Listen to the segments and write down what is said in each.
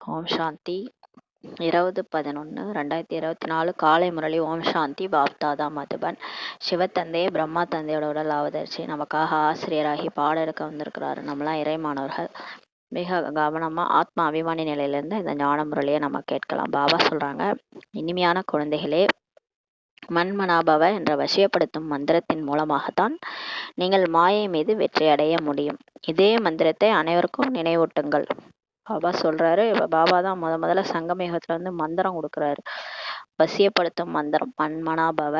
ஓம் சாந்தி. 20/11/2024 காலை முரளி. ஓம் சாந்தி. பாப்தாதா மதுபன். சிவத்தந்தையே பிரம்மா தந்தையோட உடல் அவதரிச்சு நமக்காக ஆசிரியராகி பாடம் எடுக்க வந்திருக்கிறாரு. நம்மளாம் இறைமானவர்கள். மிக கவனமா ஆத்மா அபிமானி நிலையிலிருந்து இந்த ஞான முரளியை நம்ம கேட்கலாம். பாபா சொல்றாங்க, இனிமையான குழந்தைகளே, மன்மனாபவ என்ற வசியப்படுத்தும் மந்திரத்தின் மூலமாகத்தான் நீங்கள் மாயை மீது வெற்றி அடைய முடியும். இதே மந்திரத்தை அனைவருக்கும் நினைவூட்டுங்கள். பாபா சொல்றாரு, பாபா தான் முதல்ல சங்கமேகத்துல வந்து மந்திரம் கொடுக்குறாரு. வசியப்படுத்தும் மந்திரம் மன்மனாபவ.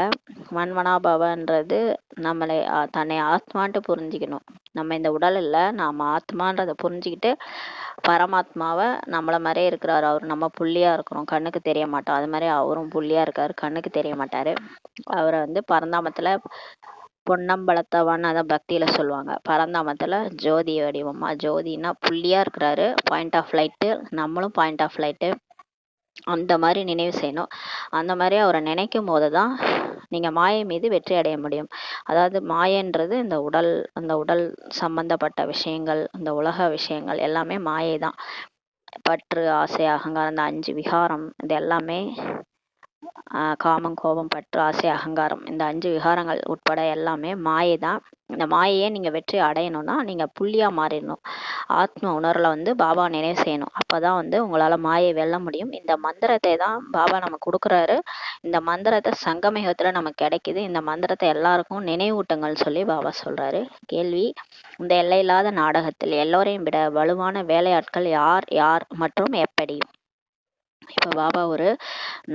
மன்மனாபவன்றது நம்மளை தன்னை ஆத்மான்ட்டு புரிஞ்சுக்கணும். நம்ம இந்த உடல் இல்லை, நாம ஆத்மான்றதை புரிஞ்சுக்கிட்டு பரமாத்மாவை நம்மள மாதிரியே இருக்கிறாரு. அவர் நம்ம புள்ளியா இருக்கிறோம், கண்ணுக்கு தெரிய மாட்டோம். அது மாதிரி அவரும் புள்ளியா இருக்காரு, கண்ணுக்கு தெரிய மாட்டாரு. அவரை வந்து பரந்தாமத்துல பொன்னம்பலத்தவன், அதை பக்தியில சொல்லுவாங்க. பரந்தாமத்துல ஜோதி வடிவமா, ஜோதினா புள்ளியா இருக்கிறாரு, பாயிண்ட் ஆஃப் லைட்டு. நம்மளும் பாயிண்ட் ஆஃப் லைட்டு. அந்த மாதிரி நினைவு செய்யணும். அந்த மாதிரி அவரை நினைக்கும் போதுதான் நீங்க மாயை மீது வெற்றி அடைய முடியும். அதாவது மாயன்றது இந்த உடல், அந்த உடல் சம்பந்தப்பட்ட விஷயங்கள், இந்த உலக விஷயங்கள் எல்லாமே மாயை தான். பற்று, ஆசை, அகங்காரம், இந்த 5 விகாரம், இது எல்லாமே காமம், கோபம், பற்று, ஆசை, அகங்காரம், இந்த 5 விகாரங்கள் உட்பட எல்லாமே மாயை தான். இந்த மாயையே நீங்க வெற்றி அடையணும்னா நீங்க புள்ளியா மாறிடணும். ஆத்ம உணர்வுல வந்து பாபா நினைவு செய்யணும். அப்பதான் வந்து உங்களால மாயை வெல்ல முடியும். இந்த மந்திரத்தை தான் பாபா நமக்கு கொடுக்குறாரு. இந்த மந்திரத்தை சங்கமயுகத்துல நமக்கு கிடைக்குது. இந்த மந்திரத்தை எல்லாருக்கும் நினைவூட்டுங்கள் சொல்லி பாபா சொல்றாரு. கேள்வி: இந்த எல்லையில்லாத நாடகத்தில் எல்லோரையும் விட வலுவான வேலையாட்கள் யார் யார் மற்றும் எப்படி? இப்போ பாபா ஒரு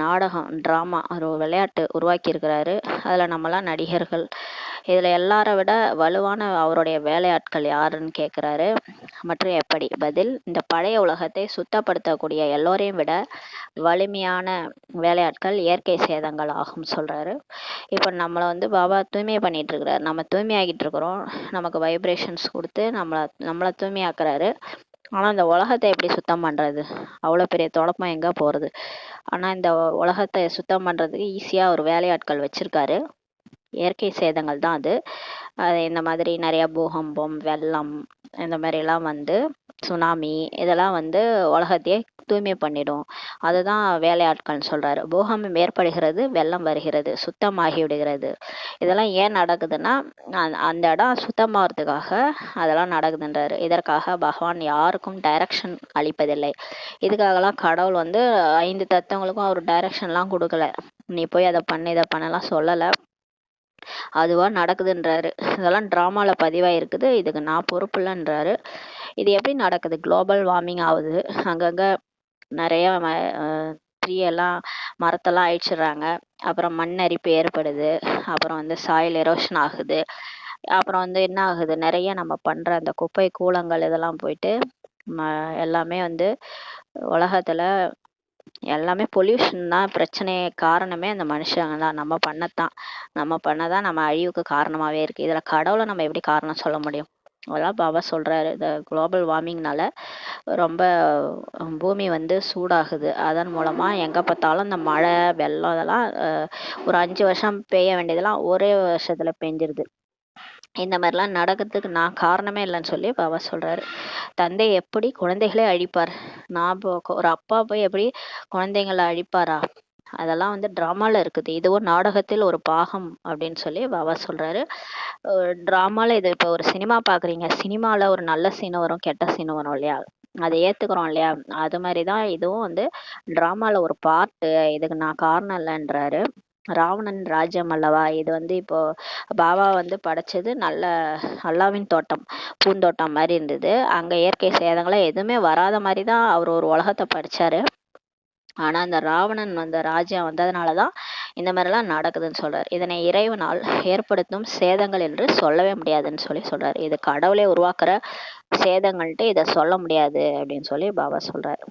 நாடகம், ட்ராமா, ஒரு விளையாட்டு உருவாக்கி இருக்கிறாரு. அதில் நம்மளாம் நடிகர்கள். இதில் எல்லாரை விட வலுவான அவருடைய வேலையாட்கள் யாருன்னு கேட்குறாரு. மற்றும் எப்படி? பதில்: இந்த பழைய உலகத்தை சுத்தப்படுத்தக்கூடிய எல்லோரையும் விட வலிமையான வேலையாட்கள் இயற்கை சேதங்கள் ஆகும் சொல்கிறாரு. இப்போ நம்மளை வந்து பாபா தூய்மை பண்ணிட்டு இருக்கிறாரு. நம்ம தூய்மையாகிட்டு இருக்கிறோம். நமக்கு வைப்ரேஷன்ஸ் கொடுத்து நம்மளை தூய்மையாக்குறாரு. ஆனால் இந்த உலகத்தை எப்படி சுத்தம் பண்ணுறது? அவ்வளோ பெரிய தொடப்பம் எங்கே போகிறது? ஆனால் இந்த உலகத்தை சுத்தம் பண்ணுறதுக்கு ஈஸியாக ஒரு வேலையாட்கள் வச்சுருக்காரு. இயற்கை சேதங்கள் தான் அது. இந்த மாதிரி நிறையா பூகம்பம், வெள்ளம், இந்த மாதிரிலாம் வந்து சுனாமி, இதெல்லாம் வந்து உலகத்தையே தூய்மை பண்ணிடும். அதுதான் வேலையாட்கள்னு சொல்கிறாரு. பூகம்பம் ஏற்படுகிறது, வெள்ளம் வருகிறது, சுத்தமாகி விடுகிறது. இதெல்லாம் ஏன் நடக்குதுன்னா அந்த இடம் சுத்தமாகறதுக்காக அதெல்லாம் நடக்குதுன்றாரு. இதற்காக பகவான் யாருக்கும் டைரக்ஷன் அளிப்பதில்லை. இதுக்காகலாம் கடவுள் வந்து 5 தத்துவங்களுக்கும் அவர் டைரக்ஷன்லாம் கொடுக்கல. நீ போய் அதை பண்ணு, இதை பண்ணலாம் சொல்லலை. அதுவா நடக்குதுன்றாரு. இதெல்லாம் ட்ராமால பதிவாயிருக்குது, இதுக்கு நான் பொறுப்பு இல்லைன்றாரு. இது எப்படி நடக்குது? குளோபல் வார்மிங் ஆகுது. அங்கங்கே நிறைய ட்ரீயெல்லாம், மரத்தெல்லாம் அழிச்சிடுறாங்க. அப்புறம் மண் அரிப்பு ஏற்படுது. அப்புறம் வந்து சாயில் எரோஷன் ஆகுது. அப்புறம் வந்து என்ன ஆகுது, நிறைய நம்ம பண்ணுற அந்த குப்பை கூலங்கள் இதெல்லாம் போயிட்டு எல்லாமே வந்து உலகத்தில் எல்லாமே பொல்யூஷன் தான். பிரச்சனை காரணமே அந்த மனுஷங்க தான். நம்ம பண்ணதான் நம்ம அழிவுக்கு காரணமாகவே இருக்குது. இதில் கடவுளை நம்ம எப்படி காரணம் சொல்ல முடியும்? அதெல்லாம் பாபா சொல்கிறாரு. இந்த குளோபல் வார்மிங்னால ரொம்ப பூமி வந்து சூடாகுது. அதன் மூலமாக எங்கே பார்த்தாலும் இந்த மழை, வெள்ளம் இதெல்லாம் ஒரு 5 வருஷம் பெய்ய வேண்டியதெல்லாம் ஒரே வருஷத்தில் பெஞ்சிருது. இந்த மாதிரிலாம் நடக்கிறதுக்கு நான் காரணமே இல்லைன்னு சொல்லி பாபா சொல்கிறாரு. தந்தை எப்படி குழந்தைகளே அழிப்பார்? ஒரு அப்பா போய் எப்படி குழந்தைங்களை அழிப்பாரா? அதெல்லாம் வந்து ட்ராமாவில் இருக்குது. இதுவும் நாடகத்தில் ஒரு பாகம் அப்படின்னு சொல்லி பாபா சொல்கிறாரு. ட்ராமாவில் இது இப்போ ஒரு சினிமா பார்க்குறீங்க. சினிமாவில் ஒரு நல்ல சீன் வரும், கெட்ட சீன் வரும் இல்லையா? அதை ஏற்றுக்கிறோம் இல்லையா? அது மாதிரி தான் இதுவும் வந்து ட்ராமாவில் ஒரு பார்ட்டு. இதுக்கு நான் காரணம் இல்லைன்றாரு. ராவணன் ராஜ்யம் அல்லவா இது? வந்து இப்போ பாபா வந்து படைச்சது நல்ல அல்லாவின் தோட்டம், பூந்தோட்டம் மாதிரி இருந்தது. அங்கே இயற்கை சேதங்களை எதுவுமே வராத மாதிரி தான் அவர் ஒரு உலகத்தை படைச்சாரு. ஆனால் அந்த ராவணன் வந்த ராஜ்யம் வந்ததுனால தான் இந்த மாதிரிலாம் நடக்குதுன்னு சொல்கிறார். இதனை இறைவனால் ஏற்படுத்தும் சேதங்கள் என்று சொல்லவே முடியாதுன்னு சொல்லி சொல்கிறார். இது கடவுளே உருவாக்குற சேதங்கள்ட்டு இதை சொல்ல முடியாது அப்படின்னு சொல்லி பாபா சொல்கிறார்.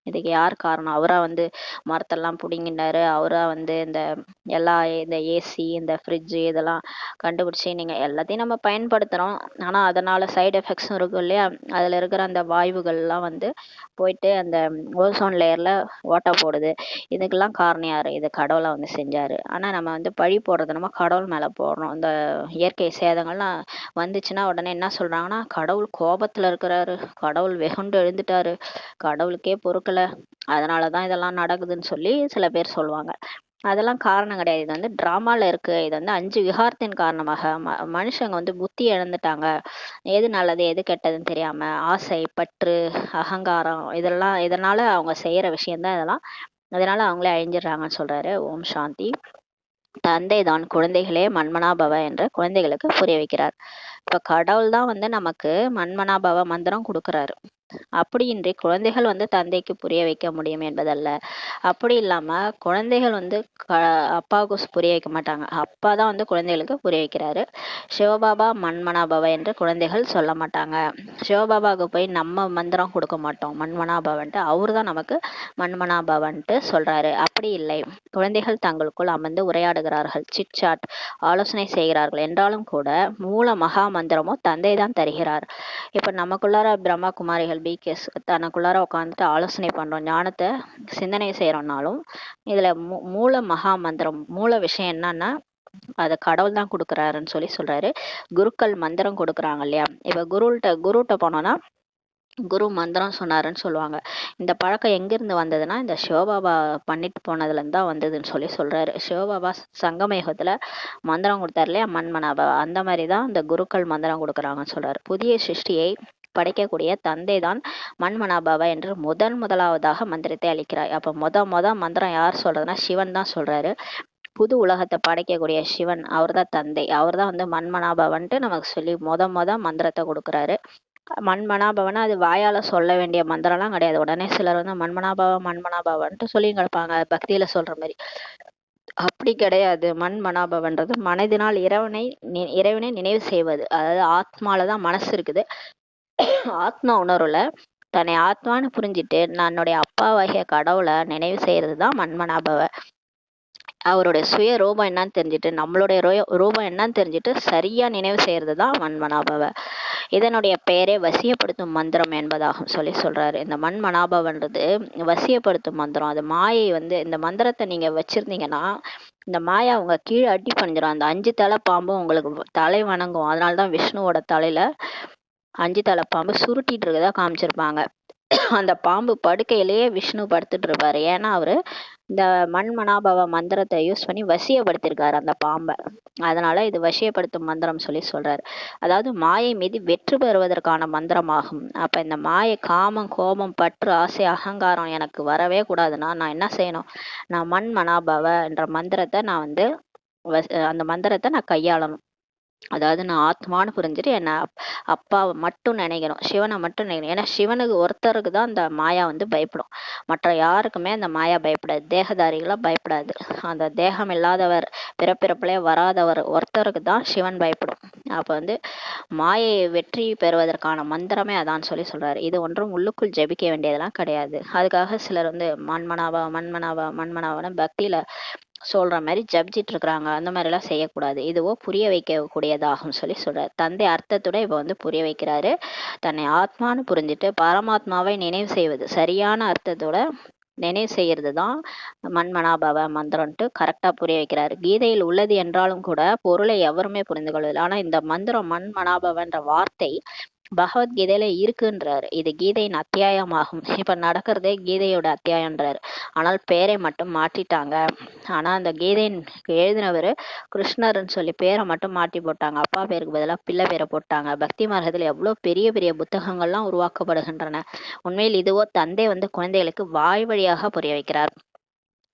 இதுக்கு யார் காரணம்? அவரா வந்து மரத்தெல்லாம் பிடிங்கினாரு. அவரா வந்து இந்த ஏசி, இந்த ஃப்ரிட்ஜு இதெல்லாம் கண்டுபிடிச்சி நீங்கள் எல்லாத்தையும் நம்ம பயன்படுத்துகிறோம். ஆனால் அதனால் சைடு எஃபெக்ட்ஸும் இருக்கும் இல்லையா? அதில் இருக்கிற அந்த வாயுகள்லாம் வந்து போயிட்டு அந்த ஓசோன் லேயரில் ஓட்டை போடுது. இதுக்கெல்லாம் காரணம் யார்? இது கடவுளை வந்து செஞ்சார். ஆனால் நம்ம வந்து பழி போடுறது நம்ம கடவுள் மேலே போடுறோம். இந்த இயற்கை சேதங்கள்லாம் வந்துச்சுன்னா உடனே என்ன சொல்கிறாங்கன்னா, கடவுள் கோபத்தில் இருக்கிறாரு, கடவுள் வெகுண்டு எழுந்துட்டாரு, கடவுளுக்கே பொறுக்கலை அதனாலதான் இதெல்லாம் நடக்குதுன்னு சொல்லி சில பேர் சொல்லுவாங்க. அதெல்லாம் காரணம் கிடையாது. இது வந்து டிராமால இருக்கு. இது வந்து 5 விகாரத்தின் காரணமாக மனுஷங்க வந்து புத்தி இழந்துட்டாங்க. எது நல்லது எது கெட்டதுன்னு தெரியாம ஆசை, பற்று, அகங்காரம் இதனால அவங்க செய்யற விஷயம்தான் இதெல்லாம். அதனால அவங்களே அழிஞ்சிடுறாங்கன்னு சொல்றாரு. ஓம் சாந்தி. தந்தை தான் குழந்தைகளே மன்மனாபவ என்று குழந்தைகளுக்கு புரிய வைக்கிறார். இப்ப கடவுள் தான் வந்து நமக்கு மன்மனாபவ மந்திரம் கொடுக்கறாரு. அப்படியின்றி குழந்தைகள் வந்து தந்தைக்கு புரிய வைக்க முடியும் என்பதல்ல. அப்படி இல்லாம குழந்தைகள் வந்து அப்பாவுக்கு புரிய வைக்க மாட்டாங்க. அப்பா தான் வந்து குழந்தைகளுக்கு புரிய வைக்கிறாரு. சிவபாபா மன்மனாபவ என்று குழந்தைகள் சொல்ல மாட்டாங்க. சிவபாபாவுக்கு போய் நம்ம மந்திரம் கொடுக்க மாட்டோம் மன்மனாபவன்ட்டு. அவரு தான் நமக்கு மன்மனாபவன்ட்டு சொல்றாரு. அப்படி இல்லை, குழந்தைகள் தங்களுக்குள் அமர்ந்து உரையாடுகிறார்கள், சிட்சாட் ஆலோசனை செய்கிறார்கள் என்றாலும் கூட மூல மகா மந்திரமோ தந்தை தான் தருகிறார். இப்ப நமக்குள்ளார பிரம்மா குமாரிகள் பிகேஸ் தனக்குள்ளார உட்காந்துட்டு ஆலோசனை பண்றோம், ஞானத்தை சிந்தனை செய்யறோம்னாலும் இதுல மூல மகா மந்திரம் மூல விஷயம் என்னன்னா அதை கடவுள் தான் கொடுக்குறாருன்னு சொல்றாரு. குருக்கள் மந்திரம் கொடுக்குறாங்க இல்லையா. இப்ப குருட்ட போனோம்னா குரு மந்திரம் சொன்னாருன்னு சொல்லுவாங்க. இந்த பழக்கம் எங்கிருந்து வந்ததுன்னா இந்த சிவபாபா பண்ணிட்டு போனதுல இருந்து தான் வந்ததுன்னு சொல்றாரு. சிவபாபா சங்கமயுகத்துல மந்திரம் கொடுத்தாரு இல்லையா, மன்மனாபா, அந்த மாதிரிதான் இந்த குருக்கள் மந்திரம் கொடுக்குறாங்கன்னு சொல்றாரு. புதிய சிருஷ்டியை படைக்கக்கூடிய தந்தை தான் மன்மனாபாவா என்று முதலாவதாக மந்திரத்தை அளிக்கிறார். அப்ப மந்திரம் யார் சொல்றதுன்னா சிவன் தான் சொல்றாரு. புது உலகத்தை படைக்கக்கூடிய சிவன் அவர் தான் தந்தை. அவர் தான் வந்து மன்மனாபவன்ட்டு நமக்கு சொல்லி மந்திரத்தை கொடுக்குறாரு. மன்மனாபவனா அது வாயால சொல்ல வேண்டிய மந்திரம்லாம் கிடையாது. உடனே சிலர் வந்து மன்மனாபவன்ட்டு சொல்லி கிடப்பாங்க பக்தியில சொல்ற மாதிரி. அப்படி கிடையாது. மன்மனாபவன்றது மனதினால் இறைவனை நினைவு செய்வது. அதாவது ஆத்மாலதான் மனசு இருக்குது. ஆத்மா உணர்வுல தன்னை ஆத்மான்னு புரிஞ்சுட்டு என்னுடைய அப்பாவாகிய கடவுளை நினைவு செய்யறதுதான் மன்மனாபவ. அவருடைய சுய ரூபம் என்னன்னு தெரிஞ்சுட்டு நம்மளுடைய ரூபம் என்னன்னு தெரிஞ்சுட்டு சரியா நினைவு செய்யறதுதான் மன்மனாபவ. இதனுடைய பெயரே வசியப்படுத்தும் மந்திரம் என்பதாகும் சொல்றாரு. இந்த மன்மனாபவன்றது வசியப்படுத்தும் மந்திரம். அது மாயை வந்து இந்த மந்திரத்தை நீங்க வச்சிருந்தீங்கன்னா இந்த மாயா உங்க கீழே அடி பண்ணிடும். அந்த 5 தலை பாம்பும் உங்களுக்கு தலை வணங்கும். அதனாலதான் விஷ்ணுவோட தலையில 5 தலை பாம்பு சுருட்டிட்டு இருக்கதா காமிச்சிருப்பாங்க. அந்த பாம்பு படுக்கையிலேயே விஷ்ணு படுத்துட்டு இருப்பாரு. ஏன்னா அவரு இந்த மன்மனாபவ மந்திரத்தை யூஸ் பண்ணி வசியப்படுத்திருக்காரு அந்த பாம்பை. அதனால இது வசியப்படுத்தும் மந்திரம் சொல்றாரு. அதாவது மாயை மீது வெற்றி பெறுவதற்கான மந்திரமாகும். அப்ப இந்த மாயை காமம், கோபம், பற்று, ஆசை, அகங்காரம் எனக்கு வரவே கூடாதுன்னா நான் என்ன செய்யணும்? நான் மன்மனாபவ என்ற மந்திரத்தை நான் வந்து அந்த மந்திரத்தை நான் கையாளணும். அதாவது நான் ஆத்மான்னு புரிஞ்சுட்டு என்ன அப்பாவை மட்டும் நினைக்கணும், சிவனை மட்டும் நினைக்கணும். ஏன்னா சிவனுக்கு ஒருத்தருக்கு தான் அந்த மாயா வந்து பயப்படும். மற்ற யாருக்குமே அந்த மாயா பயப்படாது. தேகதாரிகளா பயப்படாது. அந்த தேகம் இல்லாதவர், பிறப்பிறப்பிலே வராதவர் ஒருத்தருக்கு தான் சிவன் பயப்படும். அப்ப வந்து மாயை வெற்றி பெறுவதற்கான மந்திரமே அதான் சொல்றாரு. இது ஒன்றும் உள்ளுக்குள் ஜபிக்க வேண்டியதெல்லாம் கிடையாது. அதுக்காக சிலர் வந்து மன்மனாவா பக்தியில சொல்ற மாதிரி ஜபிச்சிட்டு இருக்கிறாங்க. அந்த மாதிரி எல்லாம் செய்யக்கூடாது. இதுவோ புரிய வைக்க கூடியதாகும் சொல்றாரு. தந்தை அர்த்தத்துடன் இப்ப வந்து புரிய வைக்கிறாரு. தன்னை ஆத்மான்னு புரிஞ்சுட்டு பரமாத்மாவை நினைவு செய்வது, சரியான அர்த்தத்தோட நினைவு செய்யறது தான் மன்மனாபவ மந்திரம்ட்டு கரெக்டா புரிய வைக்கிறாரு. கீதையில் உள்ளது என்றாலும் கூட பொருளை எவருமே புரிந்து கொள்வதில்லை. ஆனா இந்த மந்திரம் மன்மனாபவன்ற வார்த்தை பகவத்கீதையில இருக்குன்றாரு. இது கீதையின் அத்தியாயமாகும். இப்ப நடக்கிறதே கீதையோட அத்தியாயன்றாரு. ஆனால் பேரை மட்டும் மாற்றிட்டாங்க. ஆனா அந்த கீதையின் எழுதினவர் கிருஷ்ணர்ன்னு சொல்லி பேரை மட்டும் மாற்றி போட்டாங்க. அப்பா பேருக்கு பதிலாக பிள்ளை பேரை போட்டாங்க. பக்தி மார்க்கத்துல எவ்வளவு பெரிய பெரிய புத்தகங்கள்லாம் உருவாக்கப்படுகின்றன. உண்மையில் இதுவோ தந்தை வந்து குழந்தைகளுக்கு வாய் வழியாக புரிய வைக்கிறார்.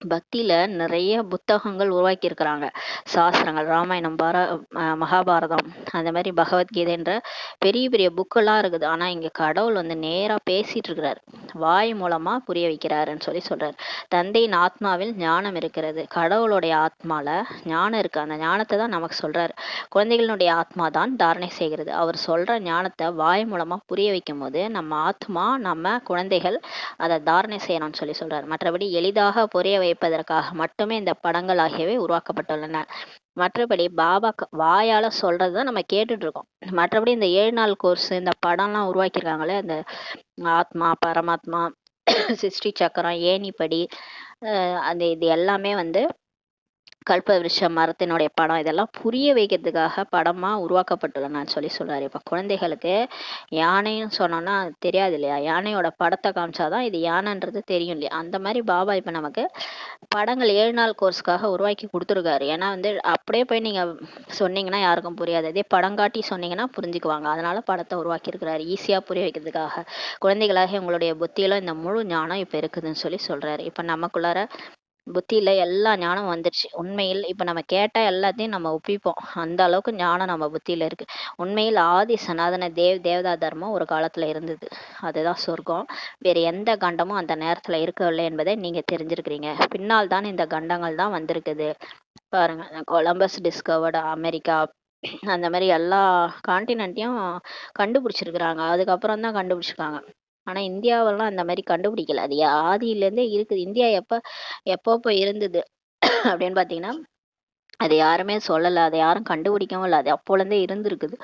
பக்தியில நிறைய புத்தகங்கள் உருவாக்கி இருக்கிறாங்க. சாஸ்திரங்கள், ராமாயணம், மகாபாரதம், அந்த மாதிரி பகவத்கீதைன்ற பெரிய பெரிய புக்கெல்லாம் இருக்குது. ஆனா இங்க கடவுள் வந்து நேரா பேசிட்டு இருக்கிறார், வாய் மூலமா புரிய வைக்கிறாருன்னு சொல்றாரு. தந்தையின் ஆத்மாவில் ஞானம் இருக்கிறது. கடவுளுடைய ஆத்மால ஞானம் இருக்கு. அந்த ஞானத்தை தான் நமக்கு சொல்றாரு. குழந்தைகளுடைய ஆத்மா தான் தாரணை செய்கிறது. அவர் சொல்ற ஞானத்தை வாய் மூலமா புரிய வைக்கும் போது நம்ம ஆத்மா, நம்ம குழந்தைகள் அதை தாரணை செய்யணும்னு சொல்றாரு. மற்றபடி எளிதாக புரிய வைப்பதற்காக மட்டுமே இந்த படங்கள் ஆகியவை உருவாக்கப்பட்டுள்ளன. மற்றபடி பாபா வாயால சொல்றதுதான் நம்ம கேட்டுட்டு இருக்கோம். மற்றபடி இந்த 7 நாள் கோர்ஸ், இந்த படம்லாம் உருவாக்கியிருக்காங்களே, அந்த ஆத்மா, பரமாத்மா, சிருஷ்டி சக்கரம், ஏணிப்படி, அந்த இது எல்லாமே வந்து கல்ப விருட்ச மரத்தினுடைய படம் இதெல்லாம் புரிய வைக்கிறதுக்காக படமா உருவாக்கப்பட்டுள்ளன்னு சொல்லி சொல்றாரு. இப்ப குழந்தைகளுக்கு யானைன்னு சொன்னோம்னா அது தெரியாது இல்லையா, யானையோட படத்தை காமிச்சாதான் இது யானைன்றது தெரியும் இல்லையா. அந்த மாதிரி பாபா இப்ப நமக்கு படங்கள் 7 நாள் கோர்ஸ்க்காக உருவாக்கி கொடுத்துருக்காரு. ஏன்னா அப்படியே போய் நீங்க சொன்னீங்கன்னா யாருக்கும் புரியாது, அதே படம் காட்டி சொன்னீங்கன்னா புரிஞ்சுக்குவாங்க. அதனால படத்தை உருவாக்கி இருக்கிறாரு ஈஸியா புரிய வைக்கிறதுக்காக. குழந்தைகளாக உங்களுடைய புத்தியில இந்த முழு ஞானம் இப்ப இருக்குதுன்னு சொல்லி சொல்றாரு. இப்ப நமக்குள்ளார புத்தியில எல்லா ஞானம் வந்துருச்சு. உண்மையில் இப்ப நம்ம கேட்டா எல்லாத்தையும் நம்ம ஒப்பிப்போம், அந்த அளவுக்கு ஞானம் நம்ம புத்தியில இருக்கு. உண்மையில் ஆதி சனாதன தேவதா தர்மம் ஒரு காலத்துல இருந்தது, அதுதான் சொர்க்கம். வேற எந்த கண்டமும் அந்த நேரத்துல இருக்கவில்லை என்பதை நீங்க தெரிஞ்சிருக்கிறீங்க. பின்னால் தான் இந்த கண்டங்கள் தான் வந்திருக்குது. பாருங்க, கொலம்பஸ் டிஸ்கவர்டு அமெரிக்கா, அந்த மாதிரி எல்லா கான்டினென்ட்டையும் கண்டுபிடிச்சிருக்கிறாங்க, அதுக்கப்புறம் தான் கண்டுபிடிச்சிருக்காங்க. ஆனா இந்தியாவெல்லாம் அந்த மாதிரி கண்டுபிடிக்கல, அது ஆதியில இருந்தே இருக்குது. இந்தியா எப்போ இருந்தது அப்படின்னு பாத்தீங்கன்னா அது யாருமே சொல்லல, அதை யாரும் கண்டுபிடிக்கவும் இல்லை, அது அப்போல இருந்தே இருந்திருக்குது.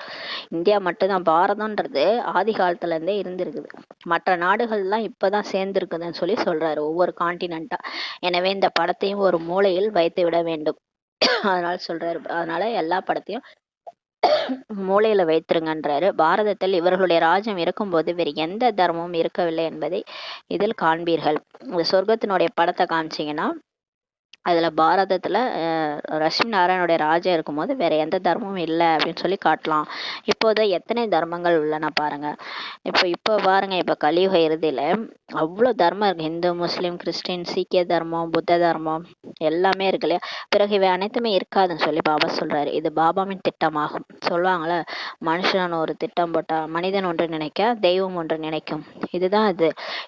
இந்தியா மட்டும்தான் பாரதம்ன்றது ஆதி காலத்துல இருந்தே இருந்திருக்குது. மற்ற நாடுகள்லாம் இப்பதான் சேர்ந்திருக்குதுன்னு சொல்லி சொல்றாரு, ஒவ்வொரு கான்டினென்ட்டா. எனவே இந்த படத்தையும் ஒரு மூலையில் வைத்து விட வேண்டும். அதனால சொல்றாரு, அதனால எல்லா படத்தையும் மூலையில வைத்திருங்கன்றாரு. பாரதத்தில் இவர்களுடைய ராஜ்யம் இருக்கும்போது வேறு எந்த தர்மமும் இருக்கவில்லை என்பதை இதில் காண்பீர்கள். இந்த சொர்க்கத்தினுடைய படத்தை காமிச்சீங்கன்னா அதுல பாரதத்துல லட்சுமி நாராயணனுடைய ராஜ்யம் இருக்கும்போது வேற எந்த தர்மமும் இல்லை அப்படின்னு சொல்லி காட்டலாம். இப்போதான் எத்தனை தர்மங்கள் உள்ளன பாருங்க. இப்போ பாருங்க, இப்ப கலியுக இறுதியில அவ்வளவு தர்மம் இருக்கு. இந்து, முஸ்லிம், கிறிஸ்டின், சீக்கிய தர்மம், புத்த தர்மம் எல்லாமே இருக்கு இல்லையா. பிறகு இவை அனைத்துமே இருக்காதுன்னு சொல்லி பாபா சொல்றாரு. இது பாபாவின் திட்டமாகும். சொல்லுவாங்கல்ல, மனுஷன் ஒரு திட்டம் போட்டா மனிதன் ஒன்று நினைக்க தெய்வம் ஒன்று நினைக்கும். இதுதான்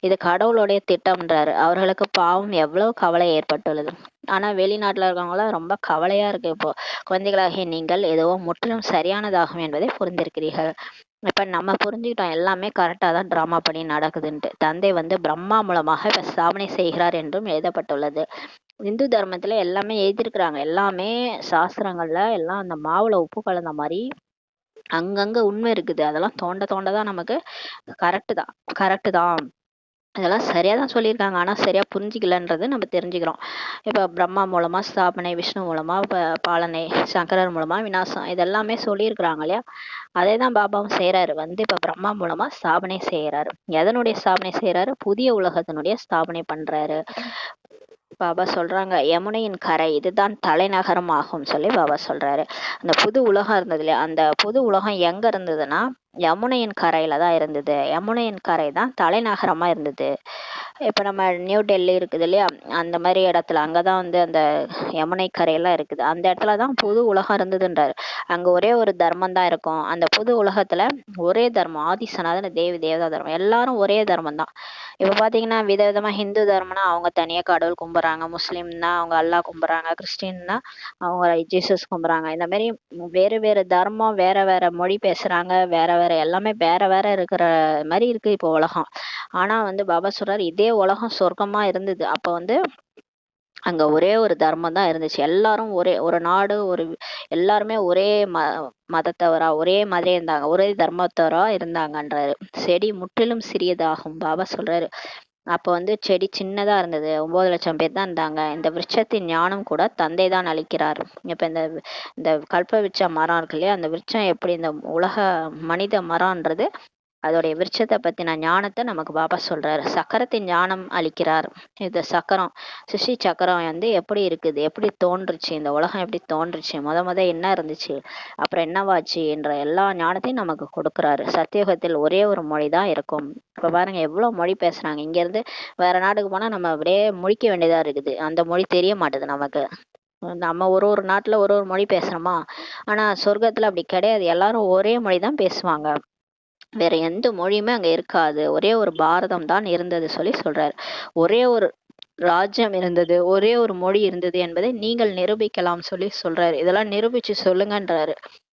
இது கடவுளுடைய திட்டம்ன்றாரு. அவர்களுக்கு பாவம் எவ்வளவு கவலை ஏற்பட்டுள்ளது. ஆனா வெளிநாட்டுல இருக்கவங்களாம் ரொம்ப கவலையா இருக்கு. இப்போ குழந்தைகளாகிய நீங்கள் எதுவும் முற்றிலும் சரியானதாகும் என்பதை புரிந்திருக்கிறீர்கள். இப்ப நம்ம புரிஞ்சுக்கிட்டோம் எல்லாமே கரெக்டா தான் டிராமா படி நடக்குதுன்ட்டு. தந்தை பிரம்மா மூலமாக இப்ப ஸ்தாபனை செய்கிறார் என்றும் எழுதப்பட்டுள்ளது. இந்து தர்மத்துல எல்லாமே எழுதியிருக்கிறாங்க, எல்லாமே சாஸ்திரங்கள்ல எல்லாம் அந்த மாவுல உப்பு கலந்த மாதிரி அங்கங்க உண்மை இருக்குது. அதெல்லாம் தோண்ட தோண்டதான் நமக்கு கரெக்டு தான் இதெல்லாம் சரியா தான் சொல்லியிருக்காங்க. ஆனா சரியா புரிஞ்சிக்கலன்றது நம்ம தெரிஞ்சுக்கிறோம். இப்ப பிரம்மா மூலமா ஸ்தாபனை, விஷ்ணு மூலமா பாலனை, சங்கரர் மூலமா விநாசம், இதெல்லாமே சொல்லியிருக்கிறாங்க இல்லையா. அதே தான் பாபாவும் செய்யறாரு. இப்ப பிரம்மா மூலமா ஸ்தாபனை செய்யறாரு. எதனுடைய ஸ்தாபனை செய்யறாரு? புதிய உலகத்தினுடைய ஸ்தாபனை பண்றாரு. பாபா சொல்றாங்க, யமுனையின் கரை இதுதான் தலைநகரம் ஆகும் சொல்லி பாபா சொல்றாரு. அந்த புது உலகம் இருந்தது இல்லையா, அந்த புது உலகம் எங்க இருந்ததுன்னா யமுனையின் கரையில தான் இருந்தது. யமுனையின் கரை தான் தலைநகரமா இருந்தது. இப்ப நம்ம நியூ டெல்லி இருக்குது இல்லையா, அந்த மாதிரி இடத்துல அங்கதான் அந்த யமுனை கரையெல்லாம் இருக்குது. அந்த இடத்துலதான் புது உலகம் இருந்ததுன்றாரு. அங்க ஒரே ஒரு தர்மம் தான் இருக்கும். அந்த புது உலகத்துல ஒரே தர்மம், ஆதி சனாதன தேவதா தர்மம், எல்லாரும் ஒரே தர்மம் தான். இப்ப பாத்தீங்கன்னா விதவிதமா ஹிந்து தர்மம்னா அவங்க தனியா கடவுள் கும்பிடுறாங்க, முஸ்லீம்னா அவங்க அல்லா கும்பிடுறாங்க, கிறிஸ்டின்னா அவங்க ஜீசஸ் கும்பிடுறாங்க. இந்த மாதிரி வேறு வேறு தர்மம், வேற வேற மொழி பேசுறாங்க, வேற வேற எல்லாமே வேற வேற இருக்கிற மாதிரி இருக்கு இப்போ உலகம். ஆனா பாபா சொல்றாரு, இதே உலகம் சொர்க்கமா இருந்தது. அப்ப அங்க ஒரே ஒரு தர்மம் தான் இருந்துச்சு. எல்லாரும் ஒரு நாடு, எல்லாருமே ஒரே மதத்தவரா, ஒரே மாதிரி இருந்தாங்க, ஒரே தர்மத்தவரா இருந்தாங்கன்றாரு. செடி முற்றிலும் சிறியதாகும் பாபா சொல்றாரு. அப்ப செடி சின்னதா இருந்தது, 9 லட்சம் பேர் தான் இருந்தாங்க. இந்த விருட்சத்தின் ஞானம் கூட தந்தை தான் அளிக்கிறார். இப்ப இந்த கல்ப விருட்ச மரம் இருக்கு இல்லையா, அந்த விருட்சம் எப்படி இந்த உலக மனித மரம்ன்றது அதோடைய விருட்சத்தை பத்தின ஞானத்தை நமக்கு பாபா சொல்றாரு. சக்கரத்தின் ஞானம் அளிக்கிறார். இந்த சக்கரம், சிருஷ்டி சக்கரம் எப்படி இருக்குது, எப்படி தோன்றுச்சு, இந்த உலகம் எப்படி தோன்றுச்சு, முத என்ன இருந்துச்சு, அப்புறம் என்னவாச்சு என்ற எல்லா ஞானத்தையும் நமக்கு கொடுக்குறாரு. சத்தியுகத்தில் ஒரே ஒரு மொழி தான் இருக்கும். இப்ப பாருங்க எவ்வளவு மொழி பேசுறாங்க. இங்க இருந்து வேற நாடுக்கு போனா நம்ம அப்படியே முழிக்க வேண்டியதா இருக்குது, அந்த மொழி தெரிய மாட்டுது நமக்கு. நம்ம ஒரு நாட்டுல ஒரு மொழி பேசுறோமா, ஆனா சொர்க்கத்துல அப்படி கிடையாது, எல்லாரும் ஒரே மொழி தான் பேசுவாங்க, வேற எந்த மொழியுமே அங்க இருக்காது, ஒரே ஒரு பாரதம் தான் இருந்தது சொல்லி சொல்றாரு. ஒரே ஒரு ராஜ்யம் இருந்தது, ஒரே ஒரு மொழி இருந்தது என்பதை நீங்கள் நிரூபிக்கலாம் சொல்லி சொல்றாரு. இதெல்லாம் நிரூபிச்சு சொல்லுங்கன்றாரு.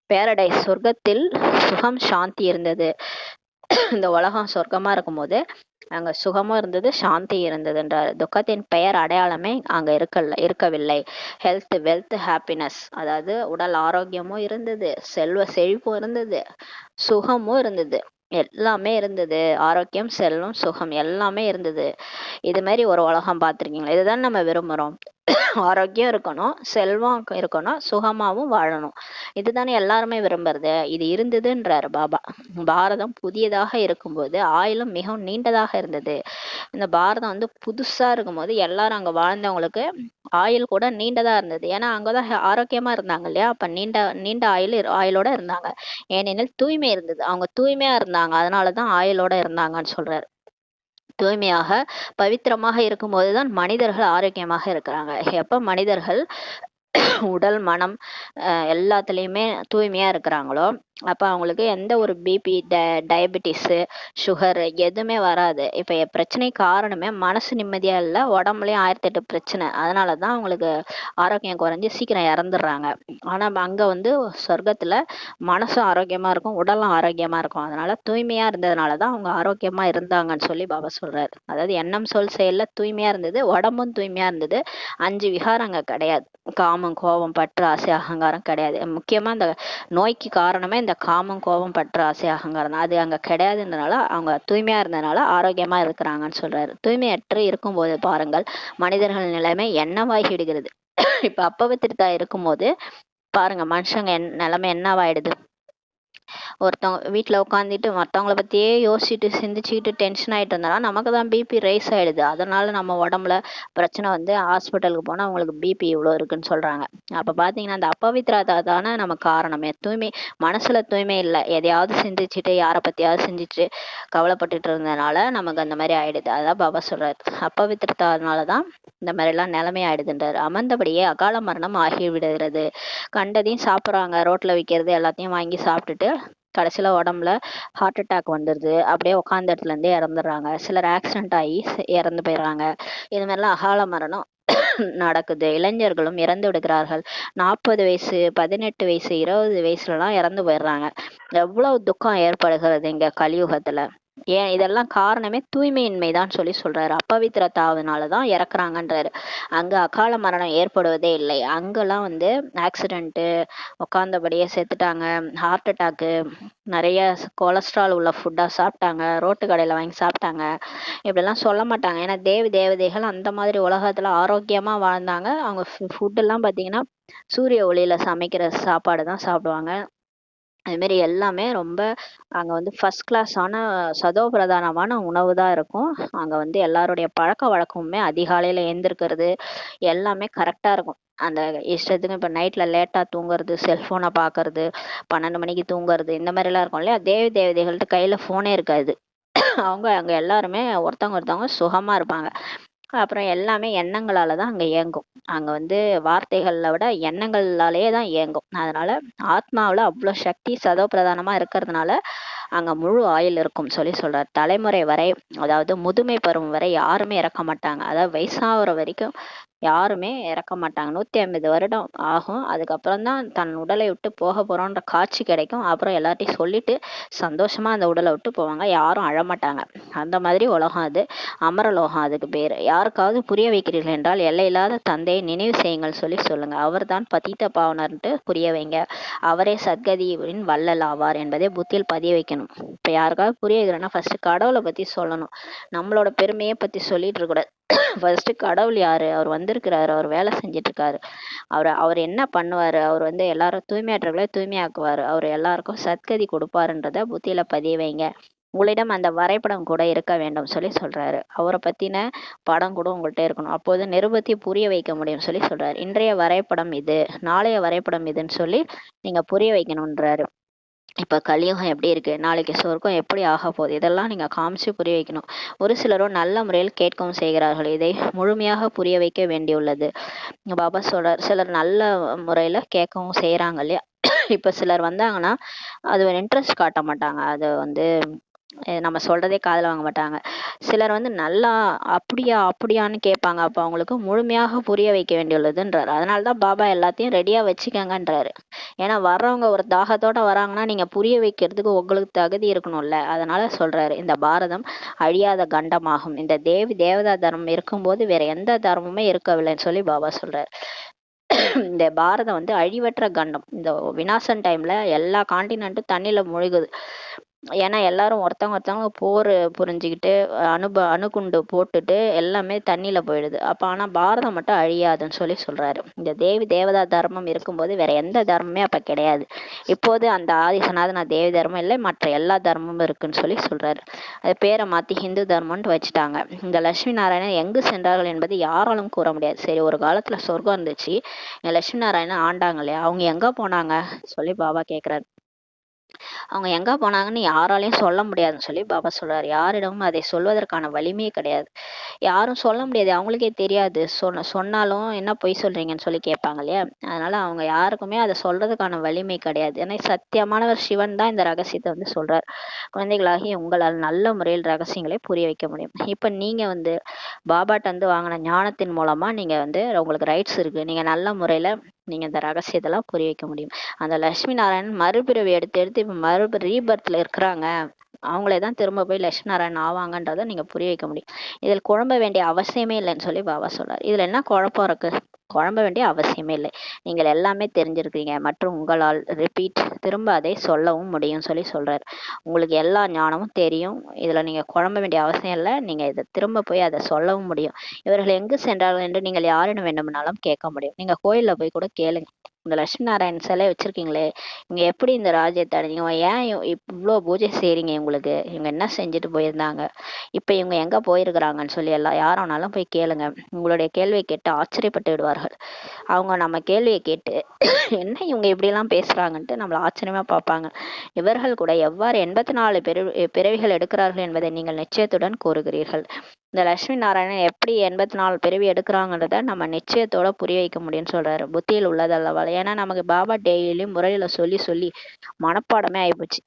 பேரடைஸ் சொர்க்கத்தில் சுகம் சாந்தி இருந்தது. இந்த உலகம் சொர்க்கமா இருக்கும்போது அங்க சுகமும் இருந்தது, சாந்தி இருந்ததுன்றாரு. துக்கத்தின் பெயர் அடையாளமே அங்க இருக்கவில்லை. ஹெல்த், வெல்த், ஹாப்பினஸ், அதாவது உடல் ஆரோக்கியமும் இருந்தது, செல்வ செழிப்பும் இருந்தது, சுகமும் இருந்தது, எல்லாமே இருந்தது. ஆரோக்கியம், செல்வம், சுகம் எல்லாமே இருந்தது. இது மாதிரி ஒரு உலகம் பார்த்திருக்கீங்களா? இதுதான் நம்ம விரும்புறோம். ஆரோக்கியம் இருக்கணும், செல்வம் இருக்கணும், சுகமாவும் வாழணும். இதுதானே எல்லாருமே விரும்புறது. இது இருந்ததுன்றாரு பாபா. பாரதம் புதியதாக இருக்கும்போது ஆயுளும் மிகவும் நீண்டதாக இருந்தது. இந்த பாரதம் வந்து புதுசா இருக்கும்போது எல்லாரும் அங்க வாழ்ந்தவங்களுக்கு ஆயுள் கூட நீண்டதா இருந்தது. ஏன்னா அங்கதான் ஆரோக்கியமா இருந்தாங்க இல்லையா. அப்ப நீண்ட நீண்ட ஆயுளோட இருந்தாங்க. ஏனெனில் தூய்மை இருந்தது. அவங்க தூய்மையா இருந்தாங்க, அதனாலதான் ஆயுளோட இருந்தாங்கன்னு சொல்றாரு. தூய்மையாக பவித்திரமாக இருக்கும்போதுதான் மனிதர்கள் ஆரோக்கியமாக இருக்கிறாங்க. எப்ப மனிதர்கள் உடல் மனம் எல்லாத்துலேயுமே தூய்மையா இருக்கிறாங்களோ அப்ப அவங்களுக்கு எந்த ஒரு பிபி டயபெட்டிஸு சுகர் எதுவுமே வராது. இப்ப பிரச்சனை காரணமே மனசு நிம்மதியா இல்லை, உடம்புலயும் 1008 பிரச்சனை. அதனாலதான் அவங்களுக்கு ஆரோக்கியம் குறைஞ்சு சீக்கிரம் இறந்துடுறாங்க. ஆனா அங்க வந்து சொர்க்கத்துல மனசும் ஆரோக்கியமா இருக்கும், உடலும் ஆரோக்கியமா இருக்கும். அதனால தூய்மையா இருந்ததுனாலதான் அவங்க ஆரோக்கியமா இருந்தாங்கன்னு சொல்லி பாபா சொல்றாரு. அதாவது எண்ணம் சொல் செயல்ல தூய்மையா இருந்தது, உடம்பும் தூய்மையா இருந்தது. 5 விகாரம் அங்க கிடையாது. காமம் கோபம் பற்று ஆசை அகங்காரம் கிடையாது. முக்கியமா இந்த நோய்க்கு காரணமே இந்த காமம் கோபம் பற்று ஆசை அகங்காரம் தான். அது அங்க கிடையாதுன்றனால அவங்க தூய்மையா இருந்ததுனால ஆரோக்கியமா இருக்கிறாங்கன்னு சொல்றாரு. தூய்மையற்று இருக்கும்போது பாருங்கள் மனிதர்கள் நிலைமை என்னவாகி விடுகிறது. இப்ப அப்பவித்திரத்தா இருக்கும்போது பாருங்க மனுஷங்க நிலைமை என்னவாயிடுது. ஒருத்தவங்க வீட்டுல உட்காந்துட்டு மற்றவங்கள பத்தியே யோசிச்சுட்டு சிந்திச்சுக்கிட்டு டென்ஷன் ஆயிட்டு இருந்தா நமக்கு தான் பிபி ரைஸ் ஆயிடுது. அதனால நம்ம உடம்புல பிரச்சனை வந்து ஹாஸ்பிட்டலுக்கு போனா அவங்களுக்கு பிபி இவ்வளவு இருக்குன்னு சொல்றாங்க. அப்ப பாத்தீங்கன்னா அந்த அப்பவித்ராதா தானே நம்ம காரணமே. தூய்மை மனசுல தூய்மை இல்லை, எதையாவது சிந்திச்சுட்டு யாரை பத்தியாவது சிந்திச்சு கவலைப்பட்டுட்டு இருந்ததுனால நமக்கு அந்த மாதிரி ஆயிடுது. அதான் பாபா சொல்றாரு, அப்பவித்திரத்தானாலதான் இந்த மாதிரி எல்லாம் நிலைமை ஆயிடுதுன்றாரு. அமர்ந்தபடியே அகால மரணம் ஆகி விடுகிறது. கண்டதையும் சாப்பிட்றாங்க, ரோட்ல விற்கிறது எல்லாத்தையும் வாங்கி சாப்பிட்டுட்டு கடைசியில உடம்புல ஹார்ட் அட்டாக் வந்துடுது. அப்படியே உட்காந்த இடத்துல இருந்தே இறந்துடுறாங்க. சிலர் ஆக்சிடென்ட் ஆகி இறந்து போயிடுறாங்க. இது மாதிரிலாம் அகால மரணம் நடக்குது. இளைஞர்களும் இறந்து விடுகிறார்கள். 40 வயசு 18 வயசு 20 வயசுல எல்லாம் இறந்து போயிடுறாங்க. எவ்வளவு துக்கம் ஏற்படுகிறது இங்க கலியுகத்துல. ஏன் இதெல்லாம் காரணமே தூய்மையின்மைதான் சொல்லி சொல்றாரு. அப்பவித்திரத்தாவினாலதான் இறக்குறாங்கன்றாரு. அங்க அகால மரணம் ஏற்படுவதே இல்லை. அங்கெல்லாம் வந்து ஆக்சிடென்ட், உட்கார்ந்தபடியே செத்துட்டாங்க, ஹார்ட் அட்டாக்கு, நிறைய கொலஸ்ட்ரால் உள்ள ஃபுட்டா சாப்பிட்டாங்க, ரோட்டு கடையில வாங்கி சாப்பிட்டாங்க, இப்படிலாம் சொல்ல மாட்டாங்க. ஏன்னா தேவதைகள் அந்த மாதிரி உலகத்துல ஆரோக்கியமா வாழ்ந்தாங்க. அவங்க ஃபுட் எல்லாம் பாத்தீங்கன்னா சூரிய ஒளியில சமைக்கிற சாப்பாடு தான் சாப்பிடுவாங்க. அது மாதிரி எல்லாமே ரொம்ப அங்க வந்து ஃபர்ஸ்ட் கிளாஸான சதோ பிரதானமான உணவு தான் இருக்கும். அங்க வந்து எல்லாருடைய பழக்க வழக்கமுமே அதிகாலையில எழுந்திருக்கிறது எல்லாமே கரெக்டா இருக்கும். அந்த இஷ்டத்துக்கு இப்ப நைட்ல லேட்டா தூங்குறது, செல்போனை பாக்குறது, 12 மணிக்கு தூங்குறது, இந்த மாதிரி எல்லாம் இருக்கும் இல்லையா. தேவதைகள்ட்ட கையில போனே இருக்காது. அவங்க அங்க எல்லாருமே ஒருத்தவங்க சுகமா இருப்பாங்க. அப்புறம் எல்லாமே எண்ணங்களால தான் அங்க இயங்கும். அங்க வந்து வார்த்தைகளை விட எண்ணங்களாலேயே தான் இயங்கும். அதனால ஆத்மாவுல அவ்வளவு சக்தி சதோ பிரதானமா இருக்கிறதுனால அங்க முழு ஆயுள் இருக்கும் சொல்லி சொல்றாரு. தலைமுறை வரை, அதாவது முதுமை பருவம் வரை யாருமே இறக்க மாட்டாங்க. அதாவது வயசாகிற வரைக்கும் யாருமே இறக்க மாட்டாங்க. 150 வருடம் ஆகும். அதுக்கப்புறம் தான் தன் உடலை விட்டு போக போறோன்ற காட்சி கிடைக்கும். அப்புறம் எல்லார்ட்டையும் சொல்லிட்டு சந்தோஷமா அந்த உடலை விட்டு போவாங்க. யாரும் அழமாட்டாங்க. அந்த மாதிரி உலகம் அது. அமரலோகம் அதுக்கு பேரு. யாருக்காவது புரிய வைக்கிறீர்கள் என்றால் எல்லையில்லாத தந்தையை நினைவு செய்யுங்கள் சொல்லி சொல்லுங்க. அவர் தான் பதீத்த பாவனர்ன்ட்டு புரிய வைங்க. அவரே சத்கதியின் வள்ளல் ஆவார் என்பதை புத்தியில் பதிய வைக்கணும். இப்ப யாருக்காவது புரிய வைக்கிறேன்னா ஃபர்ஸ்ட் கடவுளை பத்தி சொல்லணும். நம்மளோட பெருமையை பத்தி சொல்லிட்டு இருக்க கூடாது. ஃபர்ஸ்ட் கடவுள் யாரு, அவர் வந்திருக்கிறாரு, அவர் வேலை செஞ்சுட்டு இருக்காரு, அவர் என்ன பண்ணுவாரு, அவர் வந்து எல்லாரும் தூய்மையாற்றவர்களே தூய்மையாக்குவாரு, அவர் எல்லாருக்கும் சத்கதி கொடுப்பாருன்றத புத்தியில பதிய வைங்க. உங்களிடம் அந்த வரைபடம் கூட இருக்க வேண்டும் சொல்லி சொல்றாரு. அவரை பத்தின படம் கூட உங்கள்கிட்ட இருக்கணும். அப்போது நிருபத்தி புரிய வைக்க முடியும் சொல்லி சொல்றாரு. இன்றைய வரைபடம் இது, நாளைய வரைபடம் இதுன்னு சொல்லி நீங்க புரிய வைக்கணும்ன்றாரு. இப்ப கலியுகம் எப்படி இருக்கு, நாளைக்கு சொர்க்கம் எப்படி ஆக போகுது, இதெல்லாம் நீங்க காமிச்சு புரிய வைக்கணும். ஒரு சிலரும் நல்ல முறையில் கேட்கவும் செய்கிறார்கள். இதை முழுமையாக புரிய வைக்க வேண்டியுள்ளது. பாபா சொல்றார், சிலர் நல்ல முறையில கேட்கவும் செய்யறாங்க இல்லையா. இப்ப சிலர் வந்தாங்கன்னா அது ஒரு இன்ட்ரெஸ்ட் காட்ட மாட்டாங்க. அது வந்து நம்ம சொல்றதே காதுல வாங்க மாட்டாங்க. சிலர் வந்து நல்லா அப்படியா அப்படியான்னு கேட்பாங்க. அப்ப அவங்களுக்கு முழுமையாக புரிய வைக்க வேண்டியுள்ளதுன்றாரு. அதனாலதான் பாபா எல்லாத்தையும் ரெடியா வச்சுக்கங்கன்றாரு. ஏன்னா வர்றவங்க ஒரு தாகத்தோட வராங்கன்னா நீங்க புரிய வைக்கிறதுக்கு உங்களுக்கு தகுதி இருக்கணும்ல. அதனால சொல்றாரு, இந்த பாரதம் அழியாத கண்டமாகும். இந்த தேவதா தர்மம் இருக்கும்போது வேற எந்த தர்மமே இருக்கவில்லைன்னு சொல்லி பாபா சொல்றாரு. இந்த பாரதம் வந்து அழிவற்ற கண்டம். இந்த விநாசன் டைம்ல எல்லா காண்டினென்ட்டும் தண்ணியில முழுகுது. ஏன்னா எல்லாரும் ஒருத்தவங்க போர் புரிஞ்சுக்கிட்டு அணுகுண்டு போட்டுட்டு எல்லாமே தண்ணியில போயிடுது. அப்ப ஆனா பாரதம் மட்டும் அழியாதுன்னு சொல்லி சொல்றாரு. இந்த தேவி தேவதா தர்மம் இருக்கும்போது வேற எந்த தர்மமே அப்ப கிடையாது. இப்போது அந்த ஆதி சனாதன தேவி தர்மம் இல்லை, மற்ற எல்லா தர்மமும் இருக்குன்னு சொல்லி சொல்றாரு. அது பேரை மாத்தி ஹிந்து தர்மம்னு வச்சுட்டாங்க. இந்த லட்சுமி நாராயணன் எங்கு சென்றார்கள் என்பது யாராலும் கூற முடியாது. சரி, ஒரு காலத்துல சொர்க்கம் இருந்துச்சு, லட்சுமி நாராயணன் ஆண்டாங்க இல்லையா, அவங்க எங்க போனாங்க சொல்லி பாபா கேக்குறாரு. அவங்க எங்க போனாங்கன்னு யாராலையும் சொல்ல முடியாதுன்னு சொல்லி பாபா சொல்றாரு. யாரிடமும் அதை சொல்வதற்கான வலிமையே கிடையாது. யாரும் சொல்ல முடியாது, அவங்களுக்கே தெரியாது. சொன்னாலும் என்ன பொய் சொல்றீங்கன்னு சொல்லி கேட்பாங்க இல்லையா. அதனால அவங்க யாருக்குமே அதை சொல்றதுக்கான வலிமை கிடையாது. ஏன்னா சத்தியமானவர் சிவன் தான் இந்த ரகசியத்தை வந்து சொல்றார். குழந்தைகளாகி உங்களால் நல்ல முறையில் ரகசியங்களை புரிய வைக்க முடியும். இப்ப நீங்க வந்து பாபாட்ட வந்து வாங்கின ஞானத்தின் மூலமா நீங்க வந்து உங்களுக்கு ரைட்ஸ் இருக்கு, நீங்க நல்ல முறையில நீங்க இந்த ரகசியத்தெல்லாம் புரிய வைக்க முடியும். அந்த லட்சுமி நாராயணன் மறுபிறவி எடுத்து எடுத்து இப்ப ரீபர்த்ல இருக்கிறாங்க, அவங்களே தான் திரும்ப போய் லட்சுமி நாராயணன் ஆவாங்கன்றதை நீங்க புரிய வைக்க முடியும். இதில் குழம்ப வேண்டிய அவசியமே இல்லைன்னு சொல்லி பாபா சொல்றாரு. இதுல என்ன குழப்பம் இருக்கு? குழம்ப வேண்டிய அவசியமே இல்லை. நீங்கள் எல்லாமே தெரிஞ்சிருக்கீங்க மற்றும் உங்களால் திரும்ப அதை சொல்லவும் முடியும் சொல்லி சொல்றாரு. உங்களுக்கு எல்லா ஞானமும் தெரியும், இதுல நீங்க குழம்ப வேண்டிய அவசியம் இல்லை. நீங்க இதை திரும்ப போய் அதை சொல்லவும் முடியும். இவர்கள் எங்கு சென்றார்கள் என்று நீங்கள் யாரிடம் வேண்டுமானாலும் கேட்க முடியும். நீங்க கோயில்ல போய் கூட கேளுங்க. இந்த லட்சுமி நாராயண் சிலை வச்சிருக்கீங்களே, இங்க எப்படி இந்த ராஜ்யத்தை அடைஞ்சீங்க, ஏன் இவ்வளோ பூஜை செய்றீங்க, இவங்களுக்கு இவங்க என்ன செஞ்சுட்டு போயிருந்தாங்க, இப்ப இவங்க எங்க போயிருக்கிறாங்கன்னு சொல்லி எல்லாம் யாரானாலும் போய் கேளுங்க. உங்களுடைய கேள்வியை கேட்டு ஆச்சரியப்பட்டு விடுவார்கள். அவங்க நம்ம கேள்வியை கேட்டு என்ன இவங்க இப்படி எல்லாம் பேசுறாங்கன்ட்டு நம்மள ஆச்சரியமா பார்ப்பாங்க. இவர்கள் கூட எவ்வாறு 84 பிறவிகள் எடுக்கிறார்கள் என்பதை நீங்கள் நிச்சயத்துடன் கூறுகிறீர்கள். இந்த லட்சுமி நாராயணன் எப்படி 84 பிறவி எடுக்கிறாங்கன்றத நம்ம நிச்சயத்தோட புரிய வைக்க முடியும்னு சொல்றாரு. புத்தியில் உள்ளதல்லவா. ஏன்னா நமக்கு பாபா டெய்லியும் முறையில சொல்லி சொல்லி மனப்பாடமே ஆயிப்போச்சு.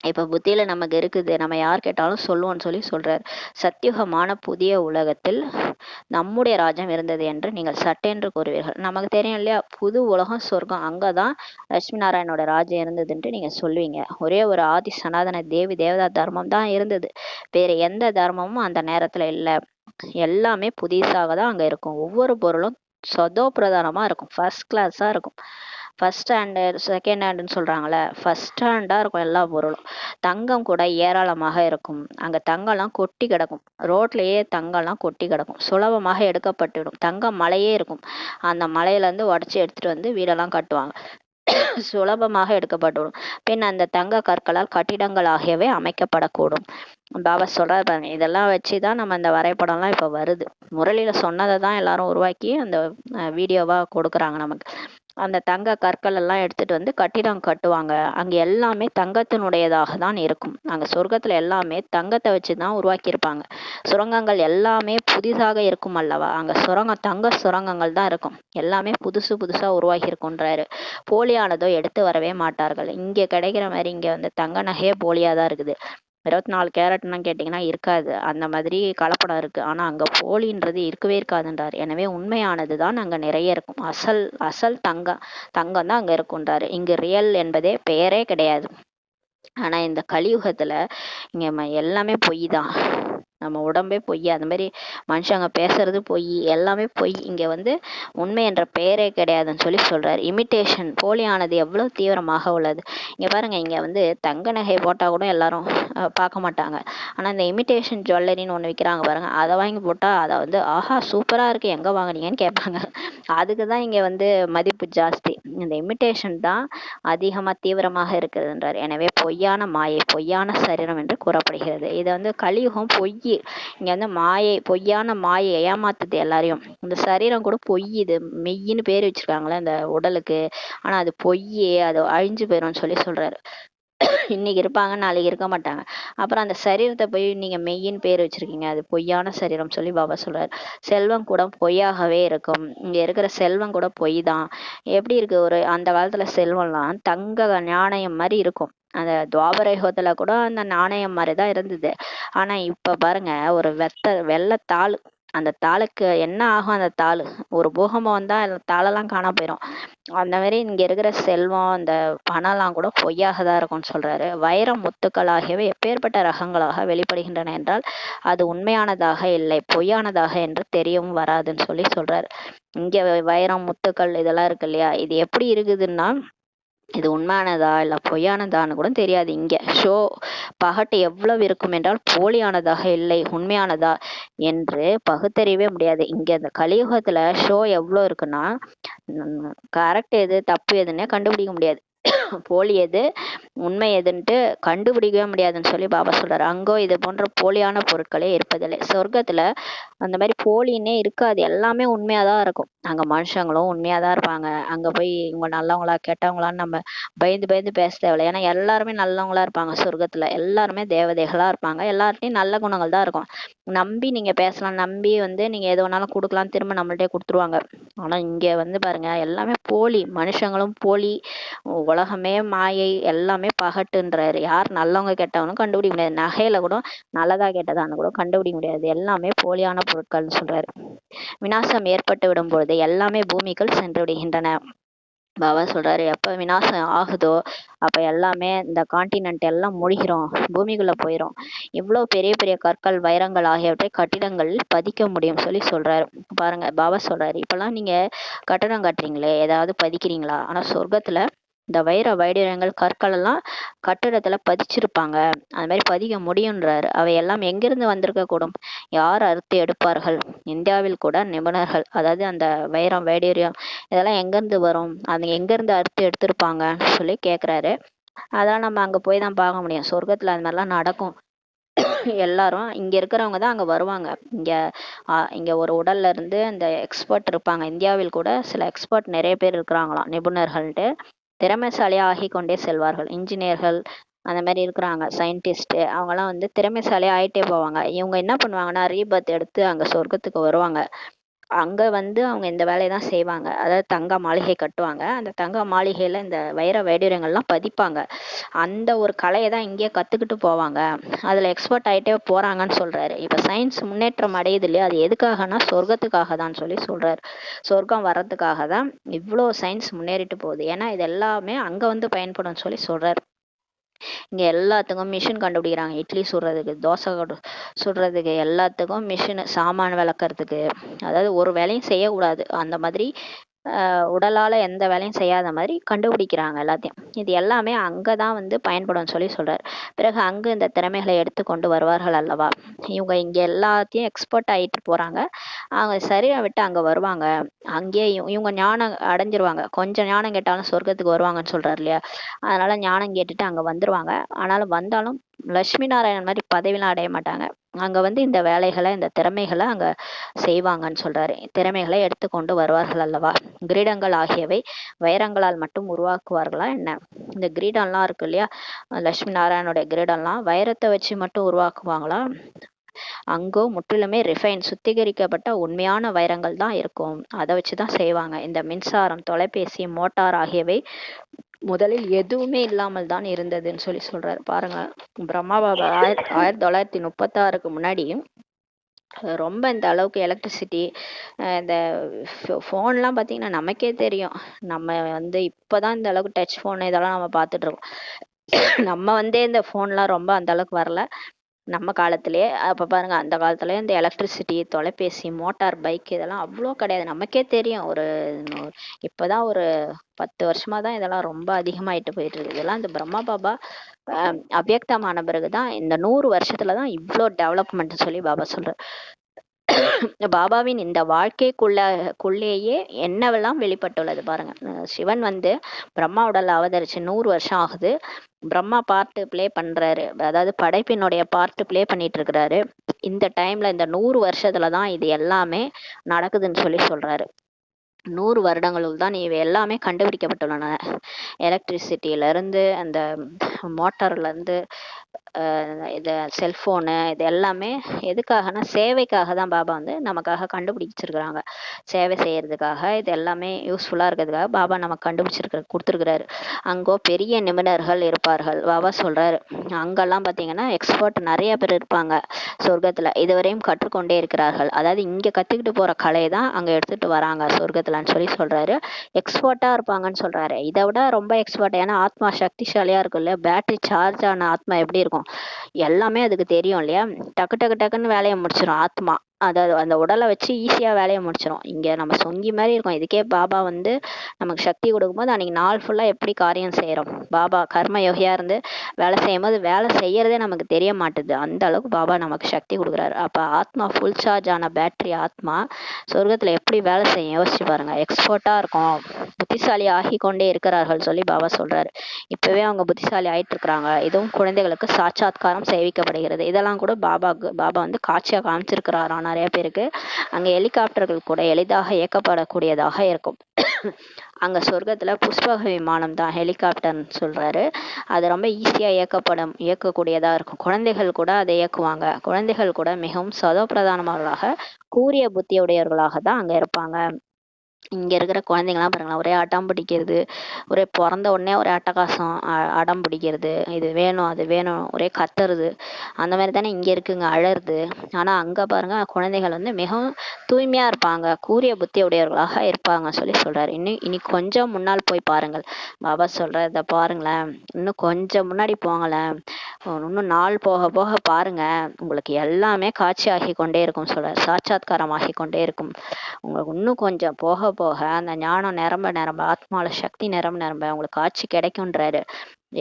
இப்ப புத்தியில நமக்கு இருக்குது, நம்ம யார் கேட்டாலும் சொல்லுவோம்னு சொல்லி சொல்றாரு. சத்தியுகமான புதிய உலகத்தில் நம்முடைய ராஜ்யம் இருந்தது என்று நீங்கள் சட்டென்று கூறுவீர்கள். நமக்கு தெரியும் இல்லையா, புது உலகம் சொர்க்கம், அங்கதான் லட்சுமி நாராயணோட ராஜ்யம் இருந்ததுன்ட்டு நீங்க சொல்லுவீங்க. ஒரே ஒரு ஆதி சனாதன தேவி தேவதா தர்மம் தான் இருந்தது, வேற எந்த தர்மமும் அந்த நேரத்துல இல்ல. எல்லாமே புதுசாக தான் அங்க இருக்கும். ஒவ்வொரு பொருளும் சதோ பிரதானமா இருக்கும், ஃபர்ஸ்ட் கிளாஸா இருக்கும். ஃபர்ஸ்ட் ஸ்டாண்டர்ட் செகண்ட் ஹேண்டுன்னு சொல்றாங்கல்ல, ஃபர்ஸ்ட் ஸ்டாண்டா இருக்கும் எல்லா பொருளும். தங்கம் கூட ஏராளமாக இருக்கும். அங்க தங்கம்லாம் கொட்டி கிடக்கும், ரோட்லயே தங்கம்லாம் கொட்டி கிடக்கும், சுலபமாக எடுக்கப்பட்டுவிடும். தங்கம் மலையே இருக்கும், அந்த மலையில இருந்து உடச்சி எடுத்துட்டு வந்து வீடெல்லாம் கட்டுவாங்க, சுலபமாக எடுக்கப்பட்டுவிடும். பின் அந்த தங்க கற்களால் கட்டிடங்கள் ஆகியவை அமைக்கப்படக்கூடும். பாபா சொல்றாரு பாருங்க, இதெல்லாம் வச்சுதான் நம்ம அந்த வரைபடம்லாம் இப்ப வருது. முரளியில சொன்னதை தான் எல்லாரும் உருவாக்கி அந்த வீடியோவா கொடுக்குறாங்க நமக்கு. அந்த தங்க கற்கள் எல்லாம் எடுத்துட்டு வந்து கட்டிடம் கட்டுவாங்க. அங்க எல்லாமே தங்கத்தினுடையதாக தான் இருக்கும். அங்க சொர்க்கத்துல எல்லாமே தங்கத்தை வச்சுதான் உருவாக்கியிருப்பாங்க. சுரங்கங்கள் எல்லாமே புதிதாக இருக்கும் அல்லவா, அங்க தங்க சுரங்கங்கள் தான் இருக்கும். எல்லாமே புதுசு புதுசா உருவாகி இருக்குன்றாரு. போலியானதோ எடுத்து வரவே மாட்டார்கள். இங்க கிடைக்கிற மாதிரி இங்க வந்து தங்க நகையே போலியா தான் இருக்குது. 24 கேரட்னா கேட்டீங்கன்னா இருக்காது, அந்த மாதிரி கலப்படம் இருக்கு. ஆனா அங்க போலின்றது இருக்கவே இருக்காதுன்றாரு. எனவே உண்மையானது தான் அங்க நிறைய இருக்கும். அசல் அசல் தங்கம் தான் அங்க இருக்குன்றாரு. இங்கு ரியல் என்பதே பெயரே கிடையாது. ஆனா இந்த கலியுகத்துல இங்க எல்லாமே பொய் தான். நம்ம உடம்பே பொய், அந்த மாதிரி மனுஷங்க பேசுறது பொய், எல்லாமே பொய். இங்க வந்து உண்மை என்ற பெயரே கிடையாதுன்னு சொல்லி சொல்றாரு. இமிட்டேஷன், போலியானது எவ்வளவு தீவிரமாக உள்ளது. இங்க பாருங்க, இங்க வந்து தங்க நகை போட்டா கூட எல்லாரும் பார்க்க மாட்டாங்க. ஆனா இந்த இமிட்டேஷன் ஜுவல்லரின்னு ஒண்ணு விற்கிறாங்க பாருங்க, அதை வாங்கி போட்டா அதை வந்து ஆஹா சூப்பரா இருக்கு, எங்க வாங்குனீங்கன்னு கேட்பாங்க. அதுக்குதான் இங்க வந்து மதிப்பு ஜாஸ்தி. இந்த இமிட்டேஷன் தான் அதிகமா தீவிரமாக இருக்கிறதுன்றார். எனவே பொய்யான மாயை, பொய்யான சரீரம் என்று கூறப்படுகிறது. இது வந்து கலியுகம் பொய். இங்க வந்து மாயை, பொய்யான மாயை ஏமாத்துது எல்லாரையும். இந்த சரீரம் கூட பொய், இது மெய்யின்னு பேர் வச்சிருக்காங்களே இந்த உடலுக்கு, ஆனா அது பொய்யே, அது அழிஞ்சு போயிடும்னு சொல்லி சொல்றாரு. இன்னைக்கு இருப்பாங்க, நாளைக்கு இருக்க மாட்டாங்க. அப்புறம் அந்த சரீரத்தை போய் நீங்க மெய்யின்னு பேர் வச்சிருக்கீங்க, அது பொய்யான சரீரம் சொல்லி பாபா சொல்றாரு. செல்வம் கூட பொய்யாகவே இருக்கும். இங்க இருக்கிற செல்வம் கூட பொய் தான். எப்படி இருக்கு, ஒரு அந்த காலத்துல செல்வம்லாம் தங்க நாணயம் மாதிரி இருக்கும். அந்த துவாபர யுகத்துல கூட அந்த நாணயம் மாதிரிதான் இருந்தது. ஆனா இப்ப பாருங்க, ஒரு வெள்ளத்தாள், அந்த தாளுக்கு என்ன ஆகும், அந்த தாள் ஒரு பூகம்பம் வந்தா தாளெல்லாம் காண போயிடும். அந்த மாதிரி இங்க இருக்கிற செல்வம், அந்த பணம்லாம் கூட பொய்யாக தான் இருக்கும்னு சொல்றாரு. வைரம் முத்துக்கள் ஆகியவை எப்பேற்பட்ட ரகங்களாக வெளிப்படுகின்றன என்றால் அது உண்மையானதாக இல்லை, பொய்யானதாக என்று தெரியவும் வராதுன்னு சொல்லி சொல்றாரு. இங்க வைரம் முத்துக்கள் இதெல்லாம் இருக்கு இல்லையா, இது எப்படி இருக்குதுன்னா இது உண்மையானதா இல்லை பொய்யானதான்னு கூட தெரியாது. இங்கே ஷோ பகட்டு எவ்வளவு இருக்கும் என்றால் போலியானதாக இல்லை, உண்மையானதா என்று பகுத்தறியவே முடியாது. இங்கே இந்த கலியுகத்துல ஷோ எவ்வளோ இருக்குன்னா கரெக்ட் எது தப்பு எதுன்னே கண்டுபிடிக்க முடியாது. போலி எது உண்மை எதுன்ட்டு கண்டுபிடிக்கவே முடியாதுன்னு சொல்லி பாபா சொல்றாரு. அங்கோ இது போன்ற போலியான பொருட்களே இருப்பதில்லை. சொர்க்கத்துல அந்த மாதிரி போலின்னே இருக்காது, எல்லாமே உண்மையாதான் இருக்கும். அங்க மனுஷங்களும் உண்மையாதான் இருப்பாங்க. அங்க போய் இவங்க நல்லவங்களா கெட்டவங்களான்னு நம்ம பயந்து பயந்து பேச தேவையில்லை. ஏன்னா எல்லாருமே நல்லவங்களா இருப்பாங்க. சொர்க்கத்துல எல்லாருமே தேவதைகளா இருப்பாங்க. எல்லார்ட்டையும் நல்ல குணங்கள் தான் இருக்கும். நம்பி நீங்க பேசலாம், நம்பி நீங்க எது வேணாலும் கொடுக்கலாம், திரும்ப நம்மள்ட்டே கொடுத்துருவாங்க. ஆனா இங்க பாருங்க எல்லாமே போலி, மனுஷங்களும் போலி, உலகமே மாயை, எல்லாமே பகட்டுன்றாரு. யார் நல்லவங்க கெட்டவனும் கண்டுபிடிக்க முடியாது. நகையில கூட நல்லதா கெட்டதான்னு கூட கண்டுபிடிக்க முடியாது, எல்லாமே போலியான பொருட்கள்னு சொல்றாரு. விநாசம் ஏற்பட்டு விடும் பொழுது எல்லாமே பூமிக்குள் சென்று விடுகின்றன. பாபா சொல்றாரு எப்ப விநாசம் ஆகுதோ அப்ப எல்லாமே இந்த காண்டினென்ட் எல்லாம் மூழ்கிறோம், பூமிக்குள்ள போயிரும். இவ்வளவு பெரிய பெரிய கற்கள், வைரங்கள் ஆகியவற்றை கட்டிடங்கள் பதிக்க முடியும் சொல்றாரு. பாருங்க பாபா சொல்றாரு, இப்பெல்லாம் நீங்க கட்டடம் கட்டுறீங்களே, ஏதாவது பதிக்கிறீங்களா? ஆனா சொர்க்கத்துல இந்த வைர வைடூரியங்கள் கற்கள் எல்லாம் கட்டிடத்துல பதிச்சிருப்பாங்க. அது மாதிரி பதிக்க முடியுன்றாரு. அவை எல்லாம் எங்கிருந்து வந்திருக்க கூடும்? யார் அறுத்து எடுப்பார்கள்? இந்தியாவில் கூட நிபுணர்கள், அதாவது அந்த வைரம் வைடூரியம் இதெல்லாம் எங்கிருந்து வரும், அது எங்கிருந்து அறுத்து எடுத்திருப்பாங்கன்னு சொல்லி கேக்குறாரு. அதெல்லாம் நம்ம அங்க போய் தான் பார்க்க முடியும். சொர்க்கத்துல அது மாதிரிலாம் நடக்கும். எல்லாரும் இங்க இருக்கிறவங்க தான் அங்க வருவாங்க. இங்க ஒரு உடல்ல இருந்து இந்த எக்ஸ்பர்ட் இருப்பாங்க. இந்தியாவில் கூட சில எக்ஸ்பர்ட் நிறைய பேர் இருக்கிறாங்களாம், நிபுணர்கள்ட்டு. திறமைசாலியா ஆகி கொண்டே செல்வார்கள். இன்ஜினியர்கள் அந்த மாதிரி இருக்கிறாங்க, சயின்டிஸ்ட், அவங்கெல்லாம் திறமைசாலியா ஆயிட்டே போவாங்க. இவங்க என்ன பண்ணுவாங்கன்னா ரீபர்த் எடுத்து அங்க சொர்க்கத்துக்கு வருவாங்க. அங்க அவங்க இந்த வேலையை தான் செய்வாங்க. அதாவது தங்க மாளிகை கட்டுவாங்க. அந்த தங்க மாளிகையில இந்த வைர வைடூரியங்கள்லாம் பதிப்பாங்க. அந்த ஒரு கலையை தான் இங்கேயே கத்துக்கிட்டு போவாங்க. அதுல எக்ஸ்பர்ட் ஆயிட்டே போறாங்கன்னு சொல்றாரு. இப்ப சயின்ஸ் முன்னேற்றம் அடையுது இல்லையா, அது எதுக்காகனா சொர்க்கத்துக்காக தான் சொல்றாரு. சொர்க்கம் வர்றதுக்காக தான் இவ்வளோ சயின்ஸ் முன்னேறிட்டு போகுது. ஏன்னா இது எல்லாமே அங்க பயன்படும் சொல்றாரு. இங்க எல்லாத்துக்கும் மிஷின் கண்டுபிடிக்கிறாங்க. இட்லி சுடுறதுக்கு, தோசை சுடுறதுக்கு, எல்லாத்துக்கும் மிஷின். சாமான் விளக்கறதுக்கு, அதாவது ஒரு வேலையும் செய்யக்கூடாது அந்த மாதிரி, உடலால எந்த வேலையும் செய்யாத மாதிரி கண்டுபிடிக்கிறாங்க எல்லாத்தையும். இது எல்லாமே அங்கதான் பயன்படும் சொல்றாரு. பிறகு அங்கு இந்த திறமைகளை எடுத்துக்கொண்டு வருவார்கள் அல்லவா. இவங்க இங்க எல்லாத்தையும் எக்ஸ்பர்ட் ஆயிட்டு போறாங்க. அவங்க சரீரம் விட்டு அங்க வருவாங்க. அங்கேயே இவங்க ஞானம் அடைஞ்சிருவாங்க. கொஞ்சம் ஞானம் கேட்டாலும் சொர்க்கத்துக்கு வருவாங்கன்னு சொல்றாரு இல்லையா. அதனால ஞானம் கேட்டுட்டு அங்க வந்துருவாங்க. ஆனாலும் வந்தாலும் லட்சுமி நாராயணன் மாதிரி பதவியெல்லாம் அடைய மாட்டாங்க. அங்க இந்த வேலைகளை, இந்த திறமைகளை அங்க செய்வாங்கன்னு சொல்றாரு. திறமைகளை எடுத்துக்கொண்டு வருவார்கள் அல்லவா. கிரீடங்கள் ஆகியவை வைரங்களால் மட்டும் உருவாக்குவார்களா என்ன? இந்த கிரீடம்லாம் இருக்கு இல்லையா, லட்சுமி நாராயணனுடைய கிரீடம்லாம் வைரத்தை வச்சு மட்டும் உருவாக்குவாங்களா? அங்கோ முற்றிலுமே ரிஃபைன், சுத்திகரிக்கப்பட்ட உண்மையான வைரங்கள் தான் இருக்கும். அதை வச்சுதான் செய்வாங்க. இந்த மின்சாரம், தொலைபேசி, மோட்டார் ஆகியவை முதலில் எதுவுமே இல்லாமல் தான் இருந்ததுன்னு சொல்றாரு. பாருங்க, பிரம்மா பாபா 1936க்கு முன்னாடி ரொம்ப இந்த அளவுக்கு எலக்ட்ரிசிட்டி, இந்த ஃபோன்லாம் பார்த்தீங்கன்னா நமக்கே தெரியும். நம்ம இப்போதான் இந்த அளவுக்கு டச் ஃபோன் இதெல்லாம் நம்ம பார்த்துட்டு இருக்கோம். நம்ம இந்த ஃபோன்லாம் ரொம்ப அந்த அளவுக்கு வரல நம்ம காலத்திலேயே. அப்போ பாருங்க, அந்த காலத்துல இந்த எலக்ட்ரிசிட்டி, தொலைபேசி, மோட்டார் பைக் இதெல்லாம் அவ்வளோ கிடையாது. நமக்கே தெரியும். இப்போதான் ஒரு 10 வருஷமா தான் இதெல்லாம் ரொம்ப அதிகமாயிட்டு போயிட்டு இருக்கு. இதெல்லாம் இந்த பிரம்மா பாபா அவ்யக்தமான பிறகுதான், இந்த 100 வருஷத்துலதான் இவ்வளோ டெவலப்மெண்ட் சொல்லி பாபா சொல்றாரு. பாபாவின் இந்த வாழ்க்கைக்குள்ளேயே என்னவெல்லாம் வெளிப்பட்டுள்ளது பாருங்க. சிவன் பிரம்மா உடல்ல அவதரிச்சு 100 வருஷம் ஆகுது. பிரம்மா பார்ட் பிளே பண்றாரு, அதாவது படைப்பினுடைய பார்ட் பிளே பண்ணிட்டு இருக்கிறாரு. இந்த டைம்ல இந்த 100 வருஷத்துலதான் இது எல்லாமே நடக்குதுன்னு சொல்றாரு. 100 வருடங்களுள் தான் இவை எல்லாமே கண்டுபிடிக்கப்பட்டுள்ளன. எலக்ட்ரிசிட்டியில இருந்து, அந்த மோட்டார்ல இருந்து, இது செல்போனு, இது எல்லாமே எதுக்காகனா சேவைக்காக தான் பாபா நமக்காக கண்டுபிடிச்சிருக்கிறாங்க. சேவை செய்யறதுக்காக, இது எல்லாமே யூஸ்ஃபுல்லா இருக்கிறதுக்காக பாபா நமக்கு கொடுத்துருக்கிறாரு. அங்கோ பெரிய நிபுணர்கள் இருப்பார்கள். பாபா சொல்றாரு, அங்கெல்லாம் பாத்தீங்கன்னா எக்ஸ்பர்ட் நிறைய பேர் இருப்பாங்க சொர்க்கத்துல. இதுவரையும் கற்றுக்கொண்டே இருக்கிறார்கள். அதாவது இங்க கத்துக்கிட்டு போற கலையை தான் அங்க எடுத்துட்டு வராங்க சொர்க்கத்துலன்னு சொல்றாரு. எக்ஸ்பர்ட்டா இருப்பாங்கன்னு சொல்றாரு. இதை விட ரொம்ப எக்ஸ்பர்ட். ஏன்னா ஆத்மா சக்திசாலியா இருக்கும் இல்லையா. பேட்டரி சார்ஜ் ஆன ஆத்மா எப்படி இருக்கும் எல்லாமே அதுக்கு தெரியும் இல்லையா. டக்கு டக்கு டக்குன்னு வேலையை முடிச்சிடும் ஆத்மா. அதாவது அந்த உடலை வச்சு ஈஸியா வேலையை முடிச்சிடும். இங்க நம்ம சொங்கி மாதிரி இருக்கும். இதுக்கே பாபா வந்து நமக்கு சக்தி கொடுக்கும்போது அன்னைக்கு நாள் ஃபுல்லா எப்படி காரியம் செய்யறோம். பாபா கர்ம யோகியா இருந்து வேலை செய்யும் போது வேலை செய்யறதே நமக்கு தெரிய மாட்டுது. அந்த அளவுக்கு பாபா நமக்கு சக்தி கொடுக்குறாரு. அப்ப ஆத்மா ஃபுல் சார்ஜ் ஆன பேட்டரி ஆத்மா சொர்க்கத்துல எப்படி வேலை செய்யும் யோசிச்சு பாருங்க. எக்ஸ்பர்ட்டா இருக்கும், புத்திசாலி ஆகி கொண்டே இருக்கிறார்கள் சொல்லி பாபா சொல்றாரு. இப்பவே அவங்க புத்திசாலி ஆயிட்டு இருக்கிறாங்க. இதுவும் குழந்தைகளுக்கு சாட்சாத்காரம் சேவிக்கப்படுகிறது. இதெல்லாம் கூட பாபா வந்து காட்சியா காமிச்சிருக்கிறாராம் நிறைய பேருக்கு. அங்க ஹெலிகாப்டர்கள் கூட எளிதாக இயக்கப்படக்கூடியதாக இருக்கும். அங்க சொர்க்கத்துல புஷ்பக விமானம் தான் ஹெலிகாப்டர்னு சொல்றாரு. அது ரொம்ப ஈஸியா இயக்கக்கூடியதா இருக்கும். குழந்தைகள் கூட அதை இயக்குவாங்க. குழந்தைகள் கூட மிகவும் சதோப்பிரதானமானவர்களாக கூரிய புத்தியுடையவர்களாக தான் அங்க இருப்பாங்க. இங்க இருக்கிற குழந்தைங்கலாம் பாருங்களேன், ஒரே அடம் பிடிக்கிறது, ஒரே பிறந்த உடனே ஒரே அட்டகாசம், அடம் பிடிக்கிறது, இது வேணும் அது வேணும், ஒரே கத்துறது, அந்த மாதிரி தானே இங்க இருக்குங்க, அழறது. ஆனா அங்க பாருங்க குழந்தைகள் வந்து மிகவும் தூய்மையா இருப்பாங்க, கூரிய புத்தி உடையவர்களாக இருப்பாங்க சொல்லி சொல்றாரு. இனி கொஞ்சம் முன்னால் போய் பாருங்கள். பாபா சொல்ற இதை பாருங்களேன், இன்னும் கொஞ்சம் முன்னாடி போங்களேன், இன்னும் நாள் போக போக பாருங்க, உங்களுக்கு எல்லாமே காட்சி ஆகி கொண்டே இருக்கும் சொல்றாரு. சாட்சாத்காரம் ஆகி கொண்டே இருக்கும். உங்களுக்கு இன்னும் கொஞ்சம் போக போக அந்த ஞானம் நிரம்ப நிரம்ப, ஆத்மால சக்தி நிரம்ப நிரம்ப உங்களுக்கு காட்சி கிடைக்கும்ன்றாரு.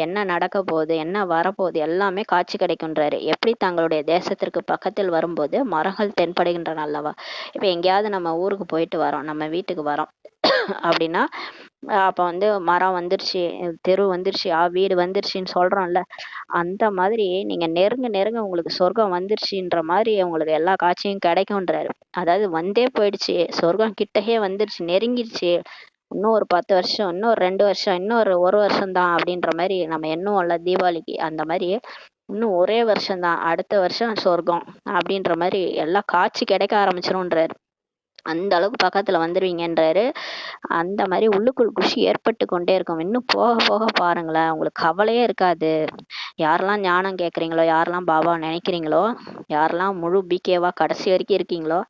என்ன நடக்க போகுது, என்ன வரப்போகுது, எல்லாமே காட்சி கிடைக்கும்ன்றாரு. எப்படி தங்களுடைய தேசத்திற்கு பக்கத்தில் வரும்போது மரங்கள் தென்படுகின்றன அல்லவா. இப்ப எங்கேயாவது நம்ம ஊருக்கு போயிட்டு வரோம், நம்ம வீட்டுக்கு வரோம் அப்படின்னா அப்ப வந்து மரம் வந்துருச்சு, தெரு வந்துருச்சு, வீடு வந்துருச்சுன்னு சொல்றோம்ல. அந்த மாதிரி நீங்க நெருங்க நெருங்க உங்களுக்கு சொர்க்கம் வந்துருச்சுன்ற மாதிரி உங்களுக்கு எல்லா காட்சியும் கிடைக்கும்ன்றாரு. அதாவது வந்தே போயிடுச்சு, சொர்க்கம் கிட்டயே வந்துருச்சு, நெருங்கிடுச்சு, இன்னும் ஒரு 10 வருஷம், இன்னும் ஒரு 2 வருஷம், இன்னும் ஒரு வருஷம் தான் அப்படின்ற மாதிரி நம்ம எண்ணுவோம்ல தீபாவளிக்கு. அந்த மாதிரி இன்னும் ஒரே வருஷம் தான், அடுத்த வருஷம் சொர்க்கம் அப்படின்ற மாதிரி எல்லா காட்சி கிடைக்க ஆரம்பிச்சிரும்ன்றாரு. அந்த அளவுக்கு பக்கத்துல வந்துருவீங்கன்றாரு. அந்த மாதிரி உள்ளுக்குள் குஷி ஏற்பட்டு கொண்டே இருக்கும். இன்னும் போக போக பாருங்களேன், உங்களுக்கு கவலையே இருக்காது. யாரெல்லாம் ஞானம் கேட்குறீங்களோ, யாரெல்லாம் பாபா நினைக்கிறீங்களோ, யாரெல்லாம் முழு பிகேவா கடைசி வரைக்கும் இருக்கீங்களோ,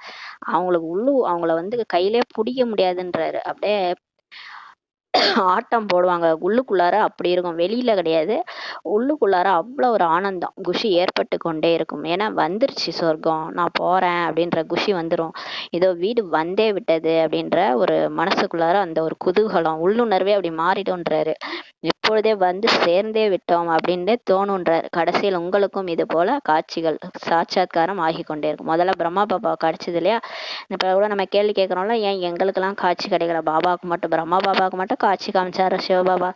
அவங்கள வந்து கையிலே பிடிக்க முடியாதுன்றாரு. அப்படியே ஆட்டம் போடுவாங்க. உள்ளுக்குள்ளார அப்படி இருக்கும், வெளியில கிடையாது. உள்ளுக்குள்ளார அவ்வளோ ஒரு ஆனந்தம், குஷி ஏற்பட்டு கொண்டே இருக்கும். ஏன்னா வந்துருச்சு சொர்க்கம், நான் போறேன் அப்படின்ற குஷி வந்துடும். இதோ வீடு வந்தே விட்டது அப்படின்ற ஒரு மனசுக்குள்ளார அந்த ஒரு குதூகலம், உள்ளுணர்வே அப்படி மாறிடும்ன்றாரு. இப்பொழுதே வந்து சேர்ந்தே விட்டோம் அப்படின்னே தோணுன்றார். கடைசியில் உங்களுக்கும் இது போல காட்சிகள் சாட்சாத்காரம் ஆகி கொண்டே இருக்கும். முதல்ல பிரம்மா பாபா கிடைச்சது இல்லையா. இப்ப கூட நம்ம கேள்வி கேட்கறோம்ல, ஏன் எங்களுக்கெல்லாம் காட்சி கிடைக்கல, பாபாவுக்கு மட்டும், பிரம்மா பாபாவுக்கு மட்டும் காட்சி காமிச்சாரு சிவபாபா,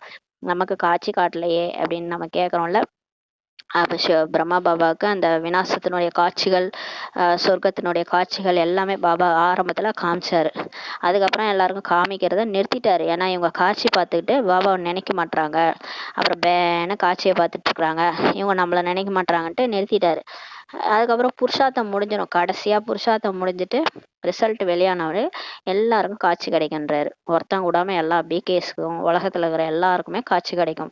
நமக்கு காட்சி காட்டலையே அப்படின்னு நம்ம கேட்கறோம்ல. அப்ப பிரம்மா பாபாவுக்கு அந்த விநாசத்தினுடைய காட்சிகள், சொர்க்கத்தினுடைய காட்சிகள் எல்லாமே பாபா ஆரம்பத்துல காமிச்சாரு. அதுக்கப்புறம் எல்லாருக்கும் காமிக்கிறத நிறுத்திட்டாரு. ஏன்னா இவங்க காட்சி பார்த்துக்கிட்டு பாபாவை நினைக்க மாட்டாங்க, அப்புறம் பேன காட்சியை பார்த்துட்டு இருக்கிறாங்க, இவங்க நம்மள நினைக்க மாட்டாங்கன்ட்டு நிறுத்திட்டாரு. அதுக்கப்புறம் புருஷார்த்தம் முடிஞ்சிடும். கடைசியா புருஷார்த்தம் முடிஞ்சிட்டு ரிசல்ட் வெளியானவரு எல்லாருக்கும் காட்சி கிடைக்கின்றாரு. ஒருத்தங்க விடாம எல்லா பிகேஸ்க்கும் உலகத்துல இருக்கிற எல்லாருக்குமே காட்சி கிடைக்கும்.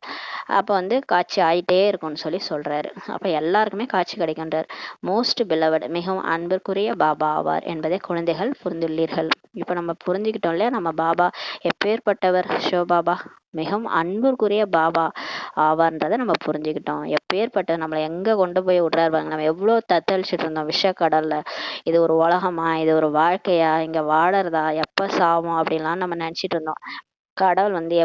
அப்ப வந்து காட்சி ஆயிட்டே இருக்கும்னு சொல்லி சொல்றாரு. அப்ப எல்லாருக்குமே காட்சி கிடைக்கின்றார். மோஸ்ட் பிலவட், மிகவும் அன்பிற்குரிய பாபா ஆவார் என்பதை குழந்தைகள் புரிந்துள்ளீர்கள். இப்ப நம்ம புரிஞ்சுக்கிட்டோம் இல்லையா, நம்ம பாபா எப்பேற்பட்டவர். சிவபாபா மிகவும் அன்பிற்குரிய பாபா ஆவார்ன்றதை நம்ம புரிஞ்சுக்கிட்டோம். எப்பேற்பட்ட நம்மளை எங்க கொண்டு போய் விடுறாரு பாருங்க. நம்ம எவ்வளவு தத்தளிச்சுட்டு இருந்தோம் விஷக்கடல்ல. இது ஒரு உலகமா, இது ஒரு வாழ்க்கையா, இங்க வாழறதா, எப்ப சாவோம் அப்படின்லாம் நம்ம நினைச்சிட்டு இருந்தோம். கடவுள் வந்து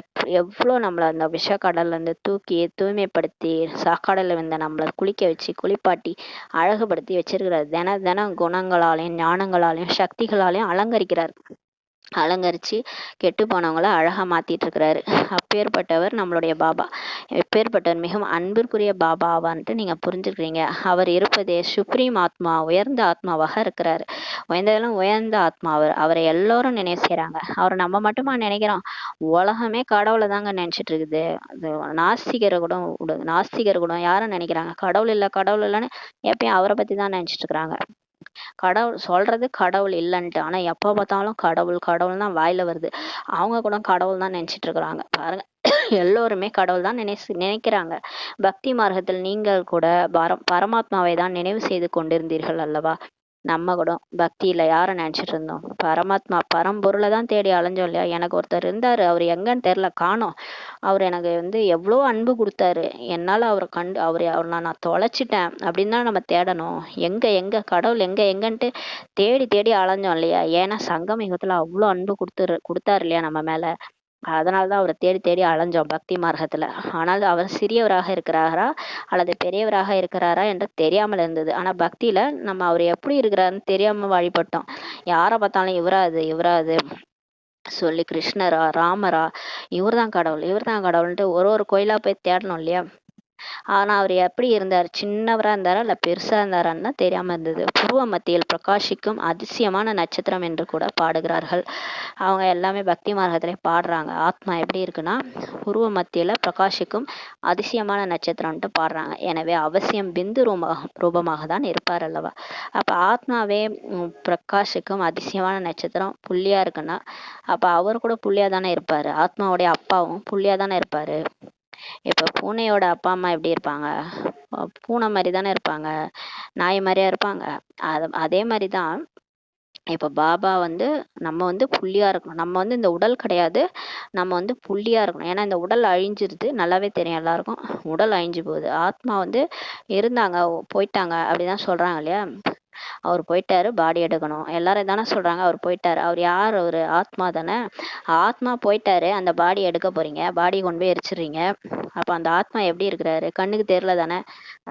எவ்வளோ நம்மளை அந்த விஷக்கடல்ல இருந்து தூக்கி தூய்மைப்படுத்தி சாக்கடல்ல வந்து நம்மளை குளிக்க வச்சு குளிப்பாட்டி அழகுபடுத்தி வச்சிருக்கிறார். தினம் குணங்களாலையும் ஞானங்களாலையும் சக்திகளாலையும் அலங்கரிச்சு கெட்டு போனவங்கள அழகா மாத்திட்டு இருக்கிறாரு. அப்பேற்பட்டவர் நம்மளுடைய பாபா. எப்பேற்பட்டவர் மிகவும் அன்பிற்குரிய பாபா ஆவான்ட்டு நீங்க புரிஞ்சுக்கிறீங்க. அவர் இருப்பதே சுப்ரீம் ஆத்மா, உயர்ந்த ஆத்மாவாக இருக்கிறாரு. உயர்ந்த ஆத்மா அவர். அவரை எல்லாரும் நினைவு செய்யறாங்க. அவரை நம்ம மட்டுமா நினைக்கிறோம், உலகமே கடவுளை தாங்க நினைச்சிட்டு இருக்குது. அது நாஸ்திகர் கூட யாரும் நினைக்கிறாங்க, கடவுள் இல்லை கடவுள் இல்லைன்னு எப்பயும் அவரை பத்தி தான் நினைச்சிட்டு இருக்கிறாங்க. கடவுள் சொல்றது கடவுள் இல்லைன்ட்டு, ஆனா எப்ப பார்த்தாலும் கடவுள் கடவுள் தான் வாயில வருது. அவங்க கூட கடவுள் தான் நினைச்சிட்டு இருக்கிறாங்க பாருங்க. எல்லோருமே கடவுள் தான் நினைக்கிறாங்க. பக்தி மார்க்கத்தில் நீங்கள் கூட பரமாத்மாவை தான் நினைவு செய்து கொண்டிருந்தீர்கள் அல்லவா. நம்ம கூட பக்தியில யாரை நினைச்சிட்டு இருந்தோம், பரமாத்மா பரம்பொருளை தான் தேடி அலைஞ்சோம் இல்லையா. எனக்கு ஒருத்தர் இருந்தாரு, அவர் எங்கன்னு தெரியல, காணோம். அவர் எனக்கு எவ்வளோ அன்பு கொடுத்தாரு, என்னால அவரை கண்டு அவர் நான் தொலைச்சிட்டேன் அப்படின்னு தான் நம்ம தேடணும். எங்க எங்க கடவுள் எங்க எங்கன்ட்டு தேடி தேடி அலைஞ்சோம் இல்லையா. ஏன்னா சங்கம் யுகத்துல அவ்வளோ அன்பு கொடுத்தாரு இல்லையா நம்ம மேல. அதனாலதான் அவரை தேடி தேடி அலைஞ்சோம் பக்தி மார்க்கத்துல. ஆனால் அவர் சிறியவராக இருக்கிறாரா அல்லது பெரியவராக இருக்கிறாரா என்று தெரியாமல் இருந்தது. ஆனா பக்தியில நம்ம அவர் எப்படி இருக்கிறாருன்னு தெரியாம வழிபட்டோம். யாரை பார்த்தாலும் இவராது சொல்லி, கிருஷ்ணரா ராமரா, இவர்தான் கடவுள் இவர்தான் கடவுள்ன்ட்டு ஒரு ஒரு கோயிலா போய் தேடணும் இல்லையா. ஆனா அவர் எப்படி இருந்தார், சின்னவரா இருந்தாரா இல்ல பெருசா இருந்தாரான்னு தெரியாம இருந்தது. புருவ மத்தியில் பிரகாசிக்கும் அதிசயமான நட்சத்திரம் என்று கூட பாடுகிறார்கள். அவங்க எல்லாமே பக்தி மார்க்கத்திலே பாடுறாங்க. ஆத்மா எப்படி இருக்குன்னா புருவ மத்தியில பிரகாசிக்கும் அதிசயமான நட்சத்திரம்ட்டு பாடுறாங்க. எனவே அவசியம் பிந்து ரூபமாக தான் இருப்பார் அல்லவா. அப்ப ஆத்மாவே பிரகாசிக்கும் அதிசயமான நட்சத்திரம் புள்ளியா இருக்குன்னா அப்ப அவர் கூட புள்ளியா தானே இருப்பாரு. ஆத்மாவுடைய அப்பாவும் புள்ளியா தானே இருப்பாரு. இப்ப பூனையோட அப்பா அம்மா எப்படி இருப்பாங்க, பூனை மாதிரி தானே இருப்பாங்க, நாய் மாதிரியா இருப்பாங்க. அதே மாதிரிதான் இப்ப பாபா நம்ம புள்ளியா இருக்கணும். நம்ம இந்த உடல் கிடையாது, நம்ம புள்ளியா இருக்கணும். ஏன்னா இந்த உடல் அழிஞ்சிருது, நல்லாவே தெரியும் எல்லாருக்கும். உடல் அழிஞ்சு போகுது. ஆத்மா இருந்தாங்க, போயிட்டாங்க அப்படிதான் சொல்றாங்க இல்லையா. அவர் போயிட்டாரு, பாடி எடுக்கணும், எல்லாரும் தானே சொல்றாங்க. அவர் போயிட்டாரு, அவர் யார், அவரு ஆத்மா தானே. ஆத்மா போயிட்டாரு, அந்த பாடி எடுக்க போறீங்க, பாடி கொண்டு போய் எரிச்சிடுறீங்க. அப்ப அந்த ஆத்மா எப்படி இருக்கிறாரு, கண்ணுக்கு தெரியல தானே.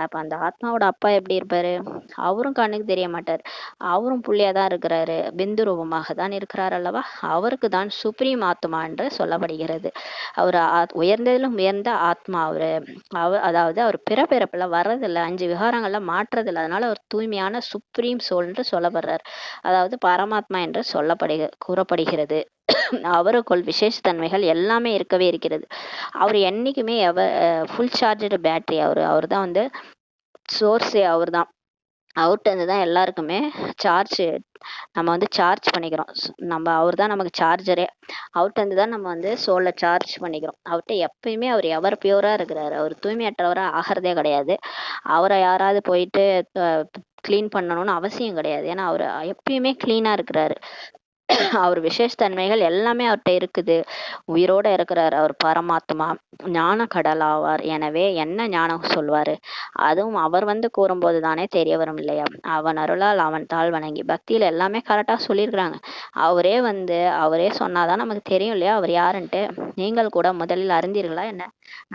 அப்ப அந்த ஆத்மாவோட அப்பா எப்படி இருப்பாரு, அவரும் கண்ணுக்கு தெரிய மாட்டார், அவரும் புள்ளியா தான் இருக்கிறாரு, பிந்து ரூபமாக தான் இருக்கிறார் அல்லவா. அவருக்கு தான் சுப்ரீம் ஆத்மா என்று சொல்லப்படுகிறது. அவர் உயர்ந்ததிலும் உயர்ந்த ஆத்மா அவரு. அதாவது அவர் பிறப்பிறப்புல வர்றதில்லை, 5 விகாரங்கள்ல மாற்றதில்லை. அதனால அவர் தூய்மையான சுப்ரீம் சோல் என்று சொல்லப்படுறார். அதாவது பரமாத்மா என்று கூறப்படுகிறது. அவருக்குள் விசேஷ தன்மைகள் எல்லாமே இருக்கவே இருக்கிறது. அவர் என்னைக்குமே ஃபுல் சார்ஜடு பேட்டரி. அவர் தான் சோர்ஸே. அவர் தான் அவுட் தான் எல்லாருக்குமே சார்ஜ். நம்ம சார்ஜ் பண்ணிக்கிறோம். அவர் தான் நமக்கு சார்ஜரே. அவுட் தான் நம்ம சோலை சார்ஜ் பண்ணிக்கிறோம். அவர்கிட்ட எப்பயுமே அவர் எவர் பியூரா இருக்கிறாரு. அவர் தூய்மையற்றவரா ஆகிறதே கிடையாது. அவரை யாராவது போயிட்டு கிளீன் பண்ணணும்னு அவசியம் கிடையாது. ஏன்னா அவர் எப்பயுமே கிளீனா இருக்கிறாரு. அவர் விசேஷ தன்மைகள் எல்லாமே அவர்கிட்ட இருக்குது. உயிரோட இருக்கிறார். அவர் பரமாத்மா, ஞான கடல் ஆவார். எனவே என்ன ஞானம் சொல்வாரு, அதுவும் அவர் கூறும்போது தானே தெரிய வரும் இல்லையா. அவன் அருளால் அவன் தாழ் வணங்கி. பக்தியில எல்லாமே கரெக்டா சொல்லியிருக்கிறாங்க. அவரே சொன்னாதான் நமக்கு தெரியும் இல்லையா அவர் யாருன்ட்டு. நீங்கள் கூட முதலில் அறிந்தீர்களா என்ன.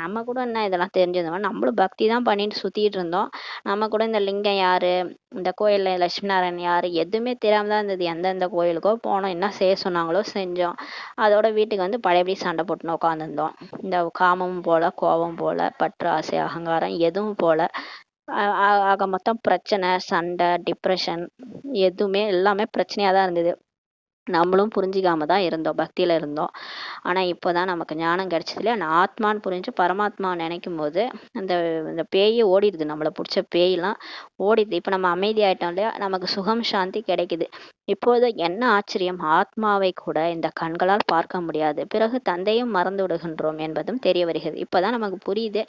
நம்ம கூட என்ன இதெல்லாம் தெரிஞ்சிருந்தோம், நம்மளும் பக்தி தான் பண்ணிட்டு சுத்திட்டு இருந்தோம். நம்ம கூட இந்த லிங்கம் யாரு, இந்த கோயில்ல லட்சுமி நாராயணன் யாரு, எதுவுமே தெரியாம தான் இருந்தது. எந்தெந்த கோயிலுக்கோ போனோம், என்ன செய்ய சொன்னாங்களோ செஞ்சோம். அதோட வீட்டுக்கு பழையபடி சண்டை போட்டுன்னு உட்காந்துருந்தோம். இந்த காமமும் போல, கோபம் போல, பற்று, ஆசை, அகங்காரம் எதுவும் போல, ஆக மொத்தம் பிரச்சனை, சண்டை, டிப்ரெஷன், எதுவுமே எல்லாமே பிரச்சனையா தான் இருந்தது. நம்மளும் புரிஞ்சிக்காம தான் இருந்தோம், பக்தியில இருந்தோம். ஆனா இப்போதான் நமக்கு ஞானம் கிடைச்சது இல்லையா. நான் ஆத்மான்னு புரிஞ்சு பரமாத்மா நினைக்கும் போது இந்த பேயே ஓடிடுது, நம்மளை பிடிச்ச பேயெல்லாம் ஓடிடுது. இப்ப நம்ம அமைதி ஆயிட்டோம் இல்லையா, நமக்கு சுகம் சாந்தி கிடைக்குது. இப்போது என்ன ஆச்சரியம், ஆத்மாவை கூட இந்த கண்களால் பார்க்க முடியாது, பிறகு தந்தையும் மறந்து விடுகின்றோம் என்பதும் தெரிய வருகிறது. இப்பதான் நமக்கு புரியுது.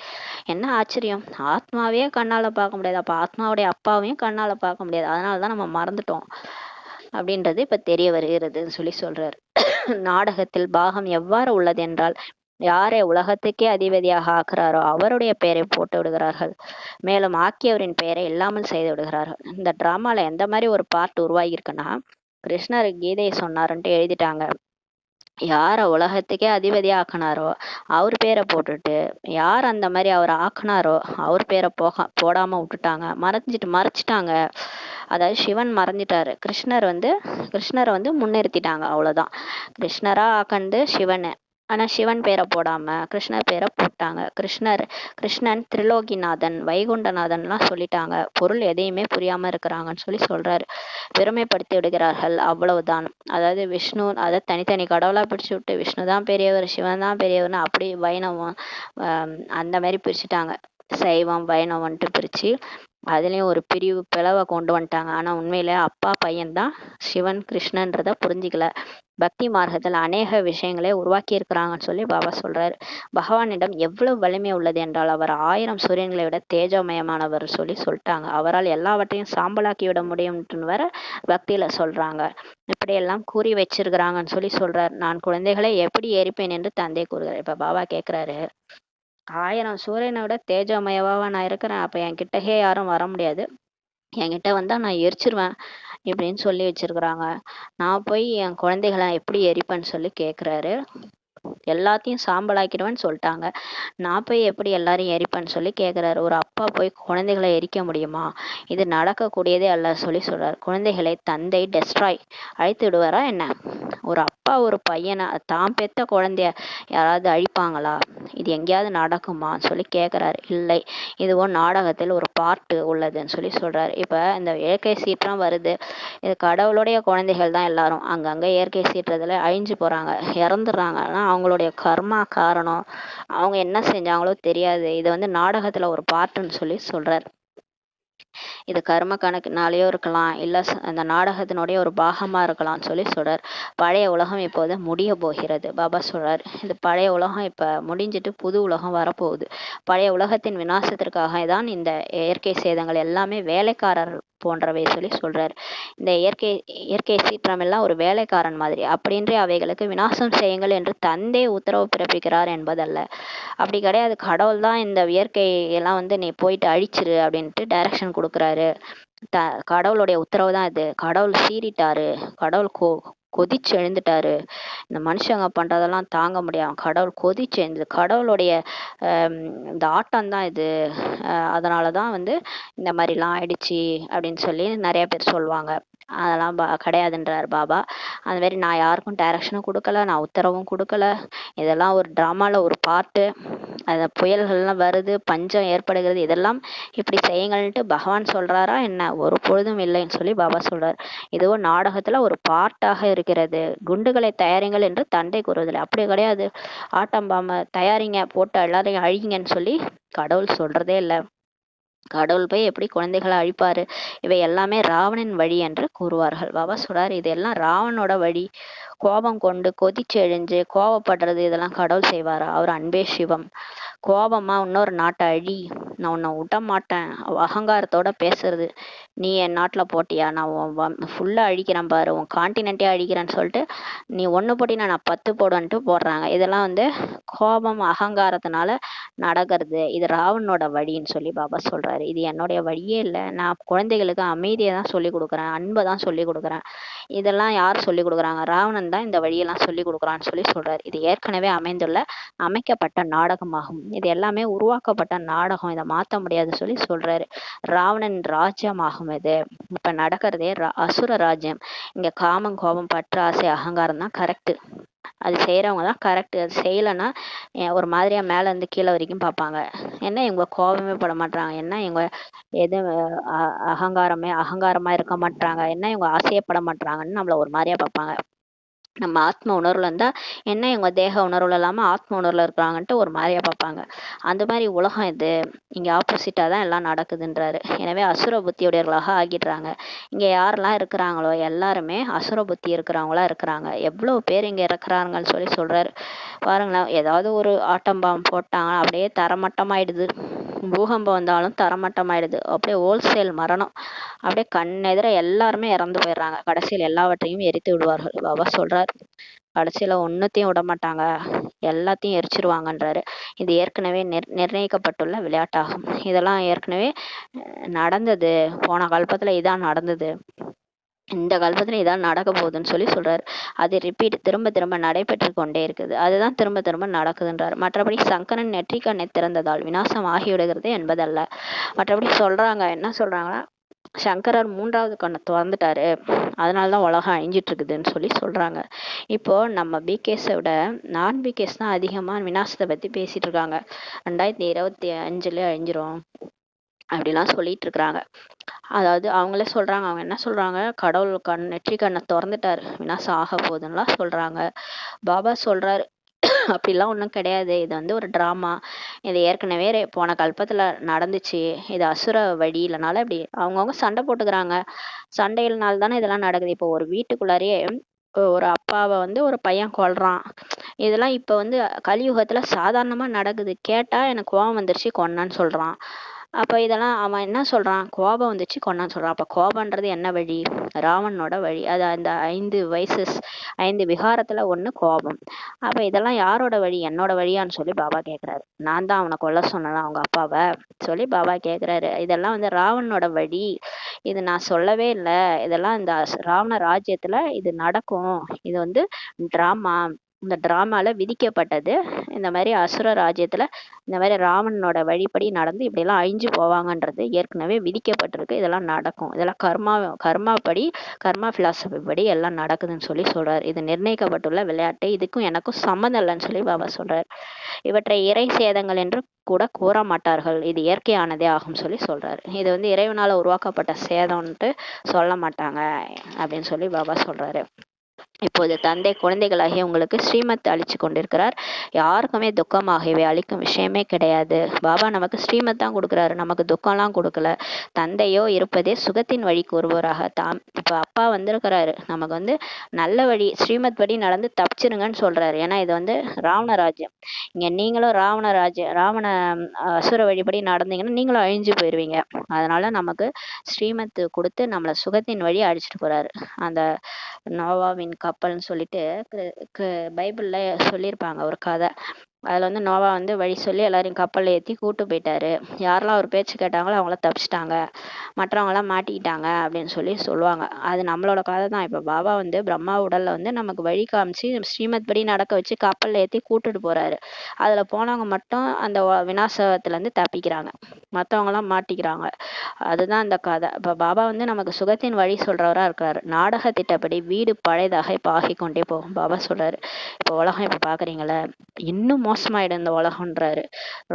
என்ன ஆச்சரியம், ஆத்மாவே கண்ணால பார்க்க முடியாது, அப்ப ஆத்மாவுடைய அப்பாவையும் கண்ணால பார்க்க முடியாது, அதனாலதான் நம்ம மறந்துட்டோம் அப்படின்றது இப்ப தெரிய வருகிறதுன்னு சொல்றாரு. நாடகத்தில் பாகம் எவ்வாறு உள்ளது என்றால், யாரை உலகத்துக்கே அதிபதியாக ஆக்குறாரோ அவருடைய பெயரை போட்டு விடுகிறார்கள். மேலும் ஆக்கியவரின் பெயரை இல்லாமல் செய்து விடுகிறார்கள். இந்த டிராமால எந்த மாதிரி ஒரு பார்ட் உருவாகி இருக்குன்னா, கிருஷ்ணர் கீதையை சொன்னாருன்ட்டு எழுதிட்டாங்க. யார உலகத்துக்கே அதிபதியா ஆக்குனாரோ அவர் பேரை போட்டுட்டு, யார் அந்த மாதிரி அவர் ஆக்குனாரோ அவர் பேரை போடாம விட்டுட்டாங்க, மறைச்சிட்டாங்க. அதாவது சிவன் மறைஞ்சிட்டாரு, கிருஷ்ணரை முன்னிறுத்திட்டாங்க, அவ்வளவுதான். கிருஷ்ணரா ஆக்கண்டு சிவன். ஆனா சிவன் பேரை போடாம கிருஷ்ணர் பேரை போட்டாங்க. கிருஷ்ணன் திரிலோகிநாதன், வைகுண்டநாதன்லாம் சொல்லிட்டாங்க. பொருள் எதையுமே புரியாம இருக்கிறாங்கன்னு சொல்றாரு. பெருமைப்படுத்தி விடுகிறார்கள், அவ்வளவுதான். அதாவது விஷ்ணு அதை தனித்தனி கடவுளா பிடிச்சு விட்டு விஷ்ணு தான் பெரியவர், சிவன் தான் பெரியவர்னு அப்படி வைணவம் அந்த மாதிரி பிரிச்சுட்டாங்க. சைவம் வைணவன்ட்டு பிரிச்சு அதுலயும் ஒரு பிளவை கொண்டு வந்துட்டாங்க. ஆனா உண்மையில அப்பா பையன் தான் சிவன் கிருஷ்ணன்றத புரிஞ்சிக்கல. பக்தி மார்க்கத்தில் அநேக விஷயங்களை உருவாக்கி இருக்கிறாங்கன்னு சொல்லி பாபா சொல்றாரு. பகவானிடம் எவ்வளவு வலிமை உள்ளது என்றால் அவர் 1000 சூரியன்களை விட தேஜோமயமானவர் சொல்லிட்டாங்க. அவரால் எல்லாவற்றையும் சாம்பலாக்கி விட முடியும்னு வர பக்தியில சொல்றாங்க. இப்படியெல்லாம் கூறி வச்சிருக்கிறாங்கன்னு சொல்றார். நான் குழந்தைகளை எப்படி எரிப்பேன் என்று தந்தை கூறுகிறார். இப்ப பாபா கேட்கிறாரு, 1000 சூரியனை விட தேஜோமயவாவா நான் இருக்கிறேன், அப்ப என் கிட்டயே யாரும் வர முடியாது, என்கிட்ட வந்தா நான் எரிச்சிருவேன் இப்படின்னு சொல்லி வச்சிருக்கிறாங்க. நான் போய் என் குழந்தைகளை எப்படி எரிப்பேன்னு சொல்லி கேட்குறாரு. எல்லாத்தையும் சாம்பலாக்கிடுவேன்னு சொல்லிட்டாங்க, நான் போய் எப்படி எல்லாரையும் எரிப்பேன்னு சொல்லி கேட்குறாரு. ஒரு அப்பா போய் குழந்தைகளை எரிக்க முடியுமா? இது நடக்கக்கூடியதே அல்ல சொல்றாரு. குழந்தைகளை தந்தை டெஸ்ட்ராய் அழித்து விடுவாரா என்ன? ஒரு அப்பா ஒரு பையனை தான் பெத்த குழந்தைய யாராவது அழிப்பாங்களா? இது எங்கேயாவது நடக்குமான்னு சொல்லி கேட்குறாரு. இல்லை, இதுவும் நாடகத்தில் ஒரு பார்ட்டு உள்ளதுன்னு சொல்றாரு. இப்போ இந்த இயற்கை சீற்றம் வருது, இது கடவுளுடைய குழந்தைகள் தான் எல்லாரும். அங்கங்கே இயற்கை சீற்றத்தில் அழிஞ்சு போகிறாங்க, இறந்துடுறாங்க. ஆனால் அவங்களுடைய கர்மா காரணம், அவங்க என்ன செஞ்சாங்களோ தெரியாது. இது வந்து நாடகத்தில் ஒரு பார்ட்டுன்னு சொல்றாரு. இது கர்ம கணக்குனாலேயோ இருக்கலாம், இல்லை அந்த நாடகத்தினுடைய ஒரு பாகமா இருக்கலாம்னு சொல்றார். பழைய உலகம் இப்போது முடிய போகிறது பாபா சொல்றார். இந்த பழைய உலகம் இப்ப முடிஞ்சிட்டு புது உலகம் வரப்போகுது. பழைய உலகத்தின் விநாசத்திற்காக தான் இந்த இயற்கை சேதங்கள் எல்லாமே வேலைக்காரர் போன்றவை சொல்றார். இந்த இயற்கை சீற்றம் எல்லாம் ஒரு வேலைக்காரன் மாதிரி, அப்படின்றே அவைகளுக்கு விநாசம் செய்யுங்கள் என்று தந்தை உத்தரவு பிறப்பிக்கிறார் என்பதல்ல. அப்படி கிடையாது, கடவுள் தான் இந்த இயற்கை எல்லாம் வந்து நீ போயிட்டு அழிச்சிரு அப்படின்ட்டு டைரக்ஷன் கொடுக்குறாரு. கடவுளுடைய உத்தரவு தான் இது. கடவுள் சீறிட்டாரு, கடவுள் கொதிச்சு எழுந்துட்டாரு. இந்த மனுஷங்க பண்றதெல்லாம் தாங்க முடியாம கடவுள் கொதிச்சு எழுந்தது. கடவுளுடைய இந்த ஆட்டம் தான் இது. அதனாலதான் வந்து இந்த மாதிரிலாம் ஆயிடுச்சு அப்படின்னு சொல்லி நிறைய பேர் சொல்லுவாங்க. அதெல்லாம் கிடையாதுன்றார் பாபா. அந்த மாதிரி நான் யாருக்கும் டைரக்ஷனும் கொடுக்கல, நான் உத்தரவும் கொடுக்கல. இதெல்லாம் ஒரு டிராமால ஒரு பார்ட்டு. அந்த புயல்கள்லாம் வருது, பஞ்சம் ஏற்படுகிறது, இதெல்லாம் இப்படி செய்யுங்கள்ன்ட்டு பகவான் சொல்றாரா என்ன? ஒரு பொழுதும் இல்லைன்னு சொல்லி பாபா சொல்றார். இதுவும் நாடகத்துல ஒரு பார்ட்டாக இருக்கிறது. குண்டுகளை தயாரிங்கள் என்று தந்தை கூறுவதில்லை. அப்படி கிடையாது, ஆட்டம் பாம தயாரிங்க, போட்டு எல்லாரையும் அழிங்கன்னு சொல்லி கடவுள் சொல்றதே இல்லை. கடவுள் போய் எப்படி குழந்தைகளை அழிப்பாரு? இவை எல்லாமே ராவணன் வழி என்று கூறுவார்கள். பாபா சொல்றாரு, இதெல்லாம் ராவனோட வழி. கோபம் கொண்டு கொதிச்சு எழுஞ்சு கோபப்படுறது இதெல்லாம் கடவுள் செய்வாரா? அவர் அன்பே சிவம். கோபமா இன்னொரு நாட்டை அழி, நான் உன்னை விட மாட்டேன், அகங்காரத்தோட பேசுறது. நீ என் நாட்டில் போட்டியா, நான் ஃபுல்லாக அழிக்கிறேன் பாரு, உன் கான்டினென்ட்டே அழிக்கிறேன்னு சொல்லிட்டு நீ ஒன்று போட்டினா நான் 10 போடுன்ட்டு போடுறாங்க. இதெல்லாம் வந்து கோபம் அகங்காரத்தினால நடக்கிறது. இது ராவனோட வழின்னு சொல்லி பாபா சொல்றாரு. இது என்னுடைய வழியே இல்லை. நான் குழந்தைகளுக்கு அமைதியை தான் சொல்லி கொடுக்குறேன், அன்பை தான் சொல்லி கொடுக்குறேன். இதெல்லாம் யார் சொல்லி கொடுக்குறாங்க? ராவணன் தான் இந்த வழியெல்லாம் சொல்லி கொடுக்குறான்னு சொல்றாரு. இது ஏற்கனவே அமைக்கப்பட்ட நாடகமாகும். இது எல்லாமே உருவாக்கப்பட்ட நாடகம், இதை மாற்ற முடியாது சொல்றாரு. ராவணன் ராஜ்யமாகும் இது. இப்ப நடக்கிறதே அசுர ராஜ்யம். இங்க காமம், கோபம், பற்று, ஆசை, அகங்காரம் தான் கரெக்ட். அது செய்யறவங்க தான் கரெக்ட். அது செய்யலைன்னா ஒரு மாதிரியா மேல இருந்து கீழே வரைக்கும் பார்ப்பாங்க. என்ன இவங்க கோபமே பட மாட்டாங்க, என்ன இவங்க எது அகங்காரமா இருக்க மாட்டாங்க, என்ன இவங்க ஆசையப்பட மாட்டாங்கன்னு நம்மள ஒரு மாதிரியா பார்ப்பாங்க. நம்ம ஆத்ம உணர்வுல இருந்தா என்ன இவங்க தேக உணர்வுல இல்லாம ஆத்ம உணர்வுல இருக்கிறாங்கன்ட்டு ஒரு மாதிரியா பார்ப்பாங்க. அந்த மாதிரி உலகம் இது. இங்க ஆப்போசிட்டா தான் எல்லாம் நடக்குதுன்றாரு. எனவே அசுர புத்தியுடையவர்களாக ஆகிடுறாங்க. இங்க யாரெல்லாம் இருக்கிறாங்களோ எல்லாருமே அசுர புத்தி இருக்கிறவங்களா இருக்கிறாங்க. எவ்வளவு பேர் இங்க இருக்கிறாங்கன்னு சொல்றாரு. பாருங்களேன், ஏதாவது ஒரு ஆட்டம் பாம்பு போட்டாங்க, அப்படியே தரமட்டமாயிடுது. பூகம்பம் வந்தாலும் தரமட்டமாயிடுது. அப்படியே ஹோல்சேல் மரணம். அப்படியே கண்ணெதிர எல்லாருமே இறந்து போயிடுறாங்க. கடைசியில் எல்லாவற்றையும் எரித்து விடுவார்கள். பாபா சொல்றார், கடைசியில ஒன்னுத்தையும் விட மாட்டாங்க, எல்லாத்தையும் எரிச்சிருவாங்கன்றாரு. இது ஏற்கனவே நிர்ணயிக்கப்பட்டுள்ள விளையாட்டாகும். இதெல்லாம் ஏற்கனவே நடந்தது. போன கல்பத்துல இதான் நடந்தது, இந்த கல்பத்துல இதான் நடக்க போகுதுன்னு சொல்றாரு. அது ரிப்பீட் திரும்ப திரும்ப நடைபெற்று கொண்டே இருக்குது. அதுதான் திரும்ப திரும்ப நடக்குதுன்றாரு. மற்றபடி சங்கரன் நெற்றிக்கண்ணை திறந்ததால் விநாசம் ஆகிவிடுகிறது என்பதல்ல. மற்றபடி சொல்றாங்க, என்ன சொல்றாங்கன்னா, சங்கரர் 3வது கண்ணை திறந்துட்டாரு, அதனாலதான் உலகம் அழிஞ்சிட்டு இருக்குதுன்னு சொல்றாங்க. இப்போ நம்ம பிகேஸை விட நான் பிகேஸ் தான் அதிகமா விநாசத்தை பத்தி பேசிட்டு இருக்காங்க. 2025 அழிஞ்சிரும் அப்படிலாம் சொல்லிட்டு இருக்கிறாங்க. அதாவது அவங்களே சொல்றாங்க, அவங்க என்ன சொல்றாங்க, கடவுள் நெற்றி கண்ணை திறந்துட்டாரு, விநாசம் ஆக போகுதுன்னுலாம் சொல்றாங்க. பாபா சொல்றாரு, அப்படிலாம் ஒன்றும் கிடையாது, இது வந்து ஒரு டிராமா. இது ஏற்கனவே போன கல்பத்துல நடந்துச்சு. இது அசுர வழியிலனால இப்படி அவங்கவுங்க சண்டை போட்டுக்கிறாங்க. சண்டையினால தானே இதெல்லாம் நடக்குது. இப்போ ஒரு வீட்டுக்குள்ளாரையே ஒரு அப்பாவை வந்து ஒரு பையன் கொல்றான். இதெல்லாம் இப்போ வந்து கலியுகத்துல சாதாரணமா நடக்குது. கேட்டா எனக்கு கோவம் வந்துருச்சு கொன்னான்னு சொல்றான். அப்ப இதெல்லாம் அவன் என்ன சொல்றான், கோபம் வந்துச்சு கொன்னான்னு சொல்றான். அப்ப கோபம்ன்றது என்ன வழி? ராவணனோட வழி. அது அந்த 5 விகாரத்துல ஒண்ணு கோபம். அப்ப இதெல்லாம் யாரோட வழி? என்னோட வழியான்னு சொல்லி பாபா கேக்குறாரு. நான் தான் அவனை கொல்ல சொன்னேன் அவங்க அப்பாவை சொல்லி பாபா கேக்குறாரு. இதெல்லாம் வந்து ராவணனோட வழி. இது நான் சொல்லவே இல்லை. இதெல்லாம் இந்த ராவண ராஜ்யத்துல இது நடக்கும். இது வந்து டிராமா. இந்த டிராமால விதிக்கப்பட்டது. இந்த மாதிரி அசுர ராஜ்யத்துல இந்த மாதிரி ராவணனோட வழிப்படி நடந்து இப்படியெல்லாம் அழிஞ்சு போவாங்கன்றது ஏற்கனவே விதிக்கப்பட்டிருக்கு. இதெல்லாம் நடக்கும். இதெல்லாம் கர்மாப்படி, கர்மா பிலாசபி படி எல்லாம் நடக்குதுன்னு சொல்லி சொல்றாரு. இது நிர்ணயிக்கப்பட்டுள்ள விளையாட்டு. இதுக்கும் எனக்கும் சம்மந்தம் இல்லைன்னு சொல்லி பாபா சொல்றாரு. இவற்றை இறை சேதங்கள் என்று கூட கூற மாட்டார்கள். இது இயற்கையானதே ஆகும் சொல்லி சொல்றாரு. இது வந்து இறைவனால உருவாக்கப்பட்ட சேதம்ன்ட்டு சொல்ல மாட்டாங்க அப்படின்னு சொல்லி பாபா சொல்றாரு. இப்போது தந்தை குழந்தைகளாகிய உங்களுக்கு ஸ்ரீமத் அளிச்சு கொண்டிருக்கிறார். யாருக்குமே துக்கமாகவே அளிக்கும் விஷயமே கிடையாது. பாபா நமக்கு ஸ்ரீமத் தான் கொடுக்குறாரு, நமக்கு துக்கம்லாம் கொடுக்கல. தந்தையோ இருப்பதே சுகத்தின் வழி கூறுவோராக தாம். இப்ப அப்பா வந்திருக்கிறாரு, நமக்கு வந்து நல்ல வழி ஸ்ரீமத் படி நடந்து தப்பிச்சிருங்கன்னு சொல்றாரு. ஏன்னா இது வந்து ராவண ராஜ்யம். இங்க நீங்களும் ராவண அசுர வழிபடி நடந்தீங்கன்னா நீங்களும் அழிஞ்சு போயிருவீங்க. அதனால நமக்கு ஸ்ரீமத் கொடுத்து நம்மளை சுகத்தின் வழி அழிச்சிட்டு போறாரு. அந்த நோவாவின் கப்பல்னு சொல்லிட்டு பைபிள்ல சொல்லியிருப்பாங்க ஒரு கதை. அதில் வந்து நோவா வந்து வழி சொல்லி எல்லாரையும் கப்பலில் ஏற்றி கூட்டு போயிட்டாரு. யாரெல்லாம் அவர் பேச்சு கேட்டாங்களோ அவங்கள தப்பிச்சிட்டாங்க, மற்றவங்களாம் மாட்டிக்கிட்டாங்க அப்படின்னு சொல்லி சொல்லுவாங்க. அது நம்மளோட கதை தான். இப்போ பாபா வந்து பிரம்மா உடல்ல வந்து நமக்கு வழி காமிச்சு ஸ்ரீமத் படி நடக்க வச்சு கப்பலில் ஏற்றி கூட்டுட்டு போறாரு. அதில் போனவங்க மட்டும் அந்த விநாசத்துலேருந்து தப்பிக்கிறாங்க, மற்றவங்களாம் மாட்டிக்கிறாங்க. அதுதான் அந்த கதை. இப்போ பாபா வந்து நமக்கு சுகத்தின் வழி சொல்றவரா இருக்காரு. நாடக திட்டப்படி வீடு பழையதாக இப்போ ஆகிக்கொண்டே போகும். பாபா சொல்றாரு, இப்போ உலகம் இப்போ பாக்குறீங்களே இன்னும் மோசமாயிடும் இந்த உலகம்ன்றாரு.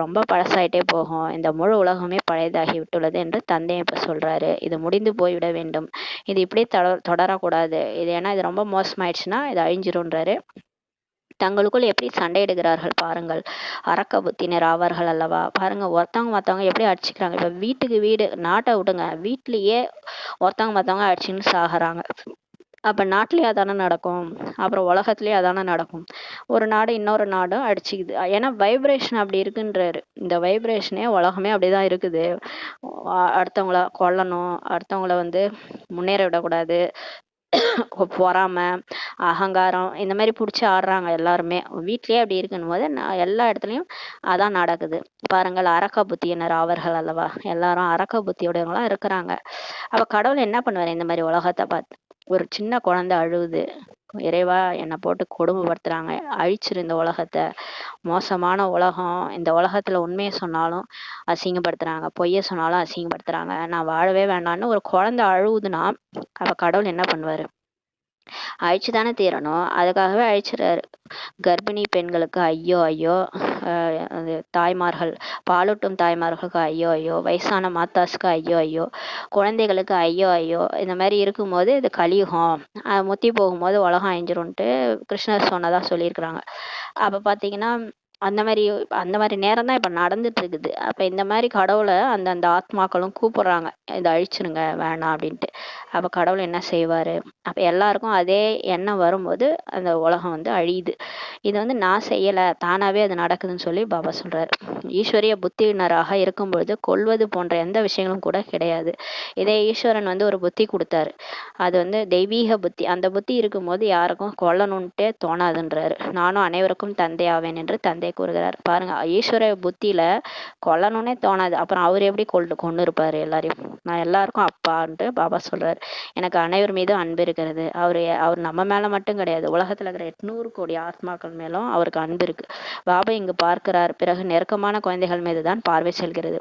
ரொம்ப பழசாயிட்டே போகும். இந்த முழு உலகமே பழையதாகி விட்டுள்ளது என்று தந்தை இப்ப சொல்றாரு. இது முடிந்து போய்விட வேண்டும். இது இப்படியே தொடரக்கூடாது. இது ஏன்னா இது ரொம்ப மோசமாயிடுச்சுன்னா இது அழிஞ்சிரும்ன்றாரு. தங்களுக்குள் எப்படி சண்டையிடுகிறார்கள் பாருங்கள். அரக்க புத்தினர் ஆவார்கள் அல்லவா. பாருங்க, ஒருத்தவங்க மற்றவங்க எப்படி அடிச்சுக்கிறாங்க. இப்ப வீட்டுக்கு வீடு, நாட்டை விடுங்க, வீட்லயே ஒருத்தவங்க மற்றவங்க அடிச்சுன்னு சாகுறாங்க. அப்ப நாட்டிலேயே அதானே நடக்கும், அப்புறம் உலகத்திலேயே அதானே நடக்கும். ஒரு நாடு இன்னொரு நாடும் அடிச்சுக்குது. ஏன்னா வைப்ரேஷன் அப்படி இருக்குன்றாரு. இந்த வைப்ரேஷனே உலகமே அப்படிதான் இருக்குது. அடுத்தவங்கள கொல்லணும், அடுத்தவங்கள வந்து முன்னேற விடக்கூடாது, பொறாம, அகங்காரம், இந்த மாதிரி பிடிச்சி ஆடுறாங்க எல்லாருமே. வீட்லயே அப்படி இருக்குன்னு போது எல்லா இடத்துலயும் அதான் நடக்குது. பாருங்கள், அரக்க புத்தியினர் ஆவர்கள் அல்லவா. எல்லாரும் அரக்க புத்தியுடையவங்களா இருக்கிறாங்க. அப்ப கடவுள் என்ன பண்ணுவாரு இந்த மாதிரி உலகத்தை பார்த்து? ஒரு சின்ன குழந்தை அழுவுது, இறைவா என்னை போட்டு கொடுமைப்படுத்துறாங்க, அழிச்சிரு இந்த உலகத்தை, மோசமான உலகம், இந்த உலகத்துல உண்மையை சொன்னாலும் அசிங்கப்படுத்துறாங்க, பொய்ய சொன்னாலும் அசிங்கப்படுத்துறாங்க, நான் வாழவே வேண்டாம்னு ஒரு குழந்தை அழுவுதுன்னா அப்ப கடவுள் என்ன பண்ணுவாரு? அழிச்சுதானே தீரணும். அதுக்காகவே அழிச்சிடறாரு. கர்ப்பிணி பெண்களுக்கு ஐயோ ஐயோ, அது தாய்மார்கள், பாலூட்டும் தாய்மார்களுக்கு ஐயோ ஐயோ, வயசான மாத்தாஸ்க்கு ஐயோ ஐயோ, குழந்தைகளுக்கு ஐயோ ஐயோ. இந்த மாதிரி இருக்கும்போது இது கலியுகம், முத்தி போகும்போது உலகம் அழிஞ்சிரும்ன்ட்டு கிருஷ்ணர் சொன்னதா சொல்லியிருக்கிறாங்க. அப்ப பாத்தீங்கன்னா அந்த மாதிரி நேரம் தான் இப்ப நடந்துட்டு இருக்குது. அப்ப இந்த மாதிரி கடவுளை அந்த ஆத்மாக்களும் கூப்பிடுறாங்க, இதை அழிச்சிருங்க வேணாம் அப்படின்ட்டு. அப்ப கடவுள் என்ன செய்வாரு? அப்ப எல்லாருக்கும் அதே எண்ணம் வரும்போது அந்த உலகம் வந்து அழியுது. இது வந்து நான் செய்யல, தானாவே அது நடக்குதுன்னு சொல்லி பாபா சொல்றாரு. ஈஸ்வரிய புத்தியினராக இருக்கும்பொழுது கொல்வது போன்ற எந்த விஷயங்களும் கூட கிடையாது. இதே ஈஸ்வரன் வந்து ஒரு புத்தி கொடுத்தாரு, அது வந்து தெய்வீக புத்தி. அந்த புத்தி இருக்கும்போது யாருக்கும் கொல்லணும்ட்டே தோணாதுன்றாரு. நானும் அனைவருக்கும் தந்தை ஆவேன் என்று தந்தை கூறுகிறார். பாருங்க, ஈஸ்வர புத்தியில கொல்லணும்னே தோணாது, அப்புறம் அவர் எப்படி கொண்டு இருப்பாரு எல்லாரையும்? நான் எல்லாருக்கும் அப்பான்ட்டு பாபா சொல்றாரு. எனக்கு அனைவர் மீதும் அன்பு இருக்கிறது. அவர் நம்ம மேல மட்டும் கிடையாது, உலகத்துல இருக்கிற 800 கோடி ஆத்மாக்கள் மேலும் அவருக்கு அன்பு இருக்கு. பாபா இங்கு பார்க்கிறார், பிறகு நெருக்கமான குழந்தைகள் மீதுதான் பார்வை செல்கிறது.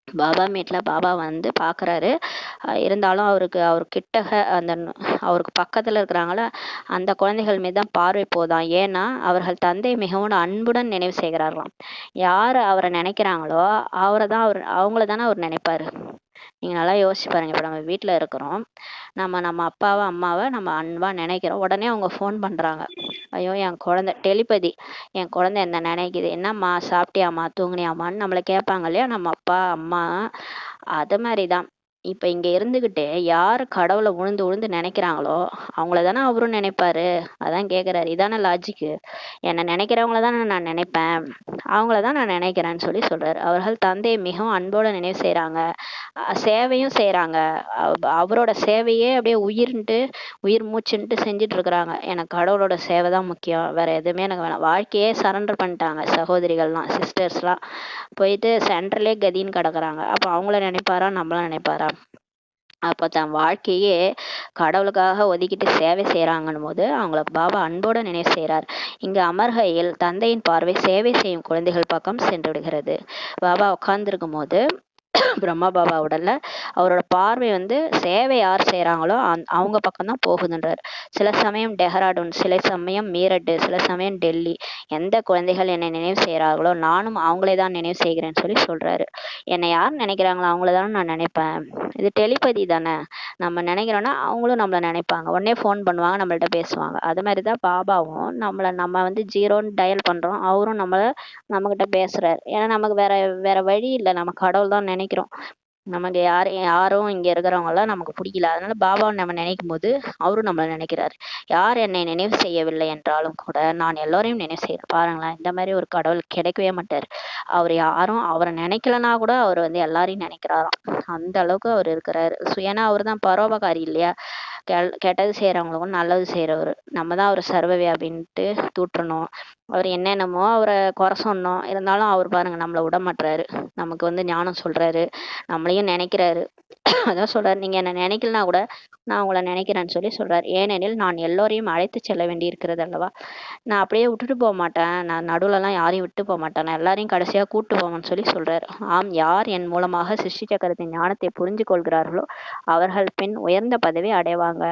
பாபா மீட்ல பாபா வந்து பாக்குறாரு. இருந்தாலும் அவர் கிட்டக அவருக்கு பக்கத்துல இருக்கிறாங்கள அந்த குழந்தைகள் மீது தான் பார்வை போதான். ஏன்னா அவர்கள் தந்தை மிகவும் அன்புடன் நினைவு செய்கிறார்களாம். யாரு அவரை நினைக்கிறாங்களோ அவங்கள தானே அவர் நினைப்பாரு. நீங்க நல்லா யோசிச்சு பாருங்க. இப்ப நம்ம வீட்டுல இருக்கிறோம், நம்ம அப்பாவை அம்மாவை நம்ம அன்பா நினைக்கிறோம். உடனே அவங்க ஃபோன் பண்றாங்க, ஐயோ என் குழந்தை, டெலிபதி, என் குழந்தை என்ன நினைக்குது, என்னம்மா சாப்பிட்டியாம்மா தூங்குனியாமான்னு நம்மளை கேட்பாங்க இல்லையா நம்ம அப்பா அம்மா. அது மாதிரிதான் இப்ப இங்க இருந்துகிட்டு யாரு கடவுளை உழுந்து உழுந்து நினைக்கிறாங்களோ அவங்கள தானே அவரும் நினைப்பாரு. அதான் கேக்குறாரு. இதானே லாஜிக்கு. என்னை நினைக்கிறவங்கள தானே நான் நினைப்பேன், அவங்கள தான் நான் நினைக்கிறேன்னு சொல்லி சொல்றாரு. அவர்கள் தந்தையை மிகவும் அன்போட நினைவு செய்றாங்க, சேவையும் செய்றாங்க. அவரோட சேவையே அப்படியே உயிர் மூச்சுன்ட்டு செஞ்சுட்டு இருக்கிறாங்க. எனக்கு கடவுளோட சேவை தான் முக்கியம், வேற எதுவுமே எனக்கு வேணாம். வாழ்க்கையே சரண்டர் பண்ணிட்டாங்க சகோதரிகள்லாம், சிஸ்டர்ஸ்லாம் போயிட்டு சென்ட்ரலே கதின்னு கிடக்குறாங்க. அப்ப அவங்கள நினைப்பாரா நம்மள நினைப்பாரா? அப்ப தன் வாழ்க்கையே கடவுளுக்காக ஒதுக்கிட்டு சேவை செய்யறாங்கன்னும் போது அவங்கள பாபா அன்போட நினைவு செய்றார். இங்கு அமர்கையில் தந்தையின் பார்வை சேவை செய்யும் குழந்தைகள் பக்கம் சென்று விடுகிறது. பாபா உட்கார்ந்துருக்கும் போது பிரம்மா பாபா உடல்ல அவரோட பார்வை சேவை யார் செய்யறாங்களோ அவங்க பக்கம் தான் போகுதுன்றார். சில சமயம் டெஹ்ராடூன், சில சமயம் மீரட்டு, சில சமயம் டெல்லி. எந்த குழந்தைகள் என்னை நினைவு செய்யறாங்களோ நானும் அவங்களே தான் நினைவு செய்கிறேன்னு சொல்லி சொல்றாரு. என்னை யார் நினைக்கிறாங்களோ அவங்கள தானே நான் நினைப்பேன். இது டெலிபதி தானே. நம்ம நினைக்கிறோம்னா அவங்களும் நம்மளை நினைப்பாங்க, உடனே ஃபோன் பண்ணுவாங்க, நம்மள்ட்ட பேசுவாங்க. அது மாதிரி தான் பாபாவும் நம்ம ஜீரோன்னு டயல் பண்றோம், அவரும் நம்மகிட்ட பேசுறாரு. ஏன்னா நமக்கு வேற வேற வழி இல்லை, நம்ம கடவுள் தான் நினைக்கிறோம். நமக்கு யாரும் இங்க இருக்கிறவங்க எல்லாம் நமக்கு பிடிக்கல, அதனால பாபாவை நம்ம நினைக்கும் போது அவரும் நம்மளை நினைக்கிறாரு. யார் என்னை நினைவு செய்யவில்லை என்றாலும் கூட நான் எல்லாரையும் நினைவு செய்யறேன். பாருங்களேன், இந்த மாதிரி ஒரு கடவுள் கிடைக்கவே மாட்டார். அவர் யாரும் அவரை நினைக்கலன்னா கூட அவர் எல்லாரையும் நினைக்கிறாராம். அந்த அளவுக்கு அவர் இருக்கிறாரு. ஏன்னா அவர் தான் பரோபகாரி இல்லையா. கெட்டது செய்யறவங்களுக்கும் நல்லது செய்யறவர். நம்ம தான் அவர் சர்வவியாபின்ட்டு தூற்றணும். அவர் என்னென்னமோ அவரை குறை சொன்னோம், இருந்தாலும் அவர் பாருங்க நம்மளை விட மாட்டுறாரு. நமக்கு ஞானம் சொல்றாரு, நம்மளையும் நினைக்கிறாரு. அதான் சொல்றாரு, நீங்க என்ன நினைக்கலனா கூட நான் உங்களை நினைக்கிறேன்னு சொல்லி சொல்றாரு. ஏனெனில் நான் எல்லோரையும் அழைத்து செல்ல வேண்டி இருக்கிறது அல்லவா. நான் அப்படியே விட்டுட்டு போக மாட்டேன், நான் நடுவுல எல்லாம் யாரையும் விட்டு போக மாட்டேன், நான் எல்லாரையும் கடைசியா கூட்டு போவேன்னு சொல்லி சொல்றாரு. ஆம், யார் என் மூலமாக சிருஷ்டி சக்கரத்தின் ஞானத்தை புரிஞ்சு கொள்கிறார்களோ அவர்கள் பின் உயர்ந்த பதவி அடைவாங்க.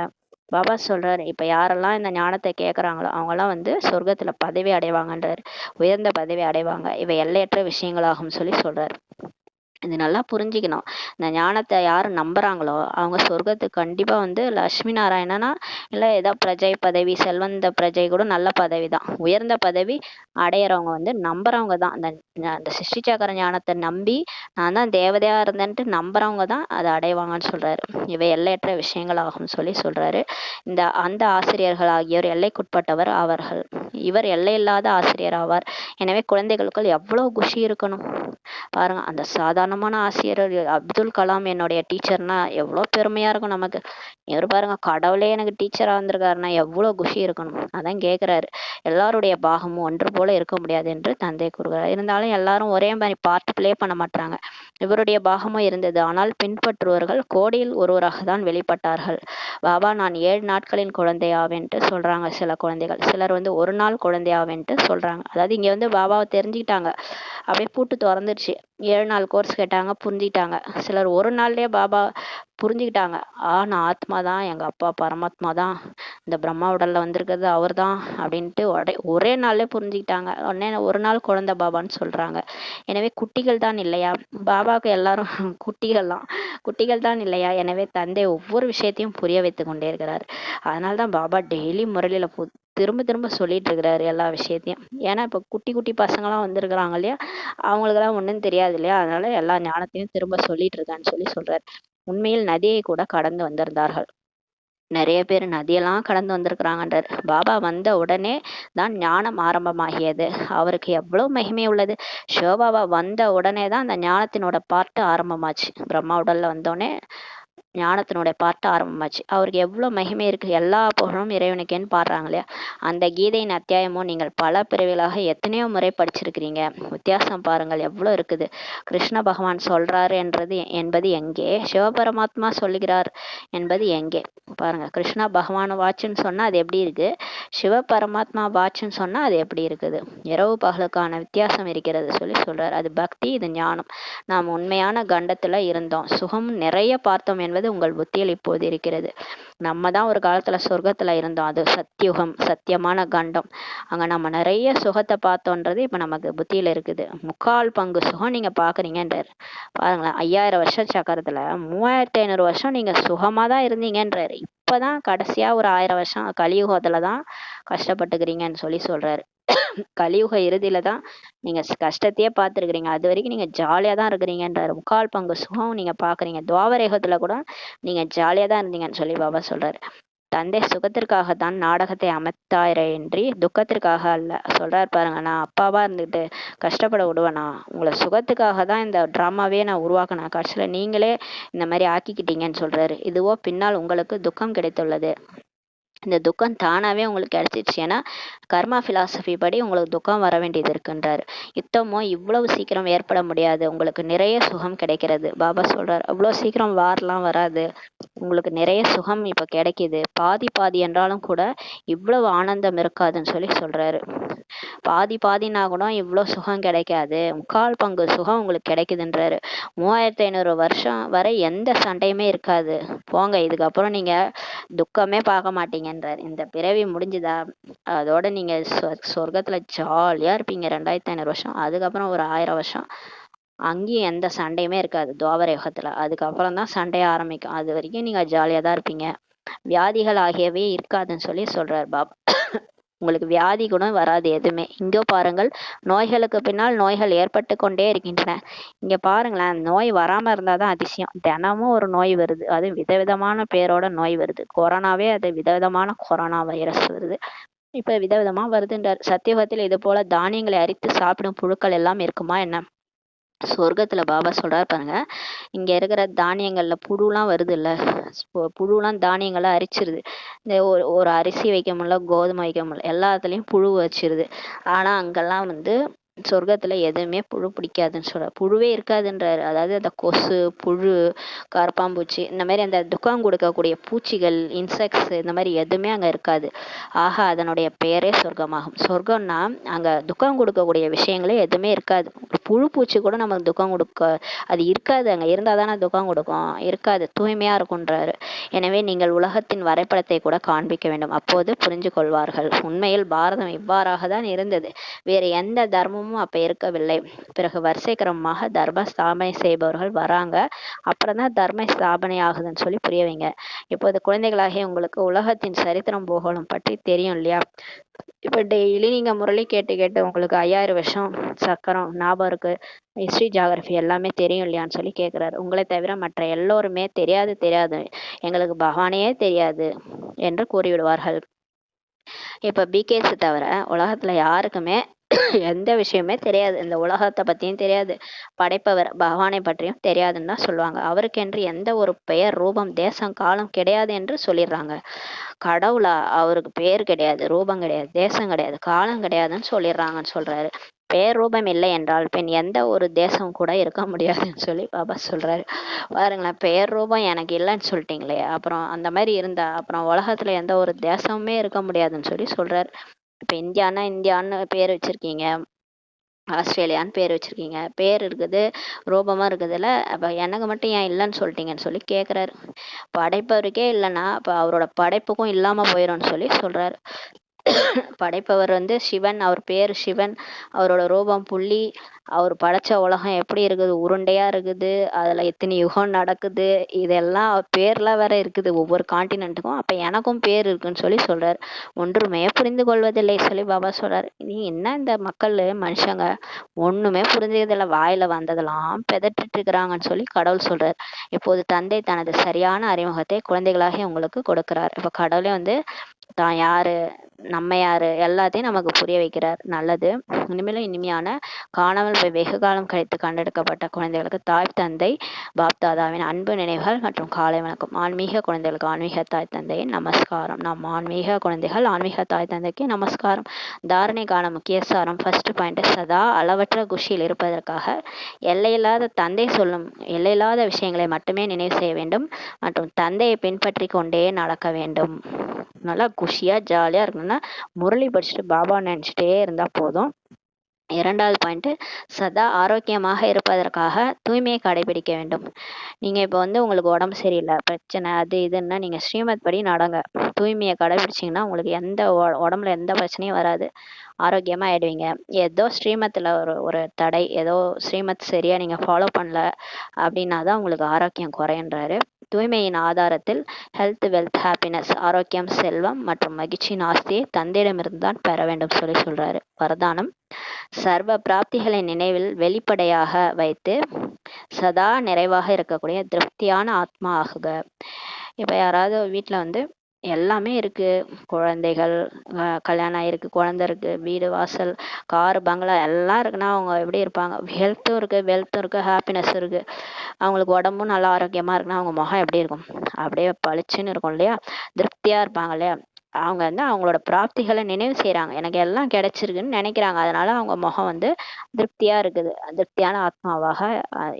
பாபா சொல்றாரு, இப்ப யாரெல்லாம் இந்த ஞானத்தை கேட்கறாங்களோ அவங்கெல்லாம் சொர்க்கத்துல பதவி அடைவாங்கன்றாரு, உயர்ந்த பதவி அடைவாங்க. இவை எல்லையற்ற விஷயங்களாகும் சொல்லி சொல்றாரு. இது நல்லா புரிஞ்சுக்கணும். இந்த ஞானத்தை யாரு நம்புறாங்களோ அவங்க சொர்க்கத்துக்கு கண்டிப்பா லட்சுமி நாராயணனா இல்ல ஏதோ பிரஜை பதவி, செல்வந்த பிரஜை கூட நல்ல பதவி தான். உயர்ந்த பதவி அடையறவங்க நம்புறவங்க தான். அந்த சிருஷ்டி சக்கர ஞானத்தை நம்பி நான் தான் தேவதையா இருந்தேன்ட்டு நம்புறவங்க தான் அதை அடைவாங்கன்னு சொல்றாரு. இவை எல்லையற்ற விஷயங்களாகும் சொல்லி சொல்றாரு. அந்த ஆசிரியர்கள் ஆகியோர் எல்லைக்குட்பட்டவர் அவர்கள். இவர் எல்லையில்லாத ஆசிரியர் ஆவார். எனவே குழந்தைகளுக்குள் எவ்வளவு குஷி இருக்கணும் பாருங்க. அந்த சாதாரணமான ஆசிரியர் அப்துல் கலாம் என்னுடைய டீச்சர்னா எவ்வளோ பெருமையா இருக்கும் நமக்கு. இவர் பாருங்க, கடவுளே எனக்கு டீச்சரா வந்திருக்காருன்னா எவ்வளவு குஷி இருக்கணும். அதான் கேட்கிறாரு, எல்லாருடைய பாகமும் ஒன்று போல இருக்க முடியாது என்று தந்தை கூறுகிறார். இருந்தாலும் எல்லாரும் ஒரே மாதிரி பார்ட் பிளே பண்ண மாட்டாங்க. இவருடைய பாகமும் இருந்தது, ஆனால் பின்பற்றுவர்கள் கோடியில் ஒருவராக தான் வெளிப்பட்டார்கள். பாபா நான் 7 நாட்களின் குழந்தையாவேன்ட்டு சொல்றாங்க சில குழந்தைகள். சிலர் ஒரு நாள் குழந்தையாவேன்ட்டு சொல்றாங்க. அதாவது இங்க பாபாவை தெரிஞ்சுக்கிட்டாங்க, அப்படியே பூட்டு திறந்துருச்சு. 7 நாள் கோர்ஸ் கேட்டாங்க, புரிஞ்சுக்கிட்டாங்க. சிலர் ஒரு நாள்லயே பாபா புரிஞ்சுக்கிட்டாங்க. நான் ஆத்மா தான், எங்க அப்பா பரமாத்மா தான், இந்த பிரம்மா உடல்ல வந்திருக்கிறது அவர் தான் அப்படின்ட்டு ஒரே நாள்ல புரிஞ்சுக்கிட்டாங்க. உடனே ஒரு நாள் குழந்தை பாபான்னு சொல்றாங்க. எனவே குட்டிகள் தான் இல்லையா பாபாவுக்கு எல்லாரும் குட்டிகள் தான் இல்லையா. எனவே தந்தை ஒவ்வொரு விஷயத்தையும் புரிய வைத்து கொண்டே இருக்கிறார். அதனால்தான் பாபா டெய்லி முரளியில திரும்ப திரும்ப சொல்லிட்டு இருக்கிறாரு எல்லா விஷயத்தையும். ஏன்னா இப்ப குட்டி குட்டி பசங்களாம் வந்திருக்கிறாங்க இல்லையா, அவங்களுக்கெல்லாம் ஒண்ணும் தெரியாது இல்லையா, அதனால எல்லா ஞானத்தையும் திரும்ப சொல்லிட்டு இருக்கான்னு சொல்லி சொல்றாரு. உண்மையில் நதியை கூட கடந்து வந்திருந்தார்கள். நிறைய பேர் நதியெல்லாம் கடந்து வந்திருக்கிறாங்கன்றார். பாபா வந்த உடனே தான் ஞானம் ஆரம்பமாகியது. அவருக்கு எவ்வளவு மகிமை உள்ளது. சிவபாபா வந்த உடனே தான் அந்த ஞானத்தினோட பாட்டு ஆரம்பமாச்சு. பிரம்மா உடல்ல வந்தோடனே ஞானத்தினுடைய பாட்டு ஆரம்பமாச்சு. அவருக்கு எவ்வளவு மகிமை இருக்கு. எல்லா புகழும் இறைவனுக்கேன்னு பாடுறாங்க இல்லையா. அந்த கீதையின் அத்தியாயமும் நீங்கள் பல பிரிவுகளாக எத்தனையோ முறை படிச்சிருக்கிறீங்க. வித்தியாசம் பாருங்கள் எவ்வளவு இருக்குது. கிருஷ்ண பகவான் சொல்றாரு என்பது எங்கே, சிவபரமாத்மா சொல்லுகிறார் என்பது எங்கே பாருங்க. கிருஷ்ணா பகவான் வாச்சுன்னு சொன்னா அது எப்படி இருக்கு, சிவ பரமாத்மா வாச்சுன்னு சொன்னா அது எப்படி இருக்குது. இரவு பகலுக்கான வித்தியாசம் இருக்கிறது சொல்லி சொல்றாரு. அது பக்தி, இது ஞானம். நாம் உண்மையான கண்டத்துல இருந்தோம், சுகம் நிறைய பார்த்தோம் என்பது உங்கள் புத்தியில் இப்போது இருக்கிறது. நம்ம தான் ஒரு காலத்துல சொர்க்கத்துல இருந்தோம், அது சத்தியுகம், சத்தியமான கண்டம். அங்க நம்ம நிறைய சுகத்தை பார்த்தோன்றது இப்ப நமக்கு புத்தியில இருக்குது. 3/4 சுகம் நீங்க பாக்குறீங்கன்றாரு. பாருங்களேன், 5000 வருஷம் சக்கரத்துல 3500 வருஷம் நீங்க சுகமா தான் இருந்தீங்கன்றாரு. இப்பதான் கடைசியா ஒரு 1000 வருஷம் கலியுகத்துலதான் கஷ்டப்பட்டுக்கிறீங்கன்னு சொல்லி சொல்றாரு. கலியுக இறுதியில தான் நீங்க கஷ்டத்தையே பார்த்துருக்கிறீங்க. அது வரைக்கும் நீங்க ஜாலியா தான் இருக்கிறீங்கன்றாரு. முக்கால் பங்கு சுகம் நீங்க பாக்குறீங்க. துவாபரயுகத்துல கூட நீங்க ஜாலியா தான் இருந்தீங்கன்னு சொல்லி பாபா சொல்றாரு. தந்தை சுகத்திற்காகத்தான் நாடகத்தை அமைத்தாரேன்றி துக்கத்திற்காக அல்ல. சொல்றாரு பாருங்க, நான் அப்பாவா இருந்துட்டு கஷ்டப்பட விடுவேனா? உங்களை சுகத்துக்காக தான் இந்த டிராமாவே நான் உருவாக்கினேன். கடைசியில நீங்களே இந்த மாதிரி ஆக்கிக்கிட்டீங்கன்னு சொல்றாரு. இதுவோ பின்னால் உங்களுக்கு துக்கம் கிடைத்துள்ளது. இந்த துக்கம் தானாவே உங்களுக்கு கிடைச்சிருச்சு. ஏன்னா கர்மா பிலாசபி படி உங்களுக்கு துக்கம் வர வேண்டியது இருக்குன்றாரு. யுத்தமோ இவ்வளவு சீக்கிரம் ஏற்பட முடியாது. உங்களுக்கு நிறைய சுகம் கிடைக்கிறது. பாபா சொல்றாரு, அவ்வளவு சீக்கிரம் வார்லாம் வராது. உங்களுக்கு நிறைய சுகம் இப்ப கிடைக்குது. பாதி பாதி என்றாலும் கூட இவ்வளவு ஆனந்தம் இருக்காதுன்னு சொல்லி சொல்றாரு. பாதி பாதினா கூட இவ்வளவு சுகம் கிடைக்காது. முக்கால் பங்கு சுகம் உங்களுக்கு கிடைக்குதுன்றாரு. 3500 வருஷம் வரை எந்த சண்டையுமே இருக்காது. போங்க, இதுக்கப்புறம் நீங்க துக்கமே பார்க்க மாட்டீங்கன்றாரு. இந்த பிறவி முடிஞ்சுதா, அதோட நீங்க சொர்க்கத்துல ஜாலியா இருப்பீங்க 2500 வருஷம். அதுக்கப்புறம் ஒரு 1000 வருஷம் அங்கேயும் எந்த சண்டையுமே இருக்காது துவாபர யுகத்துல. அதுக்கப்புறம் தான் சண்டைய ஆரம்பிக்கும். அது வரைக்கும் நீங்க ஜாலியா தான் இருப்பீங்க. வியாதிகள் ஆகியவே இருக்காதுன்னு சொல்லி சொல்றாரு பாபா. உங்களுக்கு வியாதி கூட வராது எதுவுமே. இங்கோ பாருங்கள், நோய்களுக்கு பின்னால் நோய்கள் ஏற்பட்டு கொண்டே இருக்கின்றன. இங்க பாருங்களேன், நோய் வராம இருந்தாதான் அதிசயம். தினமும் ஒரு நோய் வருது. அது விதவிதமான பேரோட நோய் வருது. கொரோனாவே அது விதவிதமான கொரோனா வைரஸ் வருது. இப்ப விதவிதமா வருதுன்றார். சத்தியுகத்தில் இது போல தானியங்களை அரித்து சாப்பிடும் புழுக்கள் எல்லாம் இருக்குமா என்ன? சொர்க்கத்துல பாபா சொல்றாரு பாருங்க, இங்க இருக்கிற தானியங்கள்ல புழுலாம் வருது இல்ல, புழுலாம் தானியங்களை அரிச்சிருது. இந்த ஒரு அரிசி வைக்க முடியல, கோதுமை வைக்க முடியல, எல்லாத்துலயும் புழு வச்சிருது. ஆனா அங்கெல்லாம் சொர்க்கத்துல எதுவுமே புழு பிடிக்காதுன்னு சொல்ற, புழுவே இருக்காதுன்றாரு. அதாவது அந்த கொசு, புழு, கரப்பாம்பூச்சி, இந்த மாதிரி அந்த துக்கம் கொடுக்கக்கூடிய பூச்சிகள், இன்செக்ட்ஸ், இந்த மாதிரி எதுவுமே அங்க இருக்காது. ஆக அதனுடைய பெயரே சொர்க்கமாகும். சொர்க்கம்னா அங்க துக்கம் கொடுக்கக்கூடிய விஷயங்களே எதுவுமே இருக்காது. புழு பூச்சி கூட நமக்கு துக்கம் கொடுக்க, அது இருக்காது. அங்க இருந்தாதானே துக்கம் கொடுக்கும், இருக்காது, தூய்மையா இருக்கும்ன்றாரு. எனவே நீங்கள் உலகத்தின் வரைபடத்தை கூட காண்பிக்க வேண்டும், அப்போது புரிஞ்சு கொள்வார்கள். உண்மையில் பாரதம் இவ்வாறாக தான் இருந்தது. வேறு எந்த தர்மமும் அப்ப இருக்கவில்லை. பிறகு வரிசை கிரமமாக தர்ம ஸ்தாபனை செய்பவர்கள் வராங்க. அப்புறம் தான் தர்ம ஸ்தாபனை ஆகுதுன்னு சொல்லி புரிய வைங்க. இப்போது குழந்தைகளாகிய உங்களுக்கு உலகத்தின் சரித்திரம் பூகோளம் பற்றி தெரியும் இல்லையா? இப்ப டெய்லி நீங்க முரளி கேட்டு கேட்டு உங்களுக்கு 5000 வருஷம் சக்கரம் ஞாபகம் இருக்கு, ஹிஸ்டரி ஜாகிரபி எல்லாமே தெரியும் இல்லையான்னு சொல்லி கேட்கிறாரு. உங்களை தவிர மற்ற எல்லோருமே தெரியாது தெரியாது, எங்களுக்கு பகவானே தெரியாது என்று கூறிவிடுவார்கள். இப்ப பிகேஸ் தவிர உலகத்துல யாருக்குமே எந்த விஷயமே தெரியாது. இந்த உலகத்தை பத்தியும் தெரியாது, படைப்பவர் பகவானை பற்றியும் தெரியாதுன்னு தான் சொல்லுவாங்க. அவருக்கென்று எந்த ஒரு பெயர், ரூபம், தேசம், காலம் கிடையாது என்று சொல்லிடுறாங்க. கடவுளா? அவருக்கு பேர் கிடையாது, ரூபம் கிடையாது, தேசம் கிடையாது, காலம் கிடையாதுன்னு சொல்லிடுறாங்கன்னு சொல்றாரு. பேர் ரூபம் இல்லை என்றால் பின் எந்த ஒரு தேசம் கூட இருக்க முடியாதுன்னு சொல்லி பாபா சொல்றாரு. பாருங்களேன், பெயர் ரூபம் எனக்கு இல்லைன்னு சொல்லிட்டீங்களே, அப்புறம் அந்த மாதிரி இருந்தா அப்புறம் உலகத்துல எந்த ஒரு தேசமுமே இருக்க முடியாதுன்னு சொல்லி சொல்றாரு. இப்ப இந்தியான்னு பேர் வச்சிருக்கீங்க, ஆஸ்திரேலியான்னு பேர் வச்சிருக்கீங்க, பேர் இருக்குது, ரூபமா இருக்குதுல்ல, அப்ப எனக்கு மட்டும் ஏன் இல்லைன்னு சொல்லிட்டீங்கன்னு சொல்லி கேக்குறாரு. படைப்பவருக்கே இல்லைன்னா அப்ப அவரோட படைப்புக்கும் இல்லாம போயிரும்னு சொல்லி சொல்றாரு. படைப்பவர் சிவன், அவர் பேர் சிவன், அவரோட ரூபம் புள்ளி, அவர் படைச்ச உலகம் எப்படி இருக்குது, உருண்டையா இருக்குது, அதுல எத்தனை யுகம் நடக்குது, இதெல்லாம் பேர்ல வேற இருக்குது ஒவ்வொரு காண்டினென்ட்டுக்கும். அப்ப எனக்கும் பேர் இருக்குன்னு சொல்லி சொல்றாரு. ஒன்றுமே புரிந்து கொள்வதில்லை சொல்லி பாபா சொல்றாரு. நீ என்ன இந்த மக்கள் மனுஷங்க ஒண்ணுமே புரிஞ்சதில்லை, வாயில வந்ததெல்லாம் பெதற்றிட்டு இருக்கிறாங்கன்னு சொல்லி கடவுள் சொல்றாரு. இப்போது தந்தை தனது சரியான அறிமுகத்தை குழந்தைகளாக உங்களுக்கு கொடுக்கிறார். இப்ப கடவுளே தான் யாரு, நம்ம யாரு, எல்லாத்தையும் நமக்கு புரிய வைக்கிறார். நல்லது. இனிமேலும் இனிமையான காணாமல் போய் வெகு காலம் கழித்து கண்டெடுக்கப்பட்ட குழந்தைகளுக்கு தாய் தந்தை பாப்தாதாவின் அன்பு நினைவுகள் மற்றும் காலை வணக்கம். ஆன்மீக குழந்தைகளுக்கு ஆன்மீக தாய் தந்தையின் நமஸ்காரம். நம் ஆன்மீக குழந்தைகள் ஆன்மீக தாய் தந்தைக்கு நமஸ்காரம். தாரணைக்கான முக்கிய சாரம். ஃபர்ஸ்ட் பாயிண்ட், சதா அளவற்ற குஷியில் இருப்பதற்காக எல்லையில்லாத தந்தை சொல்லும் எல்லையில்லாத விஷயங்களை மட்டுமே நினைவு செய்ய வேண்டும் மற்றும் தந்தையை பின்பற்றி கொண்டே நடக்க வேண்டும். நல்லா குஷியா ஜாலியா இருக்கணும்னா முரளி படிச்சுட்டு பாபா நினைச்சிட்டே இருந்தா போதும். 2வது பாயிண்ட், சதா ஆரோக்கியமாக இருப்பதற்காக தூய்மையை கடைபிடிக்க வேண்டும். நீங்க இப்போ வந்து உங்களுக்கு உடம்பு சரியில்லை, பிரச்சனை அது இதுன்னா நீங்க ஸ்ரீமத் படி நடங்க. தூய்மையை கடைபிடிச்சிங்கன்னா உங்களுக்கு எந்த உடம்புல எந்த பிரச்சனையும் வராது. ஆரோக்கியமா ஆயிடுவீங்க. ஏதோ ஸ்ரீமத்தில் ஒரு ஒரு தடை, ஏதோ ஸ்ரீமத் சரியா நீங்க ஃபாலோ பண்ணல அப்படின்னா தான் உங்களுக்கு ஆரோக்கியம் குறையன்றாரு. தூய்மையின் ஆதாரத்தில் ஹெல்த், வெல்த், ஹாப்பினஸ், ஆரோக்கியம், செல்வம் மற்றும் மகிழ்ச்சியின் ஆஸ்தியை தந்தையிடமிருந்து தான் பெற வேண்டும் சொல்றாரு. வரதானம், சர்வ பிராப்திகளின் நினைவில் வெளிப்படையாக வைத்து சதா நிறைவாக இருக்கக்கூடிய திருப்தியான ஆத்மா ஆகுக. இப்போ யாராவது வீட்டில் வந்து எல்லாமே இருக்கு, குழந்தைகள், கல்யாணம் ஆயிருக்கு, குழந்தை இருக்கு, வீடு வாசல், கார், பங்களா எல்லாம் இருக்குன்னா அவங்க எப்படி இருப்பாங்க? ஹெல்த்தும் இருக்கு, வெல்த்தும் இருக்கு, ஹாப்பினஸ் இருக்கு, அவங்களுக்கு உடம்பும் நல்லா ஆரோக்கியமா இருக்குன்னா அவங்க முகம் எப்படி இருக்கும்? அப்படியே பளிச்சுன்னு இருக்கும் இல்லையா? திருப்தியா இருப்பாங்க இல்லையா? அவங்க வந்து அவங்களோட பிராப்திகளை நினைவு செய்யறாங்க, எனக்கு எல்லாம் கிடைச்சிருக்குன்னு நினைக்கிறாங்க. அதனால அவங்க முகம் வந்து திருப்தியா இருக்குது, திருப்தியான ஆத்மாவாக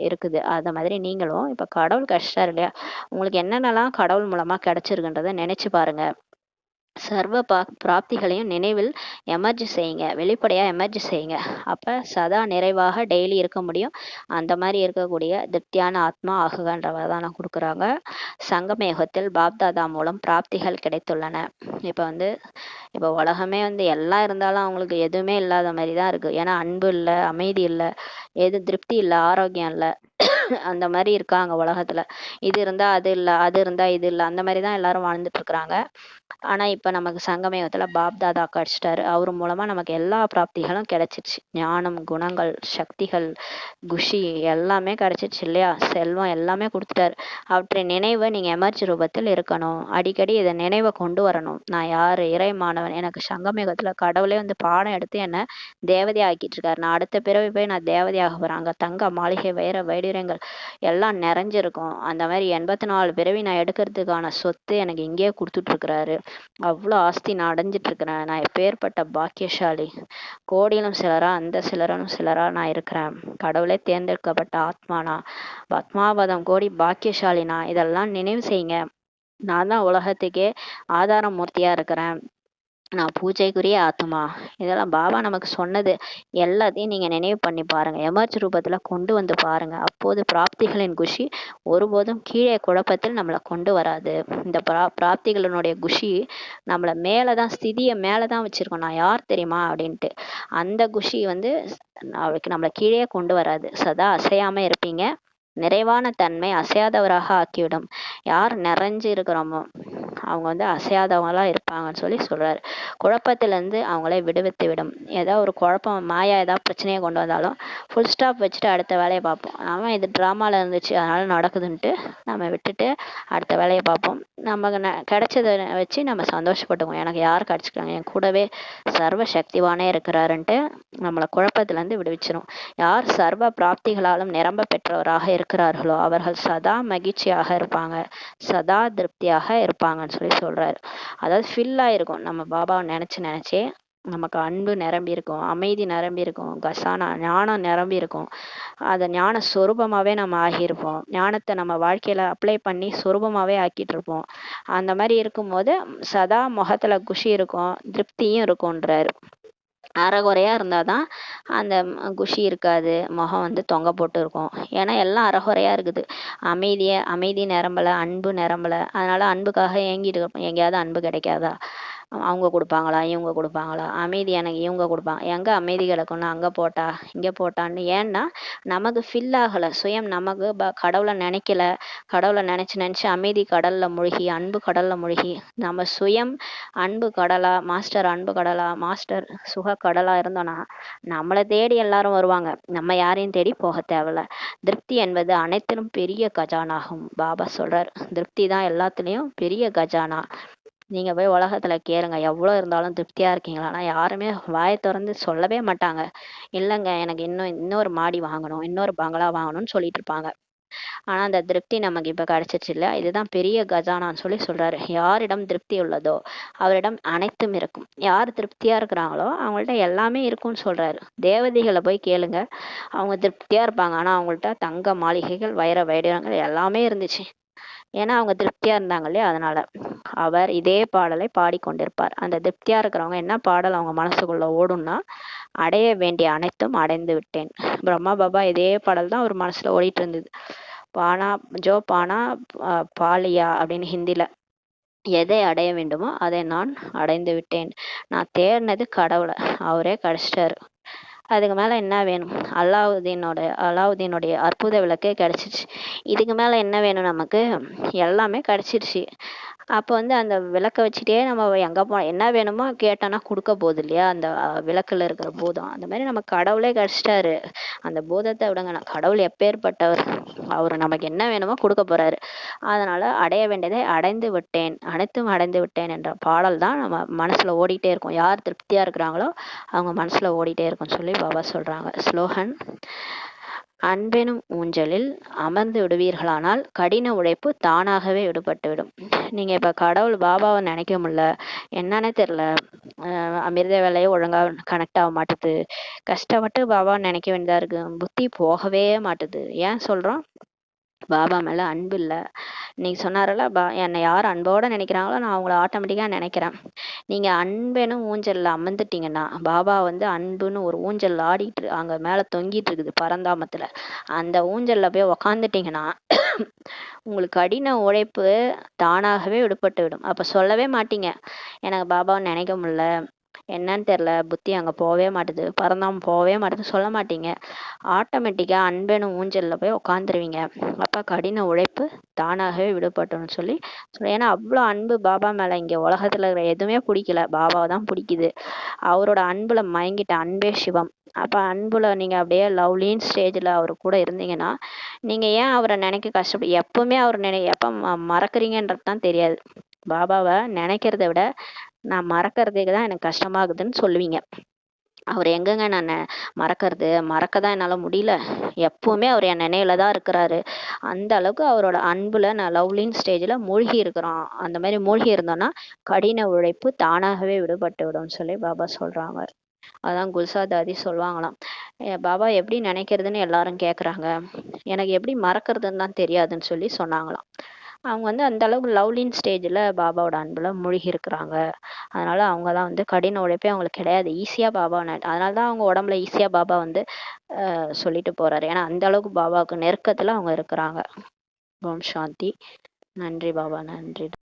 இருக்குது. அத மாதிரி நீங்களும் இப்ப கடவுள் கிடைச்சிட்டாரு இல்லையா, உங்களுக்கு என்னென்னலாம் கடவுள் மூலமா கிடைச்சிருக்குன்றத நினைச்சு பாருங்க. சர்வ பிராப்திகளையும் நினைவில் எமர்ஜி செய்யுங்க, வெளிப்படையா எமர்ஜி செய்யுங்க. அப்ப சதா நிறைவாக டெய்லி இருக்க முடியும். அந்த மாதிரி இருக்கக்கூடிய திருப்தியான ஆத்மா ஆகுகன்ற வரதானம் கொடுக்குறாங்க. சங்கமயுகத்தில் பாப்தாதா மூலம் பிராப்திகள் கிடைத்துள்ளன. இப்ப வந்து இப்போ உலகமே வந்து எல்லாம் இருந்தாலும் அவங்களுக்கு எதுவுமே இல்லாத மாதிரி தான் இருக்கு. ஏன்னா அன்பு இல்லை, அமைதி இல்லை, எது திருப்தி இல்லை, ஆரோக்கியம் இல்லை, அந்த மாதிரி இருக்காங்க உலகத்துல. இது இருந்தா அது இல்லை, அது இருந்தா இது இல்லை, அந்த மாதிரி தான் எல்லாரும் வாழ்ந்துட்டு இருக்கிறாங்க. ஆனா இப்ப நமக்கு சங்கமயுகத்துல பாப்தாதா கிடைச்சிட்டாரு. அவர் மூலமா நமக்கு எல்லா பிராப்திகளும் கிடைச்சிருச்சு. ஞானம், குணங்கள், சக்திகள், குஷி எல்லாமே கிடைச்சிருச்சு இல்லையா? செல்வம் எல்லாமே கொடுத்துட்டாரு. அவற்றை நினைவை நீங்க எமர்ஜி ரூபத்தில் இருக்கணும். அடிக்கடி இதை நினைவை கொண்டு வரணும். நான் யாரு? இறை மாணவன். எனக்கு சங்கமயுகத்துல கடவுளே வந்து பாடம் எடுத்து என்ன தேவதை ஆக்கிட்டு இருக்காரு. நான் அடுத்த பிறவி போய் நான் தேவதையாக போறேன். அங்க தங்க மாளிகை, வைர வைடூரியங்கள் எல்லாம் நிறைஞ்சிருக்கும். அந்த மாதிரி 84 பிறவி நான் எடுக்கிறதுக்கான சொத்து எனக்கு இங்கேயே கொடுத்துட்டு இருக்கிறாரு. அவ்வளோ ஆஸ்தி நான் அடைஞ்சிட்டு இருக்கிறேன். நான் எப்பேற்பட்ட பாக்கியசாலி. கோடியிலும் சிலரா, அந்த சிலரும் சிலரா நான் இருக்கிறேன். கடவுளே தேர்ந்தெடுக்கப்பட்ட ஆத்மானா, பத்மாவதம் கோடி பாக்கியசாலினா. இதெல்லாம் நினைவு செய்யுங்க. நான் தான் உலகத்துக்கே ஆதார மூர்த்தியா இருக்கிறேன். நான் பூஜைக்குரிய ஆத்மா. இதெல்லாம் பாபா நமக்கு சொன்னது. எல்லாத்தையும் நீங்க நினைவு பண்ணி பாருங்க. எமர்ஜி ரூபத்துல கொண்டு வந்து பாருங்க. அப்போது பிராப்திகளின் குஷி ஒருபோதும் கீழே குழப்பத்தில் நம்மளை கொண்டு வராது. இந்த பிராப்திகளினுடைய குஷி நம்மளை மேலதான், ஸ்திதியை மேலதான் வச்சிருக்கோம். நான் யார் தெரியுமா அப்படின்ட்டு. அந்த குஷி வந்து அவளுக்கு நம்மளை கீழே கொண்டு வராது. சதா அசையாம இருப்பீங்க. நிறைவான தன்மை அசையாதவராக ஆக்கிவிடும். யார் நிறைஞ்சு இருக்கிறோமோ அவங்க வந்து அசையாதவங்களா இருப்பாங்கன்னு சொல்றாரு. குழப்பத்திலிருந்து அவங்களே விடுவித்து விடும். ஏதாவது ஒரு குழப்பம், மாயா ஏதாவது பிரச்சனையை கொண்டு வந்தாலும் ஃபுல் ஸ்டாப் வச்சுட்டு அடுத்த வேலையை பார்ப்போம். அவன் இது ட்ராமால இருந்துச்சு அதனால நடக்குதுன்ட்டு நம்ம விட்டுட்டு அடுத்த வேலையை பார்ப்போம். நமக்கு கிடைச்சதை வச்சு நம்ம சந்தோஷப்பட்டுக்குவோம். எனக்கு யார் கிடைச்சிக்கிறாங்க, என் கூடவே சர்வ சக்திவானே இருக்கிறாருன்ட்டு நம்மளை குழப்பத்திலேருந்து விடுவிச்சிடும். யார் சர்வ பிராப்திகளாலும் நிரம்ப பெற்றவராக இருக்கிறார்களோ அவர்கள் சதா மகிழ்ச்சியாக இருப்பாங்க, சதா திருப்தியாக இருப்பாங்கன்னு சொல்றாரு. அதாவது ஃபில் ஆயிருக்கும். நம்ம பாபாவை நினைச்சே நமக்கு அன்பு நிரம்பி இருக்கும், அமைதி நிரம்பி இருக்கும், கசானா ஞானம் நிரம்பி இருக்கும். அதை ஞான சொரூபமாவே நம்ம ஆகியிருப்போம். ஞானத்தை நம்ம வாழ்க்கையில அப்ளை பண்ணி சொரூபமாவே ஆக்கிட்டு இருப்போம். அந்த மாதிரி இருக்கும்போது சதா முகத்துல குஷி இருக்கும், திருப்தியும் இருக்கும்ன்றாரு. அறகுறையா இருந்தாதான் அந்த குஷி இருக்காது, முகம் வந்து தொங்க போட்டு இருக்கும். ஏன்னா எல்லாம் அறகுறையா இருக்குது. அமைதி நிரம்பல, அன்பு நிரம்பல. அதனால அன்புக்காக ஏங்கிட்டு இருப்போம். எங்கேயாவது அன்பு கிடைக்காதா? அவங்க கொடுப்பாங்களா, இவங்க கொடுப்பாங்களா? அமைதி எனக்கு இவங்க கொடுப்பாங்க, எங்க அமைதி கிடக்கும்னு அங்க போட்டா இங்க போட்டான்னு. ஏன்னா நமக்கு ஃபில் ஆகலை. சுயம் நமக்கு கடவுளை நினைக்கல. கடவுளை நினைச்சு அமைதி கடல்ல மூழ்கி, அன்பு கடல்ல மூழ்கி, நம்ம சுயம் அன்பு கடலா, மாஸ்டர் அன்பு கடலா, மாஸ்டர் சுக கடலா இருந்தோம்னா நம்மளை தேடி எல்லாரும் வருவாங்க. நம்ம யாரையும் தேடி போக தேவையில்ல. திருப்தி என்பது அனைத்திலும் பெரிய கஜானாகும். பாபா சொல்றார், திருப்தி தான் எல்லாத்துலயும் பெரிய கஜானா. நீங்க போய் உலகத்துல கேளுங்க, எவ்வளவு இருந்தாலும் திருப்தியா இருக்கீங்களா? ஆனா யாருமே வாயை திறந்து சொல்லவே மாட்டாங்க. இல்லைங்க, எனக்கு இன்னொரு மாடி வாங்கணும், இன்னொரு பங்களா வாங்கணும்னு சொல்லிட்டு இருப்பாங்க. ஆனா அந்த திருப்தி நமக்கு இப்ப கிடைச்சிச்சு இல்ல, இதுதான் பெரிய கஜானான்னு சொல்றாரு. யாரிடம் திருப்தி உள்ளதோ அவரிடம் அனைத்தும் இருக்கும். யார் திருப்தியா இருக்கிறாங்களோ அவங்கள்ட்ட எல்லாமே இருக்கும்னு சொல்றாரு. தேவதைகளை போய் கேளுங்க, அவங்க திருப்தியா இருப்பாங்க. ஆனா அவங்கள்ட்ட தங்க மாளிகைகள், வைர வைடூரியங்கள் எல்லாமே இருந்துச்சு. ஏன்னா அவங்க திருப்தியா இருந்தாங்க இல்லையா, அதனால அவர் இதே பாடலை பாடிக்கொண்டிருப்பார். அந்த திருப்தியா இருக்கிறவங்க என்ன பாடல் அவங்க மனசுக்குள்ள ஓடும்னா, அடைய வேண்டிய அனைத்தும் அடைந்து விட்டேன். பிரம்மா பாபா இதே பாடல் தான் அவர் மனசுல ஓடிட்டு இருந்தது. பானா ஜோ பானா பாலியா அப்படின்னு ஹிந்தில, எதை அடைய வேண்டுமோ அதை நான் அடைந்து விட்டேன். நான் தேடினது கடவுளை, அவரே கிடைச்சிட்டாரு. அதுக்கு மேல என்ன வேணும்? அலாவுதீனுடைய அற்புத விளக்கே கிடைச்சிருச்சு. இதுக்கு மேல என்ன வேணும் நமக்கு? எல்லாமே கிடைச்சிருச்சு. அப்போ வந்து அந்த விளக்க வச்சுட்டே நம்ம எங்க என்ன வேணுமோ கேட்டோன்னா கொடுக்க போகுது இல்லையா, அந்த விளக்குல இருக்கிற பூதம். அந்த மாதிரி நமக்கு கடவுளே கிடைச்சிட்டாரு. அந்த பூதத்தை விடுங்க, கடவுள் எப்பேற்பட்டவர், அவர் நமக்கு என்ன வேணுமோ கொடுக்க போறாரு. அதனால அடைய வேண்டியதை அடைந்து விட்டேன், அனைத்தும் அடைந்து விட்டேன் என்ற பாடல் தான் நம்ம மனசுல ஓடிட்டே இருக்கும். யார் திருப்தியா இருக்கிறாங்களோ அவங்க மனசுல ஓடிட்டே இருக்கும் சொல்லி பாபா சொல்றாங்க. ஸ்லோகன்: அன்பெனும் ஊஞ்சலில் அமர்ந்து விடுவீர்களானால் கடின உழைப்பு தானாகவே விடுபட்டு விடும். நீங்க இப்ப கடவுள் பாபாவை நினைக்க முடியல, என்னன்னே தெரியல, அமிர்த வேலையே ஒழுங்கா கனெக்ட் ஆக மாட்டுது, கஷ்டப்பட்டு பாபாவை நினைக்க வேண்டியதா இருக்கு, புத்தி போகவே மாட்டுது. ஏன் சொல்றோம்? பாபா மேல அன்பு இல்லை. இன்னைக்கு சொன்னாரல்ல, என்னை யார் அன்போட நினைக்கிறாங்களோ நான் அவங்கள ஆட்டோமேட்டிக்கா நினைக்கிறேன். நீங்க அன்பெனும் ஊஞ்சல்ல அமர்ந்துட்டீங்கன்னா, பாபா வந்து அன்புன்னு ஒரு ஊஞ்சல் ஆடிட்டு அங்க மேல தொங்கிட்டு இருக்குது பரந்தாமத்துல, அந்த ஊஞ்சல்ல போய் உக்காந்துட்டீங்கன்னா உங்களுக்கு கடின உழைப்பு தானாகவே விடுபட்டு விடும். அப்ப சொல்லவே மாட்டீங்க, எனக்கு பாபாவை நினைக்க முடியல, என்னன்னு தெரியல, புத்தி அங்க போகவே மாட்டுது, பரந்தாமம் போகவே மாட்டுது சொல்ல மாட்டீங்க. ஆட்டோமேட்டிக்கா அன்பெனும் ஊஞ்சல்ல போய் உக்காந்துருவீங்க. அப்ப கடின உழைப்பு தானாகவே விடுபட்டோம்னு சொல்லி, ஏன்னா அவ்வளோ அன்பு பாபா மேல. இங்க உலகத்துல இருக்கிற எதுவுமே பிடிக்கல, பாபாவை தான் பிடிக்குது. அவரோட அன்புல மயங்கிட்ட, அன்பே சிவம். அப்ப அன்புல நீங்க அப்படியே லவ்லின் ஸ்டேஜ்ல அவரு கூட இருந்தீங்கன்னா, நீங்க ஏன் அவரை நினைக்க கஷ்டப்படு, எப்பவுமே அவர் எப்ப மறக்கறீங்கன்றது தான் தெரியாது. பாபாவை நினைக்கிறத விட நான் மறக்கிறதுக்கு தான் எனக்கு கஷ்டமாகுதுன்னு சொல்லுவீங்க. அவர் எங்கங்க நான் மறக்கதான் என்னால முடியல, எப்பவுமே அவர் என் நினைவுல தான் இருக்கிறாரு. அந்த அளவுக்கு அவரோட அன்புல நான் லவ்லின் ஸ்டேஜ்ல மூழ்கி இருக்கிறோம். அந்த மாதிரி மூழ்கி இருந்தோம்னா கடின உழைப்பு தானாகவே விடுபட்டு விடும்னு சொல்லி பாபா சொல்றாங்க. அதான் குல்சாதாதி சொல்லுவாங்களாம், பாபா எப்படி நினைக்கிறதுன்னு எல்லாரும் கேக்குறாங்க, எனக்கு எப்படி மறக்கிறதுன்னு தான் தெரியாதுன்னு சொல்லி சொன்னாங்களாம். அவங்க வந்து அந்த அளவுக்கு லவ்லின் ஸ்டேஜ்ல பாபாவோட அன்புல மூழ்கி இருக்கிறாங்க. அதனால அவங்க தான் வந்து கடின உழைப்பே அவங்களுக்கு கிடையாது, ஈஸியா பாபா அதனால தான் அவங்க உடம்புல ஈஸியா பாபா வந்து சொல்லிட்டு போறாரு. ஏன்னா அந்த அளவுக்கு பாபாவுக்கு நெருக்கத்துல அவங்க இருக்கிறாங்க. ஓம் சாந்தி. நன்றி பாபா, நன்றி.